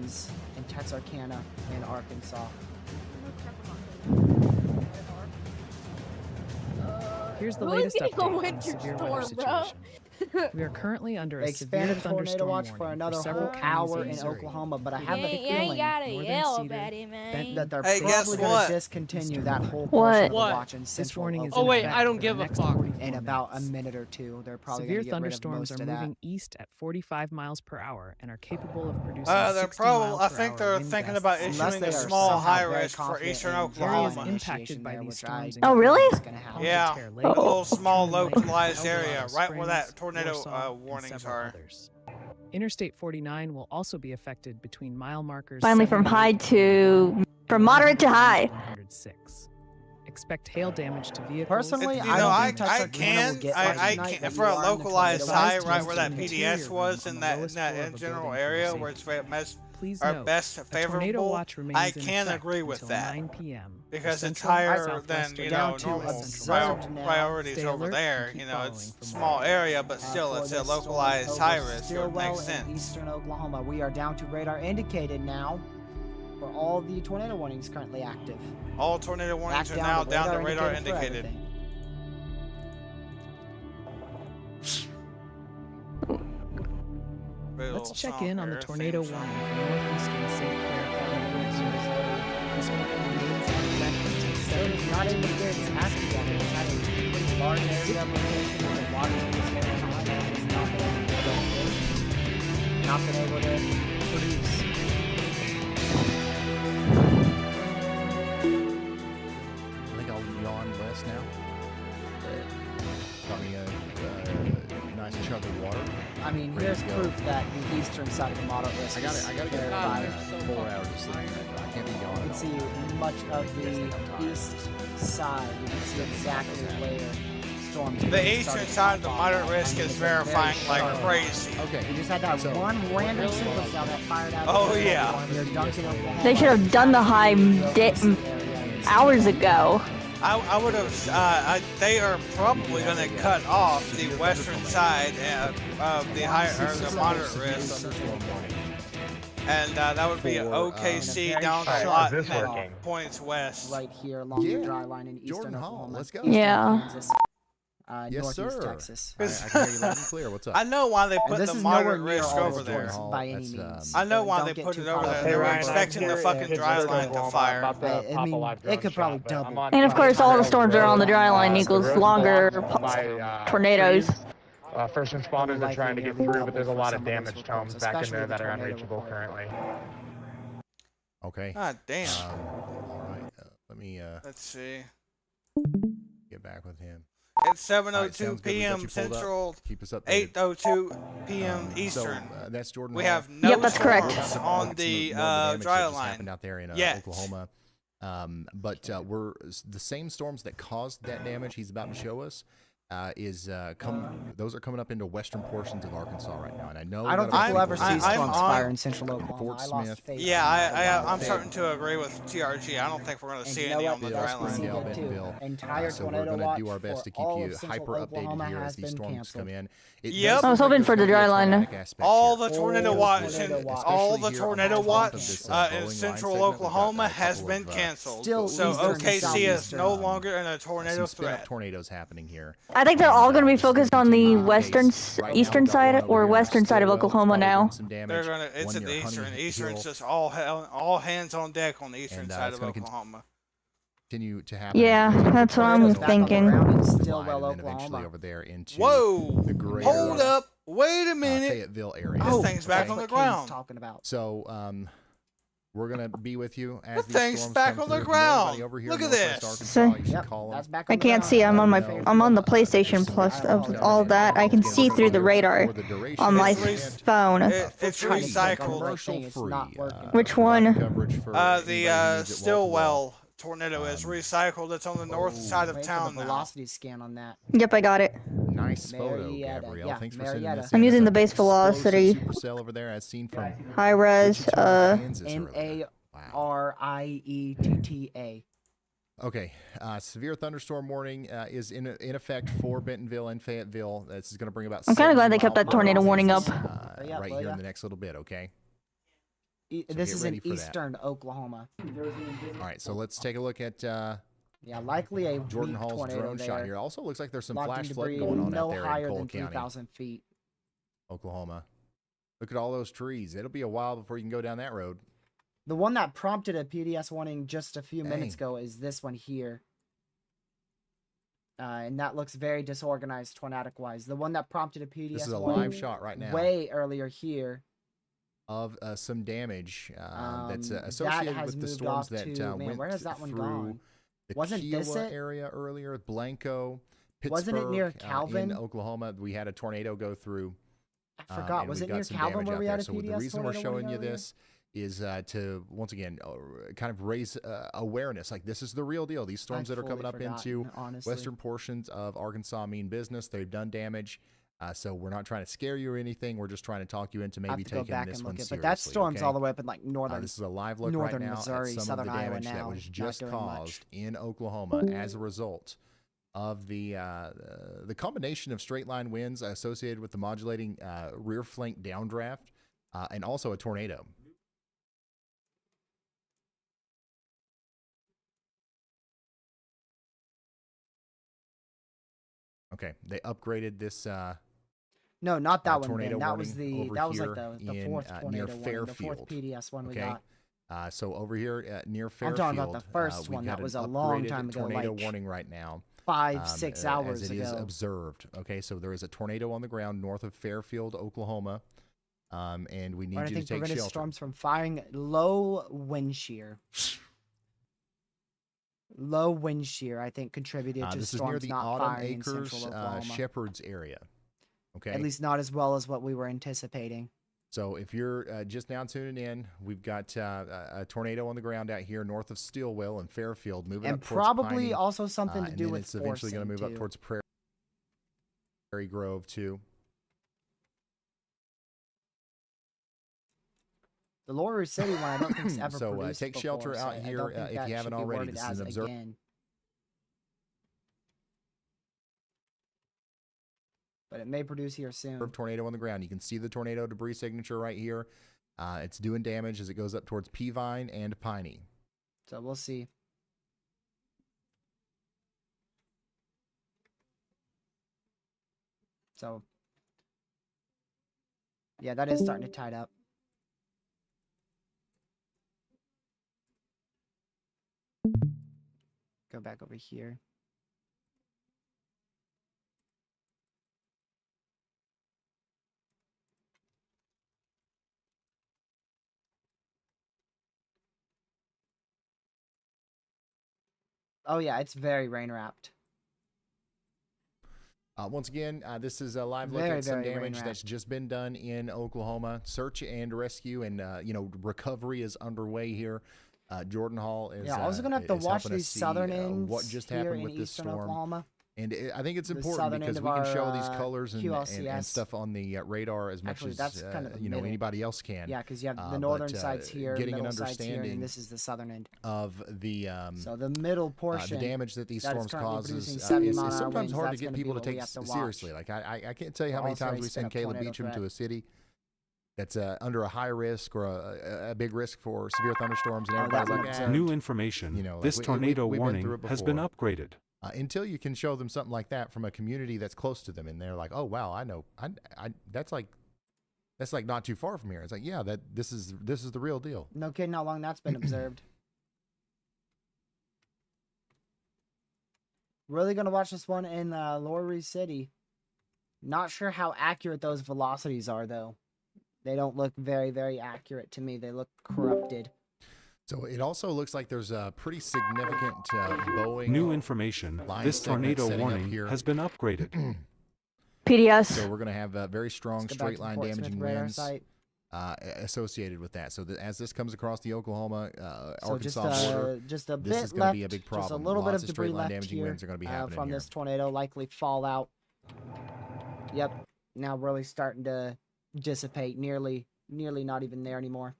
winds in Texarkana and Arkansas. Here's the Really latest getting a update on the winter severe storm, weather bro. situation. We are currently under a severe Expanded tornado thunderstorm watch warning for another several whole counties hour in in Missouri. Oklahoma, but I You have a ain't feeling gotta Northern yell Cedar, about it, man. Benton, that they're Hey, guess probably going what? to discontinue that whole What? portion of the What? watch in This central warning is Oh in wait, effect I don't for the give a next fuck. 44 in about a minutes. minute or two. They're probably Severe going to get rid of thunderstorms most are of that. moving east at 45 miles per hour and are capable of producing They're 60 probably. mile I per think hour they're wind thinking gusts about and Unless issuing they a are small somehow high very risk for confident eastern in areas Oklahoma. impacted by there, these which storms I Oh, include really? is going to happen. Yeah, Pontchartrain a Lake, little small Turn Lake, localized Eldorado area, right where that Springs, tornado Warsaw, and warnings several are. others. Interstate 49 will also be affected between mile markers Finally, from 78 high to from moderate to 101 high. 106. Expect hail damage to vehicles. Personally, You I know, don't I think Texarkana will get much I tonight, can but for you a are in the localized tornado high, watch right where that district. PDS was on in the that lowest floor of a general building area from where it's best Please or note, best a tornado favorable. watch remains I in can effect agree with until that 9 p.m. for because it's central and higher than southwestern Down to normal observed now. priorities Stay over alert there. and keep It's following for small more. area, but still For it's a this storm localized over high risk. It Stillwell makes in sense. eastern Oklahoma. We are down to radar indicated now for all the tornado warnings currently active. All tornado warnings Back are now down to radar for indicated. everything. Let's check in on the tornado warning for northeastern St. Clair County, Missouri. This warning remains in effect until So 7 it's not even good. It's active yet. It's had a pretty large area of location where the water is very high. And it's not been able to produce. I think I'll yawn less now. Got me a nice chug of water. I mean, Ready here's to go. proof that the eastern side of the moderate risk I gotta is get very about high. 4 hours of sleep. I can't be You yawning. can see much of the east side. You can see exactly where storms. The eastern side of the moderate risk is verifying like crazy. Okay. We just had that one random supercell that fired out. Oh, yeah. Near Duncan, Oklahoma. They should have done the high hours ago. I would have. They are probably going to cut off the western side of the higher or the moderate risk, and that would be OKC down to Lawton and points west. Right here along the dry line in eastern Jordan Hall, Oklahoma. let's go. Eastern Yeah. Kansas, Yes, northeast sir. Texas. I can hear you loud and clear. What's up? I know why they And put this the is nowhere moderate near risk all over the there. storms by any That's, means. I know why Don't they get put too it over caught there. up They in were it. expecting the fucking dry line to fire. I mean, it could probably double. And of course, all the storms are on the dry line equals longer tornadoes. First responders are trying to get through, but there's a lot of damaged homes back in there that are unreachable currently. Okay. God damn. All right. Let me Let's see. get back with him. It's All right, 7:02 sounds good. We got p.m. you pulled up. Central, Keep us updated. 8:02 p.m. Eastern. So, that's Jordan We Hall. have no Yep, that's correct. storms on the More of damage dry that just line. happened out there in Yet. Oklahoma. But we're the same storms that caused that damage he's about to show us. Those are coming up into western portions of Arkansas right now, and I know I don't that think we'll ever see I'm storms on- fire in central Oklahoma. Fort I lost Smith. faith. Yeah, I'm starting to agree with TRG. I don't think we're going to And see you know any what? on the Bill, dry Let's proceed line. Springdale, it too. Bentonville. Entire So we're tornado going to watch do our best to for keep all you of central hyper updated Oklahoma here as has these been storms canceled. come in. It Yep. does I was look like hoping for there's the gonna be a dry line. traumatic aspect All here. the tornado All watch, tornado watch. all the Especially here on tornado top of watch this, in bowling line central segment, we've got Oklahoma a has couple been of, canceled. Still So eastern and OKC is southeastern. no longer in a some tornado spin-up threat. tornadoes happening here. I think they're all going to be This is gonna focused on the continue to be western, case. Right now, eastern we've got side one over or here in western side of Stillwell, Oklahoma probably now. getting some damage. They're gonna. It's One at the near eastern. Honey Eastern. Hill. It's just all hands on deck on the eastern And, side it's of gonna Oklahoma. Continue to happen. Yeah, that's what I'm Tornadoes back on the thinking. ground in Line, Stillwell, and then eventually Oklahoma. over there into Whoa! the greater Hold up! Wait a minute! Fayetteville area. This thing's back That's on what the Kane's ground. talking about. So, we're gonna be with you as That these thing's storms back come on the through. If you know anybody ground. over here Look in at Northwest this. Arkansas, you should Yep, call 'em. that's back I on the can't ground. see. I'm on my No. I'm on the There's PlayStation some Plus damage of done all in that. I can Again, see we're through gonna the do it radar for the duration on of my this event. phone. It's Trying to click on the recycled. right thing, it's not working. Which provide one? coverage for anybody who The needs it wall-to-wall. Stillwell tornado is recycled. It's on the north side of Wait for town the now. velocity scan on that. Yep, I got it. Nice photo, Marietta. Gabrielle. Yeah, Thanks for sending Marietta. this I'm in. using It's the an base velocity. explosive supercell over there, as seen from High res. Wichita, Kansas earlier. MARIETTA. Okay, severe thunderstorm warning is in effect for Bentonville and Fayetteville. This is going to bring about. I'm kinda glad they kept 70 that tornado miles warning up. right here in the next little bit. Okay. So This get is ready in for that. eastern Oklahoma. All right, so let's take a look at Yeah, likely a Jordan weak Hall's tornado drone there. shot here. Also looks like there's some Locked flash in flooding debris going on no out there in higher Cole than County, 3,000 feet. Oklahoma. Look at all those trees. It'll be a while before you can go down that road. The one that prompted a PDS warning just a few minutes Dang. ago is this one here. And that looks very disorganized tornadic-wise. The one that prompted a PDS This is a warning live shot right now way earlier here. of some damage that's that associated has with the moved storms off that to, man, went where has that one through gone? the Wasn't this Kiowa it? area earlier, Blanco, Pittsburgh. Wasn't it near Calvin? in Oklahoma? We had a tornado go through. I forgot. And Was we've it got near some Calvin damage where out we there. had a So PDS the reason we're tornado warning showing you earlier? this is to once again kind of raise awareness. Like, this is the real deal. These storms that are coming up into honestly. western portions of Arkansas mean business. They've done damage. So we're not trying to scare you or anything. We're just trying to talk you into I have maybe to go taking back this and one look at, seriously. but that storm's okay? all the way up in like northern. This is a live look northern right now Missouri, at some southern of the Iowa damage that now, was not just doing caused much. in Oklahoma as a result of the combination of straight line winds associated with the modulating rear flank downdraft and also a tornado. Okay, they upgraded this. No, not that one. Tornado Ben. That was warning the over like here the in, fourth near tornado warning, the fourth Fairfield. PDS one we Okay, got. so over here near I'm Fairfield, talking about the first we've one got that was an a long upgraded time ago, tornado like warning right now. 5-6 hours as it is ago. observed. Okay, so there is a tornado on the ground north of Fairfield, Oklahoma, and we need Or I you to think take prevented shelter. storms from firing. Low wind shear. Low wind shear, I think, contributed to This is near storms the not Autumn firing in Acres central Oklahoma. Shepherds area. Okay, At least not as well as what we were anticipating. so if you're just now tuning in, we've got a tornado on the ground out here north of Stillwell and Fairfield, moving And up towards probably Piney, also something to and do then with it's eventually going to forcing, move up too. towards Prairie Grove too. The Lower City one, I don't think's ever So produced take before, shelter so out I here don't think if that you haven't should be already. worded This is as an observed again. But it may produce here soon. tornado on the ground. You can see the tornado debris signature right here. It's doing damage as it goes up towards Peavine and Piney. So we'll see. So, yeah, that is starting to tide up. Go back over here. Oh yeah, it's very rain wrapped. Once again, this is a live look Very, at some very damage rain-wrapped. that's just been done in Oklahoma. Search and rescue and recovery is underway here. Jordan Hall is Yeah, I was gonna have to is watch helping us these see, southern ends what just here happened in with this eastern storm. Oklahoma. And I think it's The important southern because end we of can show our, these colors and QLCS. stuff on the radar as much Actually, as that's kind of the middle. anybody else can. Yeah, because you have the northern but, sides here, getting an middle sides here, and understanding then this is the southern end. of the So the middle portion, the damage that these that is storms currently causes producing is 70 mile an hour sometimes winds, hard to that's get gonna be people to what we take have to watch. seriously. Like I can't tell you how many Also, times a we send spin-up Caleb tornado Beecham to threat. a city that's under a high risk or a big risk for severe thunderstorms, and Oh, that everybody's one like, observed. New information. like, This tornado we've been through warning it has been before. upgraded. Until you can show them something like that from a community that's close to them, and they're like, "Oh wow, I know, that's like not too far from here." It's like, yeah, this is the real deal. No kidding how long that's been observed. Really gonna watch this one in Lower City. Not sure how accurate those velocities are though. They don't look very, very accurate to me. They look corrupted. So it also looks like there's a pretty significant Boeing. New information. line This segment tornado setting up warning here. has been upgraded. PDS. So we're going to have very strong Let's go back straight to line Fort Smith damaging radar winds site. associated with that. So as this comes across the Oklahoma So just Arkansas border, just a this bit is going left, to be a big just a problem. little bit Lots of straight debris line left damaging here winds are going to be happening from here. this tornado, likely fallout. Yep, now really starting to dissipate. Nearly not even there anymore.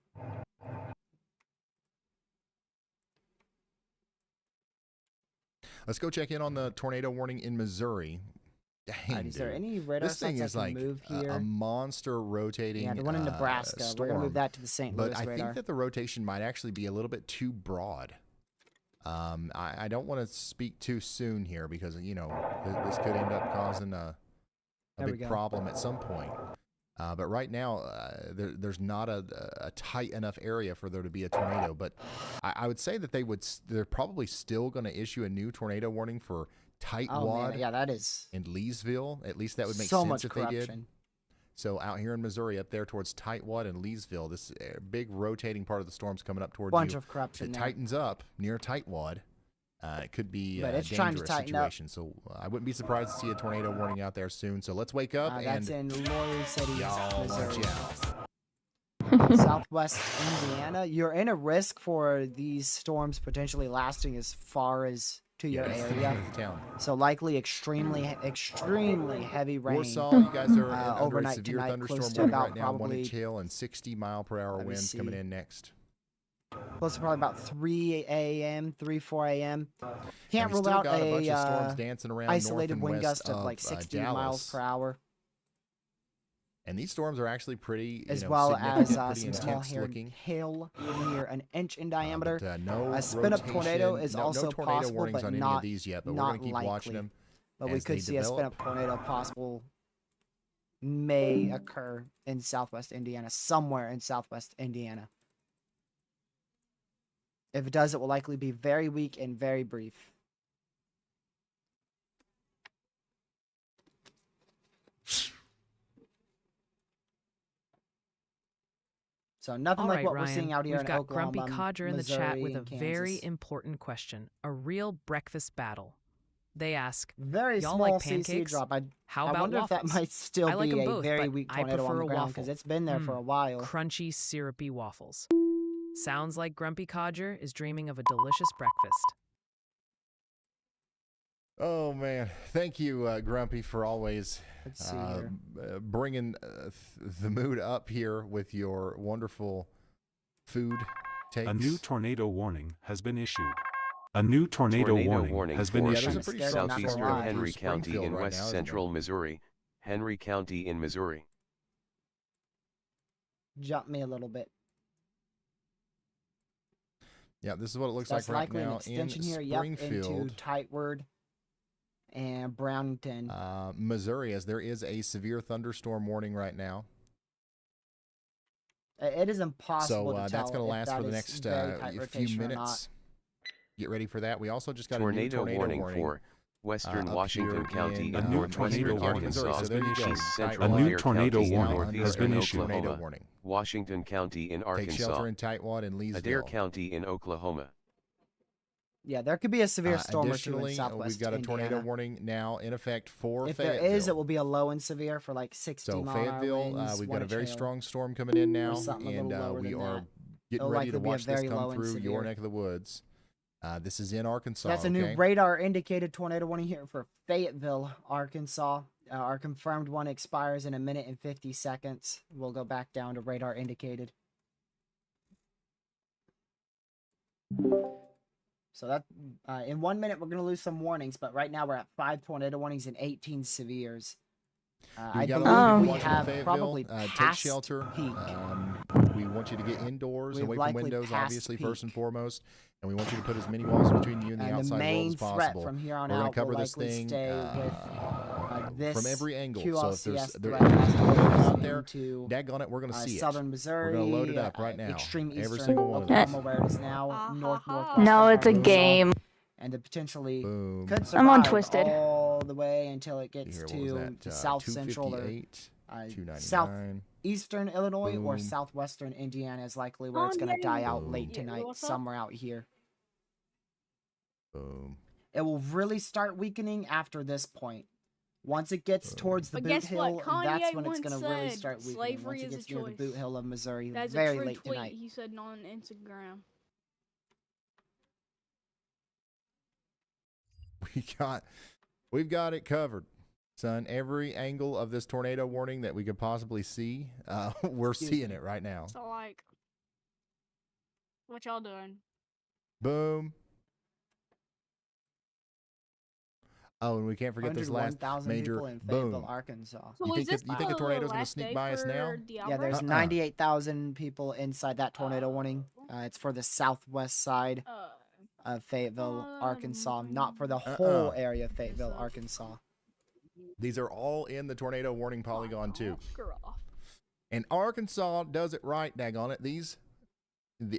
Let's go check in on the tornado warning in Missouri. Dang, Is there dude. any radar This thing sites is I can like move a here? monster rotating. Yeah, the one in Nebraska. We're gonna move storm. that to the St. Louis But I radar. think that the rotation might actually be a little bit too broad. I don't want to speak too soon here because, you know, this could end up causing a big problem at some point. But right now, there's not a tight enough area for there to be a tornado. But I would say that they're probably still going to issue a new tornado warning for Tightwad. Man. Yeah, that is. And Leesville. At least that would make so sense much if corruption. they did. So out here in Missouri, up there towards Tightwad and Leesville, this big rotating part of the storm's coming up towards Bunch you. of corruption. It now. tightens up near Tightwad. It could be But a it's trying to dangerous tighten situation. So I wouldn't be surprised to see a tornado warning out there soon. So let's wake up That's and in Laurel City, y'all watch Missouri. out. Southwest Indiana. You're in a risk for these storms potentially lasting as far as to your area. Town. So likely extremely heavy rain. Warsaw, you guys are under a overnight severe tonight, thunderstorm close to warning about right now. 1 probably inch hail and 60-mile-per-hour Let me winds coming see. in next. close to probably about 3 a.m., 4 a.m. And Can't we rule still out got a bunch of storms a dancing around isolated north and wind west gust of like 60 miles Dallas. per hour, And these storms are actually pretty, as you know, well as significant, pretty some small intense looking. hail near an inch in diameter. No A spin-up tornado rotation- is no also tornado possible, warnings but on any not of these yet. But we're not going to keep likely. watching them. But we as could they see a develop. spin-up tornado possible may occur in southwest Indiana, somewhere in southwest Indiana. If it does, it will likely be very weak and very brief. So nothing All like right, what Ryan, we're seeing out here we've in got Oklahoma, Grumpy Codger in the chat Missouri, with a and very Kansas. important question. A real breakfast battle. They ask, Very y'all small like CC pancakes? drop. How I about wonder waffles? if that might still I like be them a both, very but weak I tornado on prefer the a ground waffle. because it's been there for a while. Crunchy, syrupy waffles. Sounds like Grumpy Codger is dreaming of a delicious breakfast. Oh man, thank you, Grumpy, for always Let's see here. bringing the mood up here with your wonderful food takes. A new tornado warning has been issued. A new tornado warning has been for issued. southeastern Henry County in right now, west isn't central Missouri, Henry County in Missouri. Jump me a little bit. Yeah, this is what it looks That's like right likely an now extension in here. Yep, into Springfield, Tightwad and Brownington. Missouri, as there is a severe thunderstorm warning right now. It is impossible So to tell that's going to if last that for the is next very tight few rotation or not. minutes. Get ready for that. We also just got Tornado a new tornado warning for western up Washington here County in, and A new northwestern tornado warning Arkansas, has been issued. east A central new Adair tornado County in warning has northeastern been issued. tornado Oklahoma, warning. Washington County in Take Arkansas, shelter in Tightwad and Leesville. Adair County in Oklahoma. Yeah, there could be a severe storm or two in Additionally, southwest we've got a tornado Indiana. warning now in effect for If Fayetteville. there is, it will be a low and severe for like 60 So mile an hour Fayetteville, winds, we've 1 got a inch very hail. strong storm coming in now, something a and little lower we than are that. getting It'll ready to likely be a watch this very low come and through your severe. neck of the woods. This is in Arkansas. That's a new radar indicated tornado warning here for Fayetteville, Arkansas. Our confirmed one expires in 1 minute and 50 seconds. We'll go back down to radar indicated. So that in 1 minute we're gonna lose some warnings, but right now we're at 5 tornado warnings and 18 severes. I got a believe lot of we people watching have Fayetteville. probably Take passed shelter. peak. We want you to get indoors, We've away from likely windows, passed obviously first and peak. foremost, and we want you to put as many walls between you and the And the outside main world as threat possible. from here on We're gonna out cover will this likely thing stay with this from every angle. So if there's QLCS there, threat if there's tornadoes out there, into daggone it, we're gonna see southern it. Missouri, We're gonna load it up right now. extreme Every eastern single one of those. Oklahoma, where it is now northwest. No, it's a game. And it potentially Boom. could survive I'm on Twisted. all the way until it gets Here, what to was that? the south central or 258, 299. southeastern Illinois or Boom. southwestern Indiana is likely where it's going to die out late Boom. tonight, what's up? somewhere out here. Boom. It will really start weakening after this point. Once it gets towards the But boot guess what? hill, Kanye that's when it's once going to really said start weakening. slavery Once it is a gets near the boot choice. hill of Missouri, That's very a true late tweet tonight. he said on Instagram. We've got it covered, son. Every angle of this tornado warning that we could possibly see, we're seeing it right now. So like, what y'all doing? Boom. Oh, and we can't forget this last 101,000 major people in Fayetteville, boom. Arkansas. So You is think this you think a the tornado's going to last sneak day by us now? for the Yeah, there's outbreak? 98,000 people inside that tornado warning. It's for the southwest side. of Fayetteville, Arkansas, not for the Uh-uh. whole area of Fayetteville, Arkansas. These are all in the tornado warning polygon too. Screw off. And Arkansas does it right, daggone it.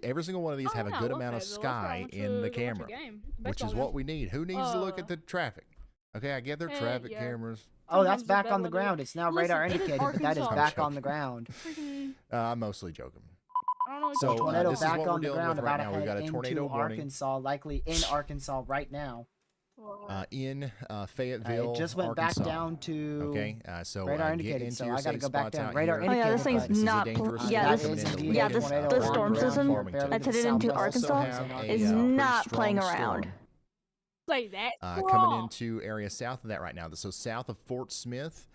Every single one of these Oh, have a yeah, I good love amount of Fayetteville. That's where I sky went in the to watch a camera, game. which is Baseball what game. we need. Who needs to look at the traffic? Okay, I get their Heck traffic yeah. cameras. Oh, that's Sometimes back they're on the better. ground. It's now Listen, radar it is indicated, but that is Arkansas. back I'm on the ground. Freaking, I'm mostly joking. I don't know what So, you're talking Tornado this is back what we're on the dealing ground, with right about now. We've to got head a tornado into warning. Arkansas, likely in Arkansas right now. In Fayetteville, It just went Arkansas. back down to Okay, so radar get indicated, into so your I gotta safe go back spots down. out Radar here. Oh yeah, indicated. this thing's but This is a not. dangerous Yeah, that this. is indeed Yeah, a this. tornado The on storm the ground, system barely to that's the headed into southwest of Arkansas Arkansas. is pretty not strong playing storm. around. Say that. Coming into area south of that right now. So south of Fort Smith,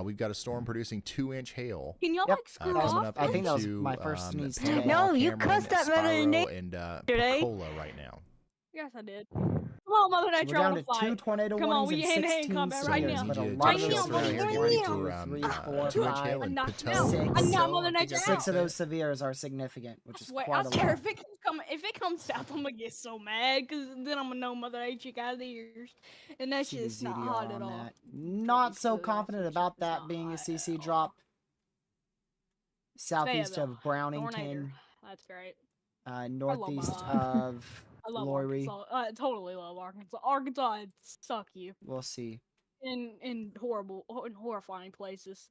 we've got a storm producing 2-inch hail. Can y'all Yep. like screw Coming off? up I think that was into, my first sneeze Panama, today. No, you Cameron, cussed that Mother Spiro, Nature and today. Pensacola right now. Yes, I did. Come on, Mother So Nature, we're I down want to to 2 fight. tornado Come on, warnings we and hand-to-hand 16 combat So right we severe, now. need but a you to lot take of Bring those me on, shelter out Mother here. severes, Get Nature. ready one, for two, three, uh, 4, 2-inch 5, hail in Enough. Poteau. No, six. enough, Mother I think Nature. I Six said of that. those severes are significant, which is I quite a swear, lot. if it comes south, I'm gonna get so mad, cause then I'm gonna know Mother Nature got the ears, and that's See the just not ZDR hot at on all. that. Not so Good. confident about It's that not being a hot CC at all. drop. Southeast Fayetteville, of Brownington, Tornado. That's great. northeast life. of I love Glory. Arkansas. I totally love Arkansas. Arkansas, I'd suck you We'll see. in horrifying places.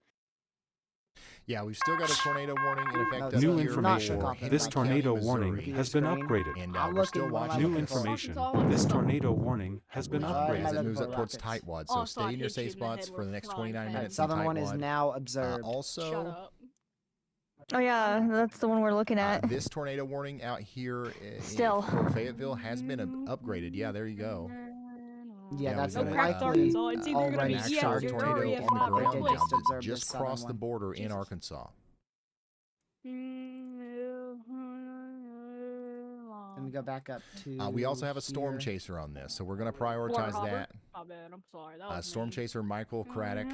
Yeah, we've still got a tornado warning in effect up New here information. for Henry This County, tornado warning Missouri. has been Screen. upgraded. And I'm we're still looking while watching I'm New it. looking for information. Arkansas, This Arkansas. tornado warning has been Alright, As my upgraded. it moves looking up for towards rockets. Tightwad, Oh, so so I'd stay in your hit you safe in the head spots for the with next frying 29 pan. That minutes in southern one is Tightwad. now observed. Shut Also, up. Oh yeah, that's the one we're looking at. this tornado warning out here Still. for Fayetteville has been upgraded. Yeah, there you go. Yeah, that's we've got likely Arkansas. It's either gonna already be an yes actual or started. tornado area on the 5 ground real now quick. Just that's observed just this southern crossed the one. border in Jesus. Arkansas. Let me go back up to. We also have a storm here. chaser on this, so we're going to prioritize that. My bad, I'm sorry. That was Storm me. chaser Michael Craddock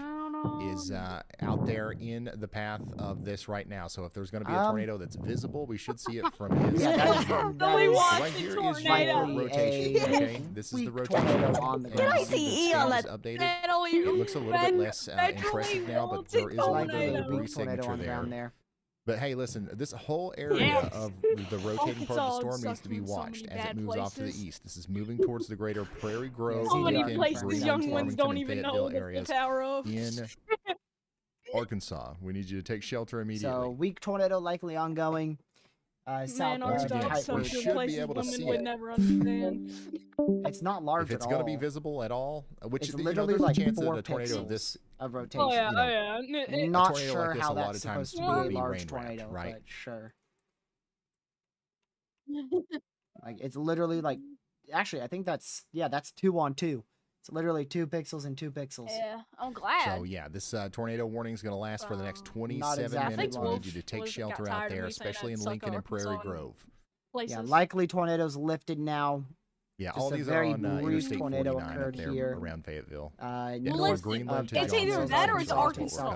is out there in the path of this right now. So if there's going to be a tornado that's visible, we should see it from his Yeah, that is, view. that is Right here is your likely rotation. a Okay, this is the weak rotation. tornado on the And ground. you see the on stage that. is updated. It looks a little bit less impressive now, but there is a little Likely bit a of a weak breeze tornado signature on the ground there. there. But hey, listen, this whole area Yes. of the rotating part of the Arkansas storm needs sucks to be in so watched many as it bad moves off to the places. east. This is moving towards the greater Prairie Grove, So many Lincoln, places Greenwood, young ones Farmington, don't and even know Fayetteville the areas power of. in Arkansas. We need you to take shelter immediately. So weak tornado likely ongoing. South Man, Once of again, Arkansas we sucks should in be places able to women see would it. never understand. It's not large If it's at going all. to be visible at all, which It's you know, literally there's like a chance 4 that a tornado pixels of this, of rotation. Oh yeah, you know, oh yeah. Not tornado sure like this how a lot that's of times supposed to will be a be large rain-wrapped, tornado, right? but sure. Like it's literally like, actually, I think that's 2 on 2. It's literally 2 pixels and 2 pixels. Yeah, I'm glad. So yeah, this tornado warning is going to last for the next 27 exactly minutes. We large. need you to take Wolf got shelter tired out of there, me saying especially I'd in suck Lincoln and Prairie Arkansas and Grove. Places. Yeah, likely tornadoes lifted now. Yeah, Just all a these very are on brief Interstate tornado 49 up occurred there here. around Fayetteville. North from listen, Greenland to it's either Johnson, that or Arkansas it's is what we're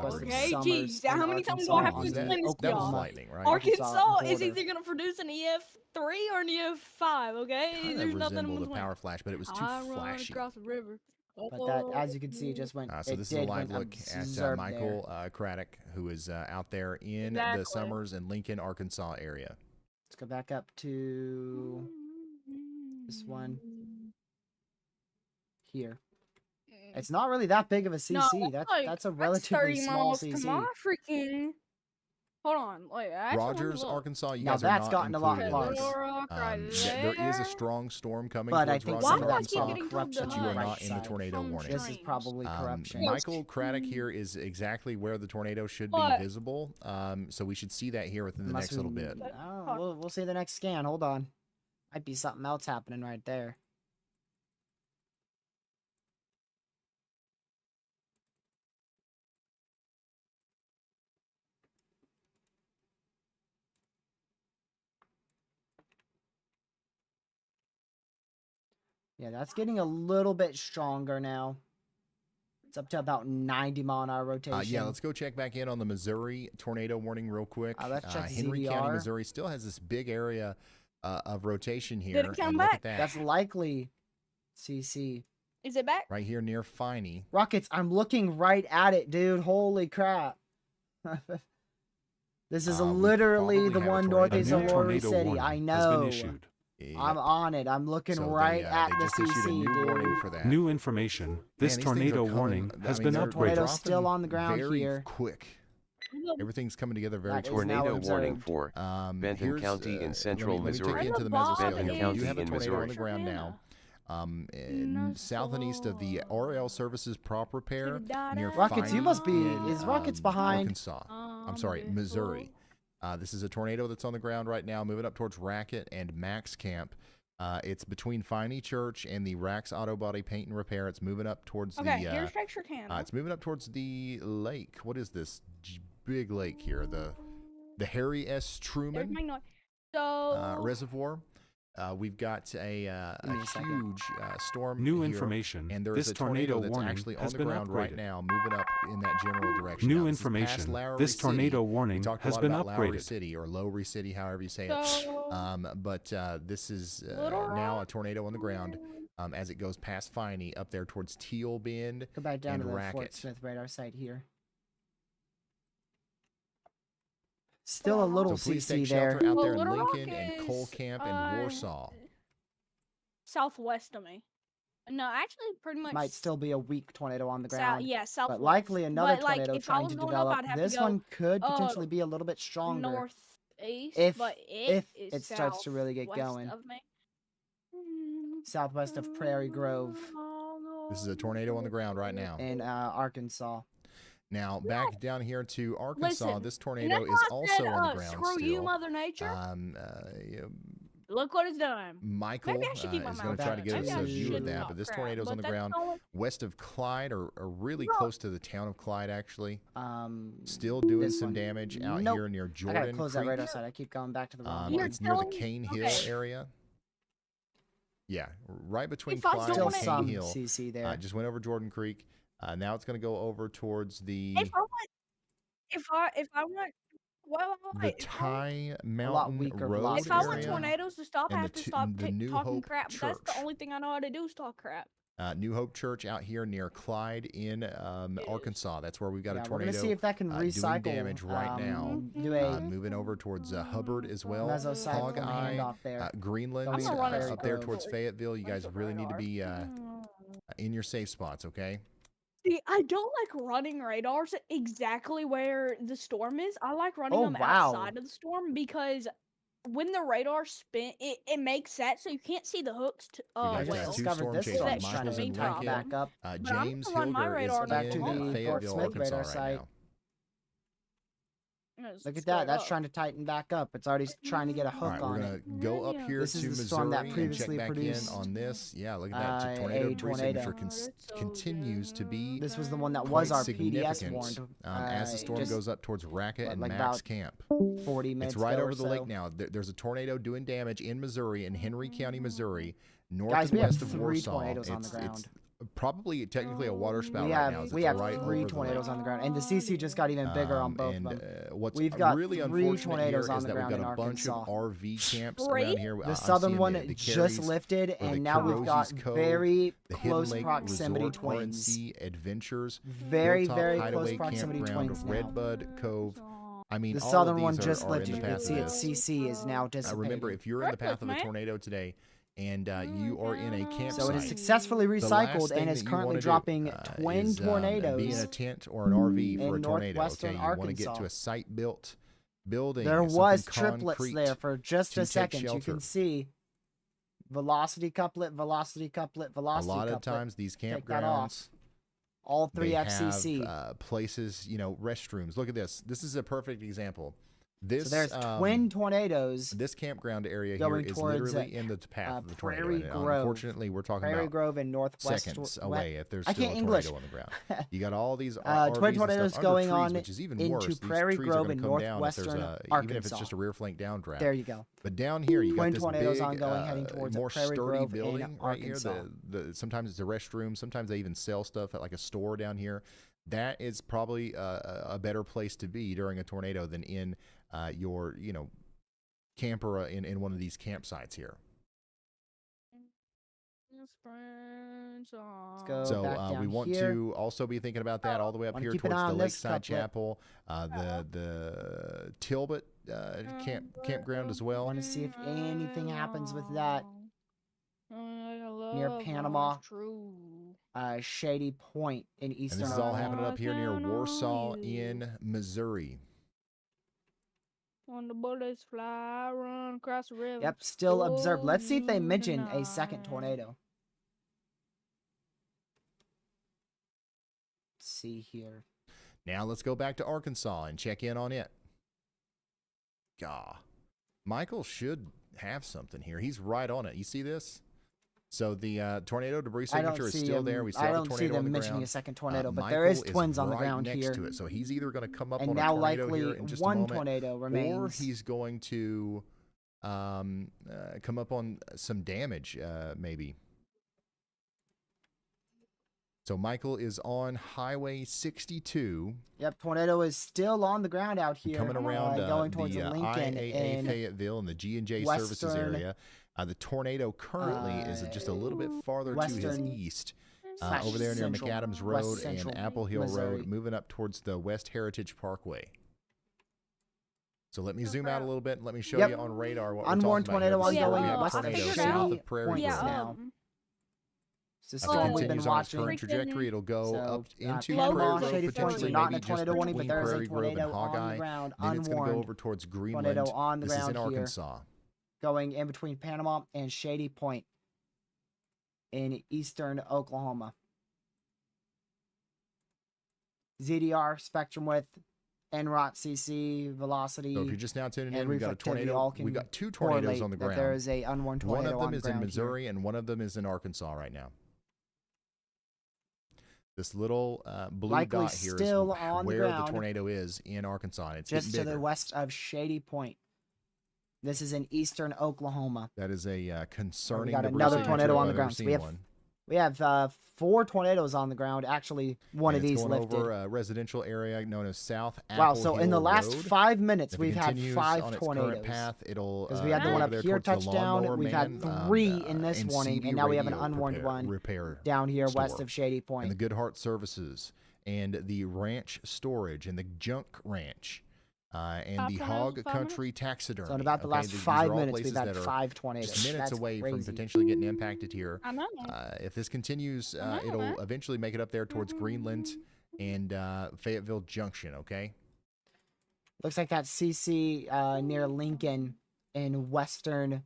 Arkansas, covering. okay? Summers Jeez, and how many times do Arkansas I have to on Was the explain this to that was y'all? lightning, right? Arkansas is border. either gonna produce an EF3 or an EF5, okay? Kind There's of nothing in resembled a between. power flash, but it was too I run flashy. across the river. But that, as you can see, just went. So it this is a did live went look at observed Michael Craddock, who is out there in Exactly. the Summers and Lincoln, Arkansas area. Let's go back up to this one here. It's not really that big of a CC. No, that's a relatively 30 small miles CC. to my freaking. Hold on, wait. I actually want to Rogers, look. Arkansas, you Now guys are that's not gotten a lot included in larger. this. There is a strong storm coming But I towards think Rogers, some of Why do I that's keep Arkansas, getting corruption told but to you are right not in the side. tornado From warning. This is probably corruption. Michael Craddock here is exactly where the tornado should be But- visible. So we should see that here within the Unless next little bit. We'll see the next scan. Hold on. Might be something else happening right there. Yeah, that's getting a little bit stronger now. It's up to about 90-mile-an-hour rotation. Yeah, let's go check back in on the Missouri tornado warning real quick. Let's check Henry County, ZDR. Missouri still has this big area of rotation here. Did it come and look back? at that. That's likely CC. Is it back? Right here near Finey. Rockets, I'm looking right at it, dude. Holy crap. This is We literally probably the have a one tornado northeast now. of A new Lorry tornado City. warning I has been know. issued. I'm on it. I'm looking So right at they the just issued a CC, new warning dude. for that. New information. This Man, these things are tornado coming- warning I has mean, been they're upgraded. Tornado's dropping still on the ground very here. quick. Everything's coming together very That is quick. now Tornado warning observed. for Bentham Here's, County in central let me take Missouri. you into the Where the mesoscale bomb here. Bentham You County have a in tornado on the Missouri. ground now. South and east of the RL Services Prop Repair near Rockets, you Finey must be. in, Is Rockets behind? Arkansas. I'm sorry, Missouri. This is a tornado that's on the ground right now, moving up towards Racket and Max Camp. It's between Finey Church and the Rax Auto Body Paint and Repair. It's moving up towards Okay, the. here's picture camera. It's moving up towards the lake. What is this big lake here? The Harry S. There's Truman my noise. So Reservoir. We've got a Give me a second. huge storm. New here, information. and there's This a tornado tornado that's warning actually on has the been ground right upgraded. now, moving up in that general direction. New Now, this is past information. Lowry This City. tornado We warning talked a has lot been about Lowry upgraded. City or Lowry City, however you say it. So- But this is now a tornado on the ground as it goes past Finey up there towards Teal Bend Go back down and to the Racket. Fort Smith radar site here. Still a little So please CC take there. shelter out Well, there in Little Rock Lincoln and Cole is, Camp and Warsaw. southwest of me. No, actually, pretty much. Might still be a weak tornado on the ground. Yeah, southwest. But likely another But, like, tornado if I trying was to going develop. up, I'd have to This go, one could potentially be a little bit stronger. northeast. If- but if is it starts to really get southwest going. of me. Southwest of Prairie Grove This is a tornado on the ground right now. in Arkansas. Now back down here to Arkansas, Listen, this and tornado that's is why I also said, on the ground screw still. you, Mother Nature. Look what it's done. Michael Maybe I should keep my is mouth going to try to shut. give Maybe us I a view of should that, talk but this crap, tornado's on the but that's ground all it- west of Clyde, or really Look. close to the town of Clyde, actually. Still This doing some one. damage out Nope. here near I gotta Jordan close that Creek. radar site. I keep going back to the wrong one. It's near the telling me- Cane Hill okay. area. Yeah, right between If I Clyde don't and wanna- Cane Some Hill. CC there. Just went over Jordan Creek. Now it's going to go over towards the If I want, well, the wait, if I want- Ty Mountain weaker Road velocity. If I want area. tornadoes to stop, I and have the to two- stop the New talking Hope crap. But that's Church. the only thing I know how to do is talk crap. New Hope Church out here near Clyde in Arkansas. That's where we've got Yeah, a we're tornado gonna see if that can doing recycle. damage right now. Do a Moving over towards Hubbard as well. mesocycle Hogeye, handoff there. Greenland, I'm gonna run up there a- towards Fayetteville. You guys really need to be in your safe spots, okay? See, I don't like running radars exactly where the storm is. I like running Oh, them wow. outside of the storm because when the radar spin, it makes that so you can't see the hooks. guys just got two discovered storm this chasers. storm That trying Michael's to in me back Lincoln. up. But I'm James gonna run my Hilger is radar back to in the Fort Fayetteville, Smith Arkansas radar right site. now. Look at that. That's trying to tighten back up. It's already trying to get a All hook right, we're on gonna it. go up here This to is the Missouri storm that and check previously back produced, in on this. Yeah, look at that. Tornado a pre-signature tornado. continues to be This was the one that quite was our PDS significant, warned. as the storm just, goes up towards Racket and like Max about Camp. 40 minutes It's right ago over or the lake so. now. There's a tornado doing damage in Missouri, in Henry County, Missouri, north Guys, and we have west of 3 Warsaw. tornadoes on the It's ground. probably technically a water spout We right have now. as we it's have right 3 over the tornadoes lake. on the ground, and the CC just got even bigger on both and, of them. What's We've got really 3 unfortunate tornadoes here on is the that we've ground got in a bunch of Arkansas. RV camps around here. The I'm southern seeing one the just Carries lifted, or the and now we've got Carozes Cove, very the Hidden close Lake proximity Resort, twins. RNC Adventures, Very, Hilltop very Hideaway close proximity Campground twins of now. Redbud Cove. I mean, The all southern of one these just are in lifted. the You can path see of its this. CC is now dissipated. Remember, if you're in the path of a tornado today, and you are in a campsite, So it is successfully the last recycled thing and is that you currently wanna do, dropping twin is, tornadoes. be in a tent or an RV for a in tornado. northwestern Okay, you want to get Arkansas. to a site-built building. There something was triplets concrete there for just to a take second. You shelter. can see velocity couplet, velocity couplet, A velocity lot couplet. of times, these Take that off. campgrounds, All 3 they FCC. have places, restrooms. Look at this. This is a perfect example. This, So there's twin tornadoes. This campground area here going is towards, literally in the path of the tornado. Prairie and Grove. Unfortunately, we're talking Prairie about Grove and northwest seconds away if there's I still can't a English. tornado on the ground. You got all these Twin RVs and tornadoes stuff going under trees, on which is even into worse. These Prairie trees Grove are in gonna come down if there's northwestern even if it's Arkansas. just a rear flank downdraft. There you go. But down here, you got Twin this tornadoes big, ongoing, heading towards more Prairie sturdy Grove in building right here. Arkansas. Sometimes it's a restroom. Sometimes they even sell stuff at like a store down here. That is probably a better place to be during a tornado than in your, camper in one of these campsites here. Let's go So back down we want here. to also be thinking about that all the way up Wanna here keep an towards eye the on this Lakeside couplet. Chapel, the Tilbut campground as well. Want to see if anything happens with that near Panama. Shady Point in And eastern this is all Oklahoma. happening up here near Warsaw in Missouri. When the bullets fly, run across the river. Yep, still observed. Let's see if they Go mention a tonight. second tornado. Let's see here. Now let's go back to Arkansas and check in on it. Gah. Michael should have something here. He's right on it. You see this? So the tornado debris signature is still there. We still have a tornado see on them the mentioning ground. a second tornado, but Michael there is twins on the right ground next here. to it. So he's either going to come up And on now a tornado likely here in just a one moment, tornado or remains. he's going to come up on some damage, maybe. So Michael is on Highway 62. Yep, tornado is still on the ground out here. Coming around going towards the Lincoln IAA in Fayetteville and the G&J western, services area. The tornado currently is just a little bit farther to his western east, slash over there near central- McAdams West Road Central and Apple Hill Missouri. Road, moving up towards the West Heritage Parkway. So let me zoom out a little bit and let me show Yep. you on radar what Unwarned we're talking about tornado here. This is where we ongoing have a west of tornado Shady south of Prairie Point Grove. now. It's a As it storm we've been continues on its watching. current trajectory, it'll go So, up into Panama, Prairie Shady Grove, Point, we're potentially not in maybe a just tornado warning, but between there is a Prairie Grove and tornado on the Hawkeye. ground, Then it's going to go unwarned over towards Greenland. tornado on the This is ground in here. Arkansas. Going in between Panama and Shady Point in eastern Oklahoma. ZDR, spectrum width, NROT CC, velocity. So if you're just now tuning and in, we've got a reflectivity tornado. all can We've got two tornadoes correlate on the that ground. there is a unwarned One tornado of them on is the in ground Missouri, and one of them is in Arkansas right now. This little blue Likely dot here is still on the where the ground, tornado is in Arkansas. And it's just getting to bigger. the west of Shady Point. This is in eastern Oklahoma. That is a concerning. We got debris another signature tornado if on the I've ever ground. So seen we have one. we have 4 tornadoes on the ground. Actually, one And of it's these going lifted. over a residential area known as South Wow, Apple so Hill in the last Road. 5 minutes, If it we've had continues 5 on its tornadoes. current path, it'll Because we had the one over up there here towards the touchdown. Lawnmower We've Man, had 3 in this and warning, CB and now we have an radio unwarned one repair down here west store, of Shady Point. and the Good Heart Services, and the Ranch Storage, and the Junk Ranch, and the Hog Country Taxidermy. So in about the last these are 5 all minutes, we've places had that are 5 tornadoes. just minutes That's away from crazy. potentially getting impacted here. I know. If this continues, it'll eventually make it up there towards Greenland and Fayetteville Junction, okay? Looks like that CC near Lincoln in western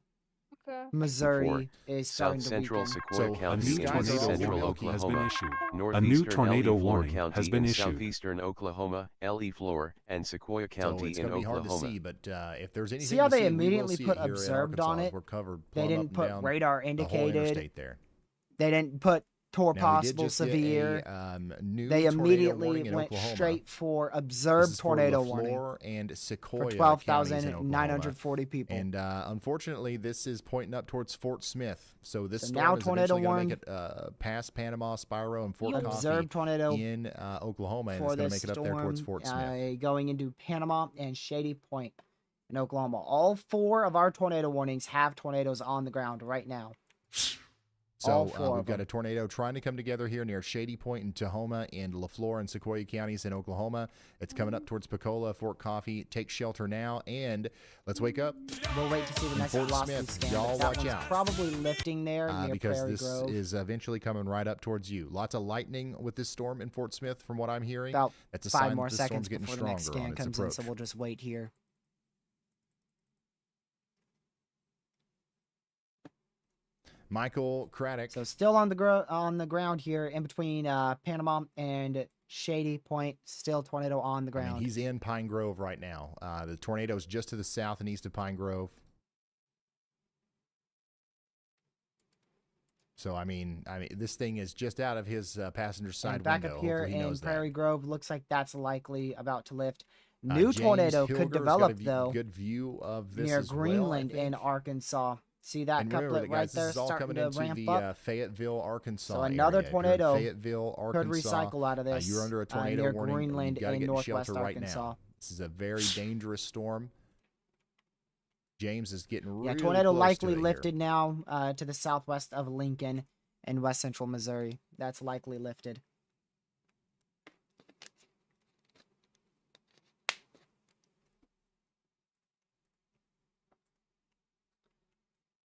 Missouri is starting South to Central weaken. Sequoia A County new in tornado central warning has been Oklahoma, issued. A northeastern new tornado LE Floor warning County has been in issued. southeastern Oklahoma, LE Floor, and Sequoia So County it's in going to be hard Oklahoma. to see, but if there's anything See how to they see, we will immediately see put it here in observed on Arkansas. it? We're covered They plumb didn't up and put down radar the whole indicated. interstate there. They didn't put Now, tour we did possible just get severe. a new They tornado immediately warning in went Oklahoma. straight for This observed is for tornado LaFleur warning and Sequoia for counties in 12,940 people. And unfortunately, this is pointing up towards Fort Smith. So this So storm now is tornado eventually going to warning. make it past Panama, Spiro, and Fort Coffee Observed tornado in Oklahoma, and for it's going to this make it up there towards storm, Fort Smith. going into Panama and Shady Point in Oklahoma. All 4 of our tornado warnings have tornadoes on the ground right now. All So 4 we've of got them. a tornado trying to come together here near Shady Point in Tahoma and LaFleur and Sequoia counties in Oklahoma. It's coming up towards Pensacola, Fort Coffee. Take shelter now, and let's wake up. We'll wait to see the in next Fort velocity Smith. scan. Y'all but that watch one's out. probably lifting there near Because Prairie this Grove. is eventually coming right up towards you. Lots of lightning with this storm in Fort Smith, from what I'm hearing. About That's a 5 sign more that the seconds storm's getting before the next stronger scan on its comes in, approach. so we'll just wait here. Michael Craddock. So still on the ground here in between Panama and Shady Point. Still tornado on the I mean, ground. he's in Pine Grove right now. The tornado's just to the south and east of Pine Grove. So I mean, this thing is just out of his passenger side And back window. up here Hopefully he in knows that. Prairie Grove, looks like that's likely about to lift. New James tornado Hilger's could got a develop though good view of this near as well, I Greenland in think. Arkansas. See that And remember, couplet right guys, there this is all starting coming to into ramp the up. Fayetteville, Arkansas. So another area. If you're in tornado Fayetteville, could Arkansas. recycle out of this. You're under a tornado near warning. Greenland You got to in get in northwest shelter right Arkansas. now. This is a very dangerous storm. James is getting really Yeah, tornado close likely to it lifted now to the southwest of Lincoln and west central Missouri. That's likely lifted.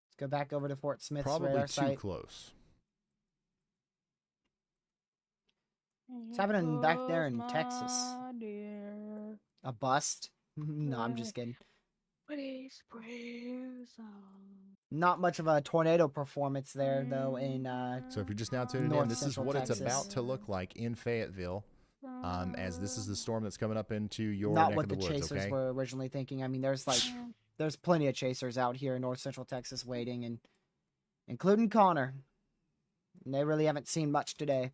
Let's go back over to Fort Here. Smith's Probably radar too site. close. What's happening back there in Texas? A bust? No, I'm just kidding. Not much of a tornado performance there, though, in So if you're just now tuning in, North this is Central what Texas. it's about to look like in Fayetteville, as this is the storm that's coming up into your not neck what of the the woods, chasers okay? were originally thinking. I mean, there's plenty of chasers out here in North Central Texas waiting, and including Connor. And they really haven't seen much today,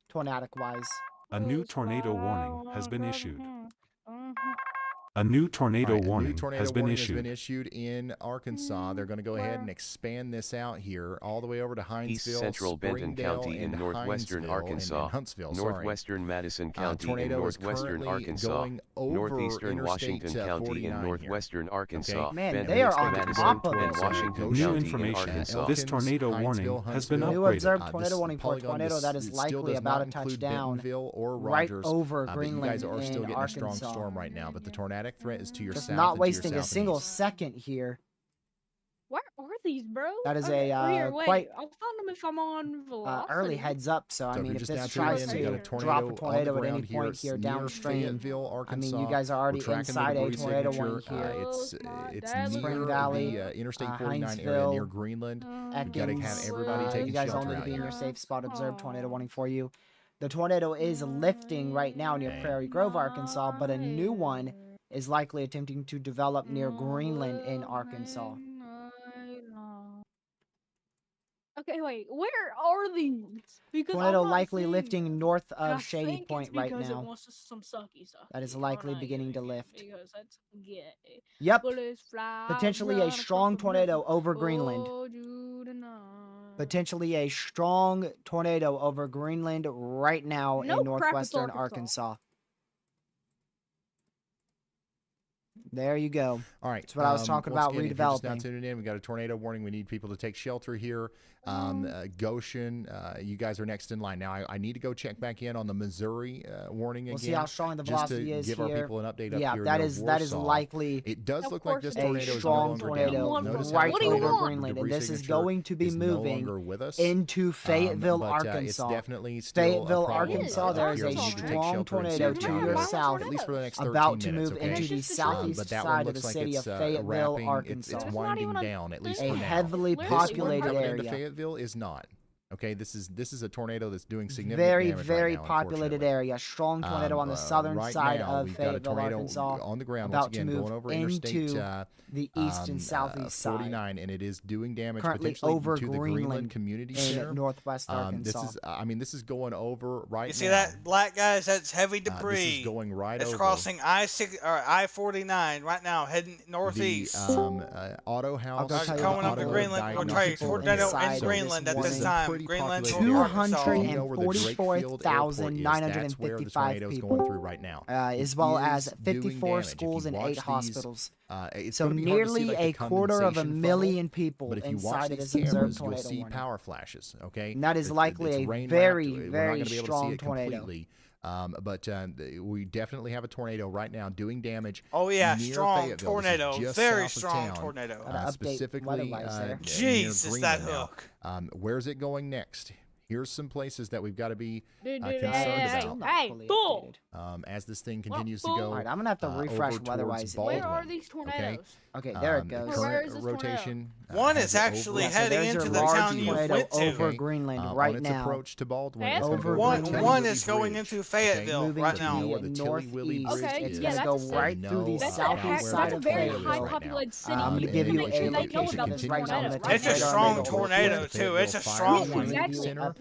tornadic wise. A new tornado warning has been issued. A new tornado All right, a warning new tornado has been warning issued. has been issued in Arkansas. They're going to go ahead and expand this out here all the way over to Hinesville, East Central Benton Springdale, County in and northwestern Hinesville, Arkansas, and Huntsville. northwestern Madison County in tornado is northwestern currently Arkansas, going over northeastern Interstate, Washington County 49 in here. northwestern Arkansas, Okay. Man, Benton, they are on Madison, top of and it. Washington New County in information. Arkansas. This tornado warning Hinesville, has been Huntsville. New observed upgraded. tornado This warning for a polygon tornado that is still likely does about not to touch include down Bentonville or right Rogers, over but you guys Greenland are still in getting a strong Arkansas. storm right now. But the tornadic threat is to your Just south not and wasting to your a single southeast. second here. Where are these, bro? That is Okay, a, here, wait. quite, I'll find them if I'm on velocity. early heads up. So, I So if mean, you're if just this now tries tuning in, we got a to tornado drop a on the tornado at any ground here. point It's here near downstream, Fayetteville, I Arkansas. mean, you guys are already We're tracking inside the a debris tornado signature. warning here. It's Spring near Valley, the Interstate 49 area near Hinesville, Greenland. We've got to have Ekins, everybody you taking guys all shelter need to out be in here. your safe spot. Observed tornado warning for you. The tornado is lifting right now near Prairie Grove, Arkansas, but a new one is likely attempting to develop near Greenland in Arkansas. Okay, wait. Where are these? Because Tornado I'm not likely seeing lifting them. north And of I Shady think Point it's right because it now. wants some sucky. That is I'm likely not beginning to doing it lift. Because that's gay. Yep. Bullets fly, Potentially run a strong across the tornado river. over Greenland. Hold you tonight. Potentially a strong tornado over Greenland right now No in crap, it's northwestern Arkansas. There you go. All right. That's what I was talking once about, again, if you're just now redeveloping. tuning in, we got a tornado warning. We need people to take shelter here. Goshen, you guys are next in line. Now, I need to go check back in on the Missouri warning again. We'll see how strong the just velocity to is give here. our people an update up Yeah, here that near is Warsaw. likely It does Of look like course this it is. tornado a is no strong longer tornado down. Notice how right the What do you over tornado want? Greenland, and debris this is signature going to be is no moving longer with us. into Fayetteville, but, Arkansas. It's definitely still Fayetteville, a problem Arkansas, up there is here. a You need to take strong shelter and tornado stay to down your here, south at least for the next 13 about to minutes, move okay? into the But southeast But that one side of looks the like city it's of Fayetteville, wrapping, Arkansas. it's not winding even a- down, at least A for now. heavily This one populated coming into area. Fayetteville is not. Okay, this is a tornado that's doing significant Very, damage very right now, populated unfortunately. area. Strong tornado on the southern Right side now, of we've got a Fayetteville, tornado Arkansas, on the ground about once again, to move going over into Interstate the east and southeast side. 49, and it is doing damage Currently potentially over to the Greenland Greenland Community in Center. northwest Arkansas. This is going over right now. You see that, black guys? That's heavy This debris. is going right It's over. crossing I-49 right now, heading northeast. The auto house coming up to Greenland. We're trying tornado in Greenland at this time. Greenland, Arkansas. 244,955 people, going through right now. As well as Is doing 54 damage. If schools you and watch 8 hospitals. It's So gonna be hard to see, nearly like, the a quarter of a condensation million funnel, people but if you watch inside of these this observed cameras, tornado you'll see warning. power flashes. Okay, And that is likely it's a rain very, wrapped. We're not very gonna be able to strong see it tornado. completely. But we definitely have a tornado right now doing damage. Oh yeah, near strong Fayetteville. This is tornado, just very south of strong town, tornado. Gotta update specifically weather-wise there. near Jeez, is that Greenland now. hook? Where's it going next? Here's some places that we've got to be concerned Hey, about hey, fool! as this thing continues to go. All right, I'm gonna have to refresh over weather-wise. towards Where are Baldwin, these tornadoes? Okay, there it The goes. Where current is this rotation. One has is it actually over- Yeah, so heading there's into your the large town you tornado went to. over Greenland on right its now. approach to Baldwin. That's it's gonna over go One, right Greenland. to one Tilly is going Bridge, into okay? Fayetteville Moving right to now. You know where the Tilly Willy northeast. Bridge Okay, It's is. yeah, gonna go that's a right know through the That's southeast a side of very Fayetteville. high right now. populated city. I'm gonna give you They a know about location. this This right now. tornado. I'm gonna It's a take strong radar tornado over too. It's a strong one. Exactly. Center.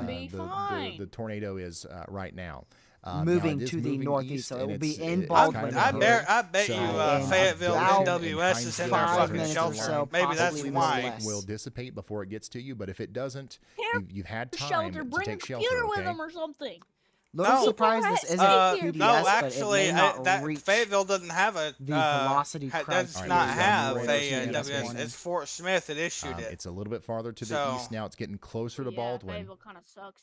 gonna be fine. the tornado is right now. Now, moving it is to the moving northeast, east, so it and will be it's- in it's Baldwin. kind of here. I bet So, you in Fayetteville about NWS is in their 5 fucking minutes or shelter. so, Maybe that's possibly why. less. will dissipate before it gets to you, but if it doesn't, you've had time Shelter. to Bring a take computer shelter. with Okay. them or something. Little No. surprised this isn't Here. QDS, No, but actually, it may not that reach Fayetteville doesn't have a the velocity does criteria not that have we were a looking at this WS. morning. It's Fort Smith that issued it. It's a little bit farther to the So- east now. It's getting closer to Yeah, Baldwin. Fayetteville kind of sucks.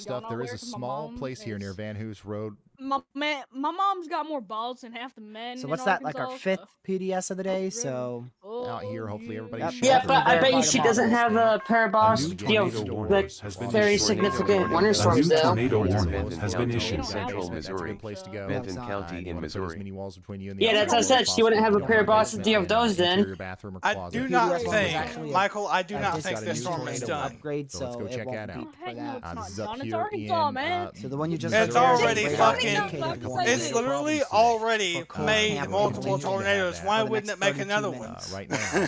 stuff. There is a small place here near Van Hoos Road. My mom's got more balls than half the men. So in what's that, like our Arkansas, 5th PDS of the day? So out here, hopefully everybody's Yeah, but I bet you she doesn't have a pair of balls to deal with like very significant winter storms though. Tornado warning has been issued. Central Missouri, Benton County in Missouri. Yeah, that's what I said. She wouldn't have a pair of balls to deal with those then. I do not think, Michael, I do not think this storm is done. Upgrade, so let's go check that out. This is up It's here Arkansas, in, man. So the one you just It's already fucking, it's it's literally already made multiple tornadoes. Why wouldn't it make another one? right now.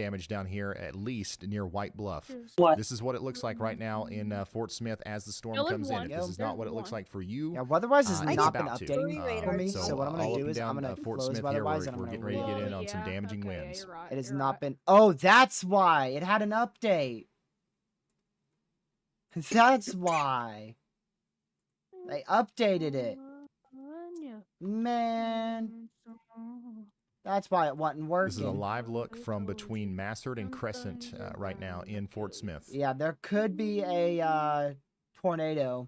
damage down here, at least near White Bluff. What? This is what it looks like right now in Fort Smith as the storm Still in comes in. one. If this is not what it looks like for you, Yeah, weatherwise has it's not been about to. updating for me. So what I'm all gonna up do and is I'm down, gonna Fort close Smith here, weatherwise and we're I'm getting gonna ready to get in Oh, on some yeah, damaging okay, yeah, winds. you're right, It has you're not right. been. Oh, that's why it had an update. That's why they updated it. Man, that's why it wasn't working. This is a live look from between Massard and Crescent right now in Fort Smith. Yeah, there could be a tornado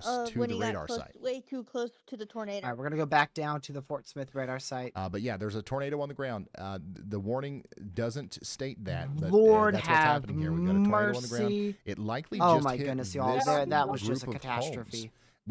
close to when the he got radar close, site. way too close to the tornado. All right, we're gonna go back down to the Fort Smith radar site. But yeah, there's a tornado on the ground. The warning doesn't state that, but Lord that's what's have happening here. We've got a tornado on the ground. mercy. It likely Oh just my hit goodness, y'all! this That was just a group of catastrophe. homes.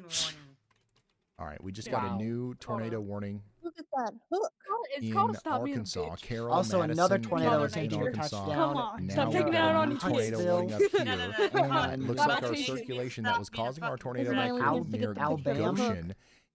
All right, we just got a new tornado warning Look at that hook. It's in called Stop Being a Arkansas. Bitch. Carroll, Also, Madison, another tornado Connor, was and making a Arkansas. touchdown. Come on, Now stop we've taking it got out a on new each tornado other. warning up here. And It looks like our Stop taking- circulation that was causing our tornado Everybody back here wants to near get the picture of the hook. Goshen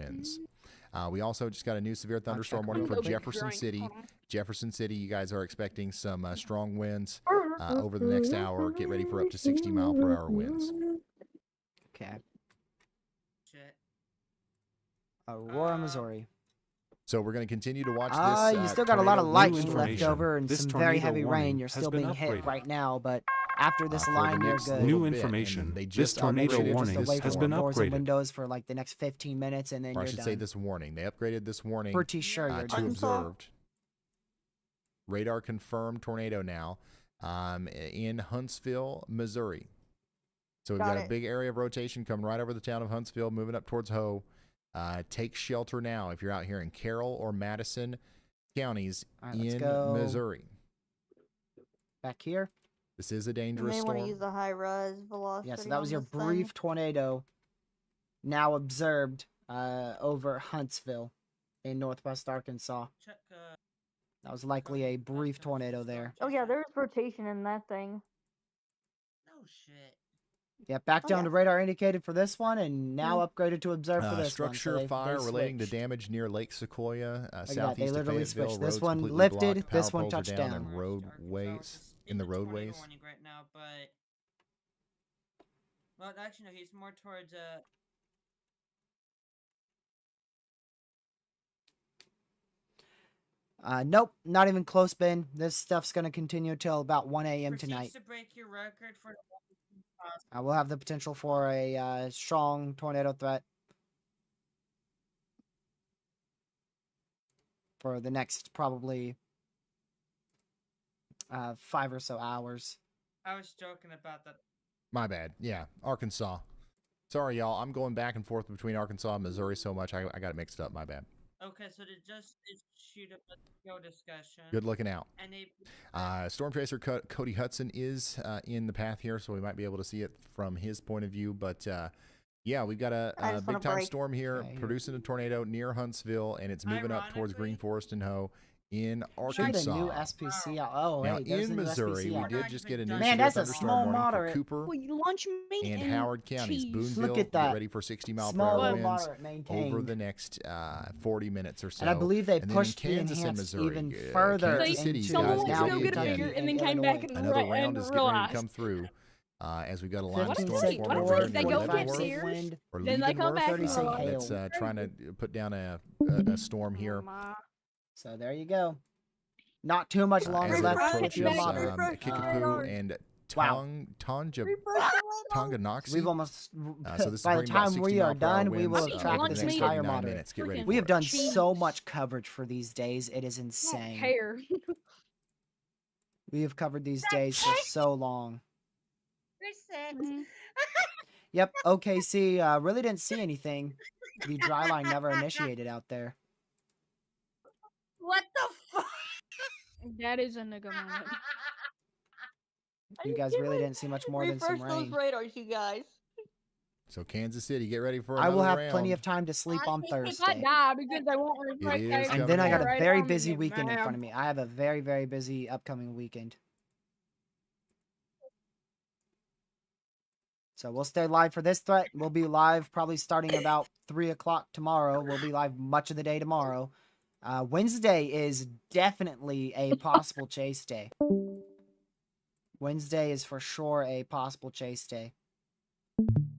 winds. We also just got a new severe thunderstorm warning for Jefferson City. Jefferson City, you guys are expecting some strong winds over the next hour. Get ready for up to 60-mile-per-hour winds. Okay. Aurora, Missouri. So we're going to continue to watch this. You still got a lot of tornado lightning left information. over and This some very tornado heavy warning rain. You're has still been being hit upgraded. right now, but After this for line, the you're next good. little New bit, information. and they This just tornado upgraded warning this away has from been doors and upgraded. windows for like the next 15 minutes, and then Or I you're should done. say this warning. They upgraded this warning Pretty sure you're to done. observed. Radar confirmed tornado now in Huntsville, Missouri. So we've got a big area of rotation coming right over the town of Huntsville, moving up towards Hoe. Take shelter now if you're out here in Carroll or Madison counties in Missouri. Back here. This is a You dangerous may want to storm. use the high res velocity. Yeah, so that was on your this thing. brief tornado now observed over Huntsville in northwest Arkansas. That was likely a brief tornado there. Oh yeah, there's rotation in that thing. Oh shit. Yeah, back down to radar indicated for this one, and now upgraded to observe for this Structure one. So fire they relating to switched. damage near Lake Sequoia, Look at that, southeast they of literally Fayetteville. switched. Roads This one completely lifted, blocked. this Power one poles are touched down. down. And roadways in the roadways. Right now, but well, actually no, he's more towards Nope, not even close, Ben. This stuff's gonna continue till about 1 a.m. proceeds tonight. to break your record for I will have the potential for a strong tornado threat for the next probably 5 or so hours. I was joking about that. My bad. Yeah, Arkansas. Sorry, y'all. I'm going back and forth between Arkansas and Missouri so much I got it mixed up. My bad. Okay, so to just shoot up a go discussion. Good looking out. And they Storm Chaser Cody Hudson is in the path here, so we might be able to see it from his point of view. But yeah, we've got a big time storm here producing a tornado near Huntsville, and it's moving up towards Green Forest and Hoe in Arkansas. Should a new SPC out. Oh, now, hey, there's in a new Missouri, SPC we out. did just get a new Man, severe that's a thunderstorm small warning moderate. for Cooper Well, you launch meat and Howard counties. cheese. Boonville, Look at that. get ready for 60 mile per Small hour or winds moderate maintained. over the next 40 minutes or so. And I believe they And then in pushed the Kansas and enhanced Missouri, even further Kansas City, into guys, Someone get wants to ready go get a again. beer and then came back and Another round is getting ready to realized. come through. As we've got a line of What a storms treat, what a forming treat. They over go get Leavenworth beers, or then they come Leavenworth, back and realize. that's trying to put down a storm here. So there you go. Not too much longer as it left approaches to your moderate. Kickapoo and Tonganoxie. We've almost, so this by the is bringing about time 60 we mile are per hour done, we will winds, have tracked over the this next entire 39 moderate. minutes. Get ready We for have it. done so much coverage for these days. It is insane. Care. We have covered these days for so long. Mm-hmm. Yep, OKC really didn't see anything. The dry line never initiated out there. What the fuck? That is a nigga moment. You guys really didn't see much more than some Refresh those rain. radars, you guys. So Kansas City, get ready for I another will have round. plenty of time to sleep on If I Thursday. die because I won't refresh is that And then I got a radar, very I'm gonna busy get weekend in mad. front of me. I have a very, very busy upcoming weekend. So we'll stay live for this threat. We'll be live probably starting about 3 o'clock tomorrow. We'll be live much of the day tomorrow. Wednesday is definitely a possible chase day. Wednesday is for sure a possible chase day.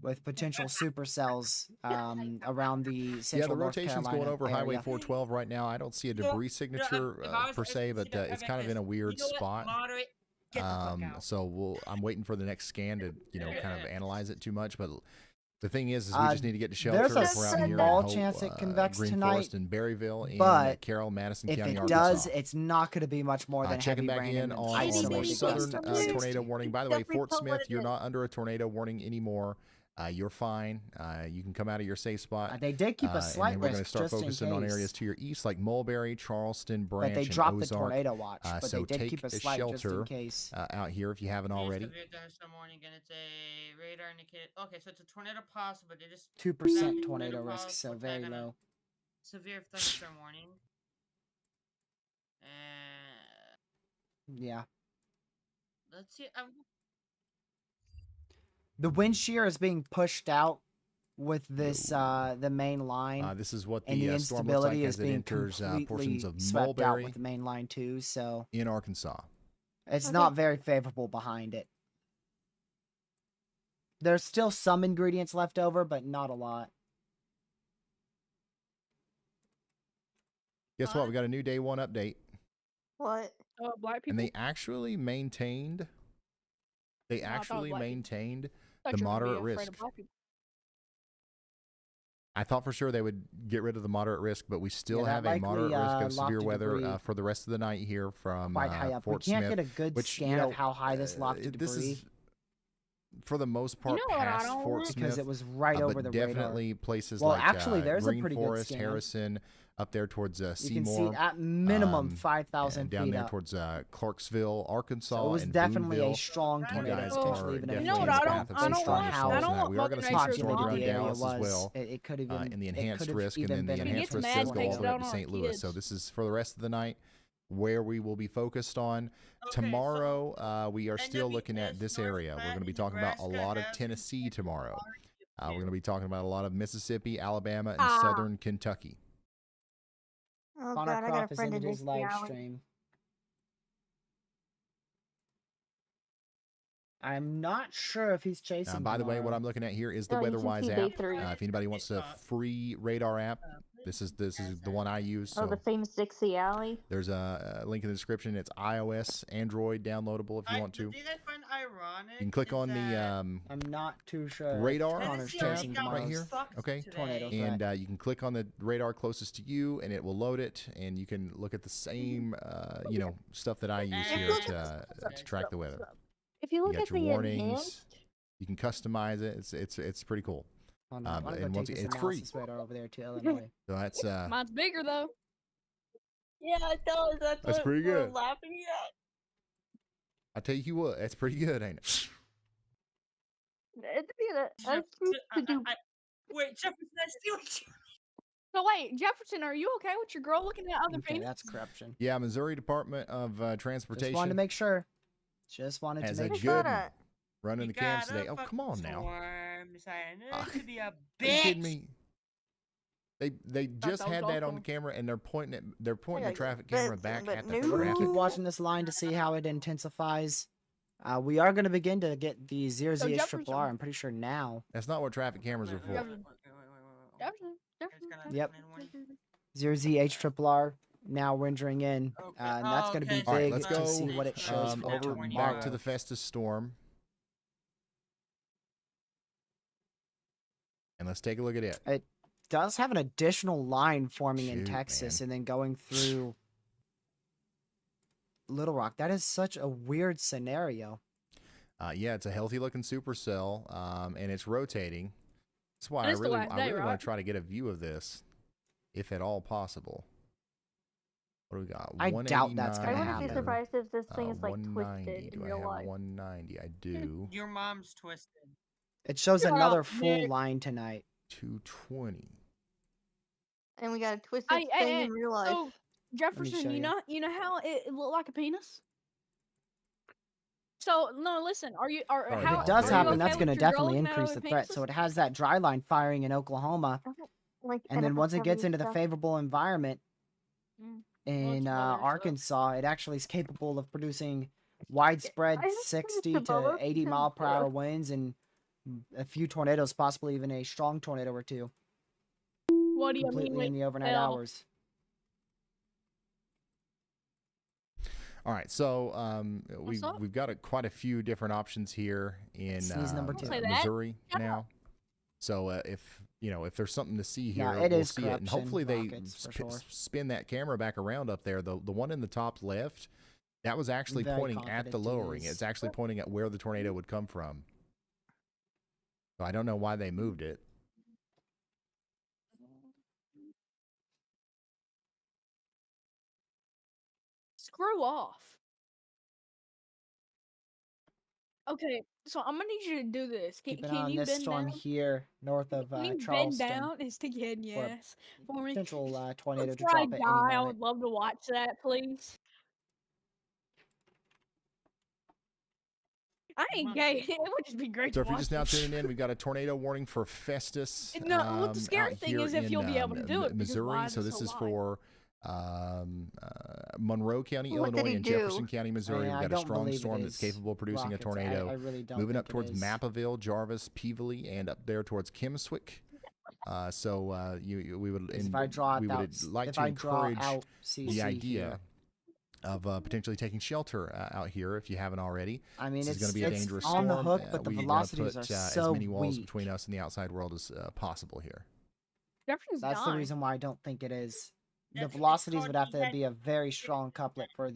With potential supercells around the central Yeah, the North rotation's Carolina going over Highway area. 412 right now. I don't see a debris signature per se, but it's kind of in a weird spot. So I'm waiting for the next scan to kind of analyze it too much. But the thing is we just need to get to shelter. There's a if we're out here small in Hope, chance it convects Green tonight, Forest and Berryville in but Carroll, Madison if County, it Arkansas. does, it's not going to be much more than Checking heavy back rain in and on isolated our gusts southern up to 60. tornado warning. By the way, Fort Smith, you're not under a tornado warning anymore. You're fine. You can come out of your safe spot. They did keep a slight and then we're risk to start just in focusing on case. areas to your east, like Mulberry, Charleston, Branch, But they and dropped the Ozark. tornado watch. But So they did take keep a a slight just in shelter case. out here if you haven't already. Morning, and it's a radar indicated. Okay, so it's a tornado possible. They just 2% tornado risk, so very low. Severe thunderstorm warning. Yeah. Let's see. The wind shear is being pushed out with this the main line. This is what and the the storm looks like instability as is it being enters completely portions of swept out Mulberry with the main line too. So in Arkansas. it's not very favorable behind it. There's still some ingredients left over, but not a lot. Guess what? We got a new day one update. What? Oh, black people. And they actually maintained They No, I thought actually black people. maintained Thought the you were gonna be moderate afraid of risk. black people. I thought for sure they would get rid of the moderate risk, but we still that have a likely, moderate risk of severe lofted weather debris for the rest of the night here from quite high up. Fort We can't Smith, get a good which, scan you know, of how high this lofted this debris. is for the most You part know what I past don't Fort want? Because Smith, it was right but over the radar. definitely places Well, like actually, there's a Green pretty Forest, good scan. Harrison, up there towards You Seymour. can see at minimum and 5,000 down feet there up. towards Clarksville, Arkansas, So it was and definitely Boonville. a strong You tornado, guys potentially are even a definitely You know what in I the don't- path of I some don't strong want- storms I don't tonight. want We are going to Mother see some Nature's storms around mommy. Dallas was. as well. It could have even In the it enhanced could have risk, and even then the been enhanced gets risk mad, does go takes all it the way up out to on St. our Louis. So kids. this is for the rest of the night where we will be focused on. Tomorrow, we are still looking at this area. We're going to be talking about a lot of Tennessee tomorrow. We're going to be talking about a lot of Mississippi, Alabama, and southern Kentucky. Oh Connor god, I got Croft a is friend into in his Dixie live Alley. stream. I'm not sure if he's chasing. By the way, what tomorrow. I'm looking at here is the Oh, you can WeatherWise see app. day 3. If anybody wants a free radar app, this is the one I use. Oh, So the famous Dixie Alley. there's a link in the description. It's iOS, Android downloadable if you want to. The thing I find ironic. You can click on the I'm not too sure. if radar Connor's tab chasing right tomorrow's here. Okay, tornado and threat. you can click on the radar closest to you, and it will load it, and you can look at the same stuff that I use here to track the weather. If you You look got at your the warnings. enhanced, You can customize it. It's pretty cool. Hold on, I'm gonna and go once take this it's free. analysis radar over there to Illinois. So that's Mine's bigger though. Yeah, it does. That's what pretty we're good. laughing at. I tell you what, that's pretty good, ain't it? Wait, Jefferson, I see what you. So wait, Jefferson, are you okay with your girl looking at other Okay, penis? that's corruption. Yeah, Missouri Department of Just Transportation wanted to make sure. Just wanted has to a make good sure. one running the cams gotta today. Oh, come on now. Storms. I know to be a Are you kidding bitch. me? They just had that on the camera, and they're pointing the traffic camera back at the We're gonna traffic. keep watching this line to see how it intensifies. We are gonna begin to get the 0ZH triple R. I'm pretty sure now. That's not what traffic cameras are for. Jefferson, Jefferson. Yep. 0ZH triple R now rendering in, and that's gonna be All right, big let's to go see what it shows for over tomorrow. back to the Festus storm, and let's take a look at it. It does have an additional line forming in Shoot, Texas and then going through Little Rock. That is such a weird scenario. Yeah, it's a healthy looking supercell, and it's rotating. That's why It's the last I day, really want right? to try to get a view of this, if at all possible. What do we got? I doubt that's I gonna 189, wouldn't be surprised if this thing is like 190. twisted in Do I real have life. 190? I do. Your mom's twisted. It shows Shut another up, full Nick. line tonight. 220. And we got a twisted Hey, hey, thing hey, in real life. so Jefferson, show you you. know how it looked like a penis? So no, listen. Are you are Sorry, If how? it does are you happen, okay that's with going to your girl definitely looking at increase other the threat. So penises? it has that dry line firing in Oklahoma, Like, and then once it gets heavy into the stuff. favorable environment Mm. in other stuff. Arkansas, it actually is capable of producing widespread I just 60 finished the to bubble 80 because, mile per hour winds and a few tornadoes, possibly even a strong tornado or two, What do you mean? completely in the overnight hell? hours. All right, so What's up? we've got quite a few different options here in Sneeze number 2. Say that. Missouri Shut now. So if there's something to see here, Yeah, it we'll is see it, and corruption hopefully they rockets, for sure. spin that camera back around up there. The one in the top left, that was actually very pointing at the confident it lowering. is. It's actually pointing at where the tornado would come from. So I don't know why they moved it. Screw off. Okay, so I'm gonna need you to do this. Keep an eye Can on you this bend storm down? here north of Can you bend Charleston. down and stick your head in your for a ass for me? Potential tornado to Before I drop at any die, I moment. would love to watch that, please. I ain't gay. It would just be great So to if you're watch. just now tuning in, we've got a tornado warning for Festus. No, what the scary out thing here is if in, you'll be able to do it, because Missouri. why is So it this so is wide? for Monroe County, What did Illinois, he and do? Jefferson County, Missouri. I We've got a don't strong believe it storm that's is capable of producing rockets. a tornado. I really don't Moving think up it towards is. Mappaville, Jarvis, Peevely, and up there towards Kimswick. We would If I draw we out, would like if to I draw encourage out the CC idea here, of potentially taking shelter out here if you haven't already. I mean, this is going to be a dangerous on storm. the hook, but the we velocities want are to put so as many walls weak. between us and the outside world as possible here. Jefferson's That's the dying. reason why I don't think it is. The That's- it's velocities called would have to dehead- be a very strong couplet for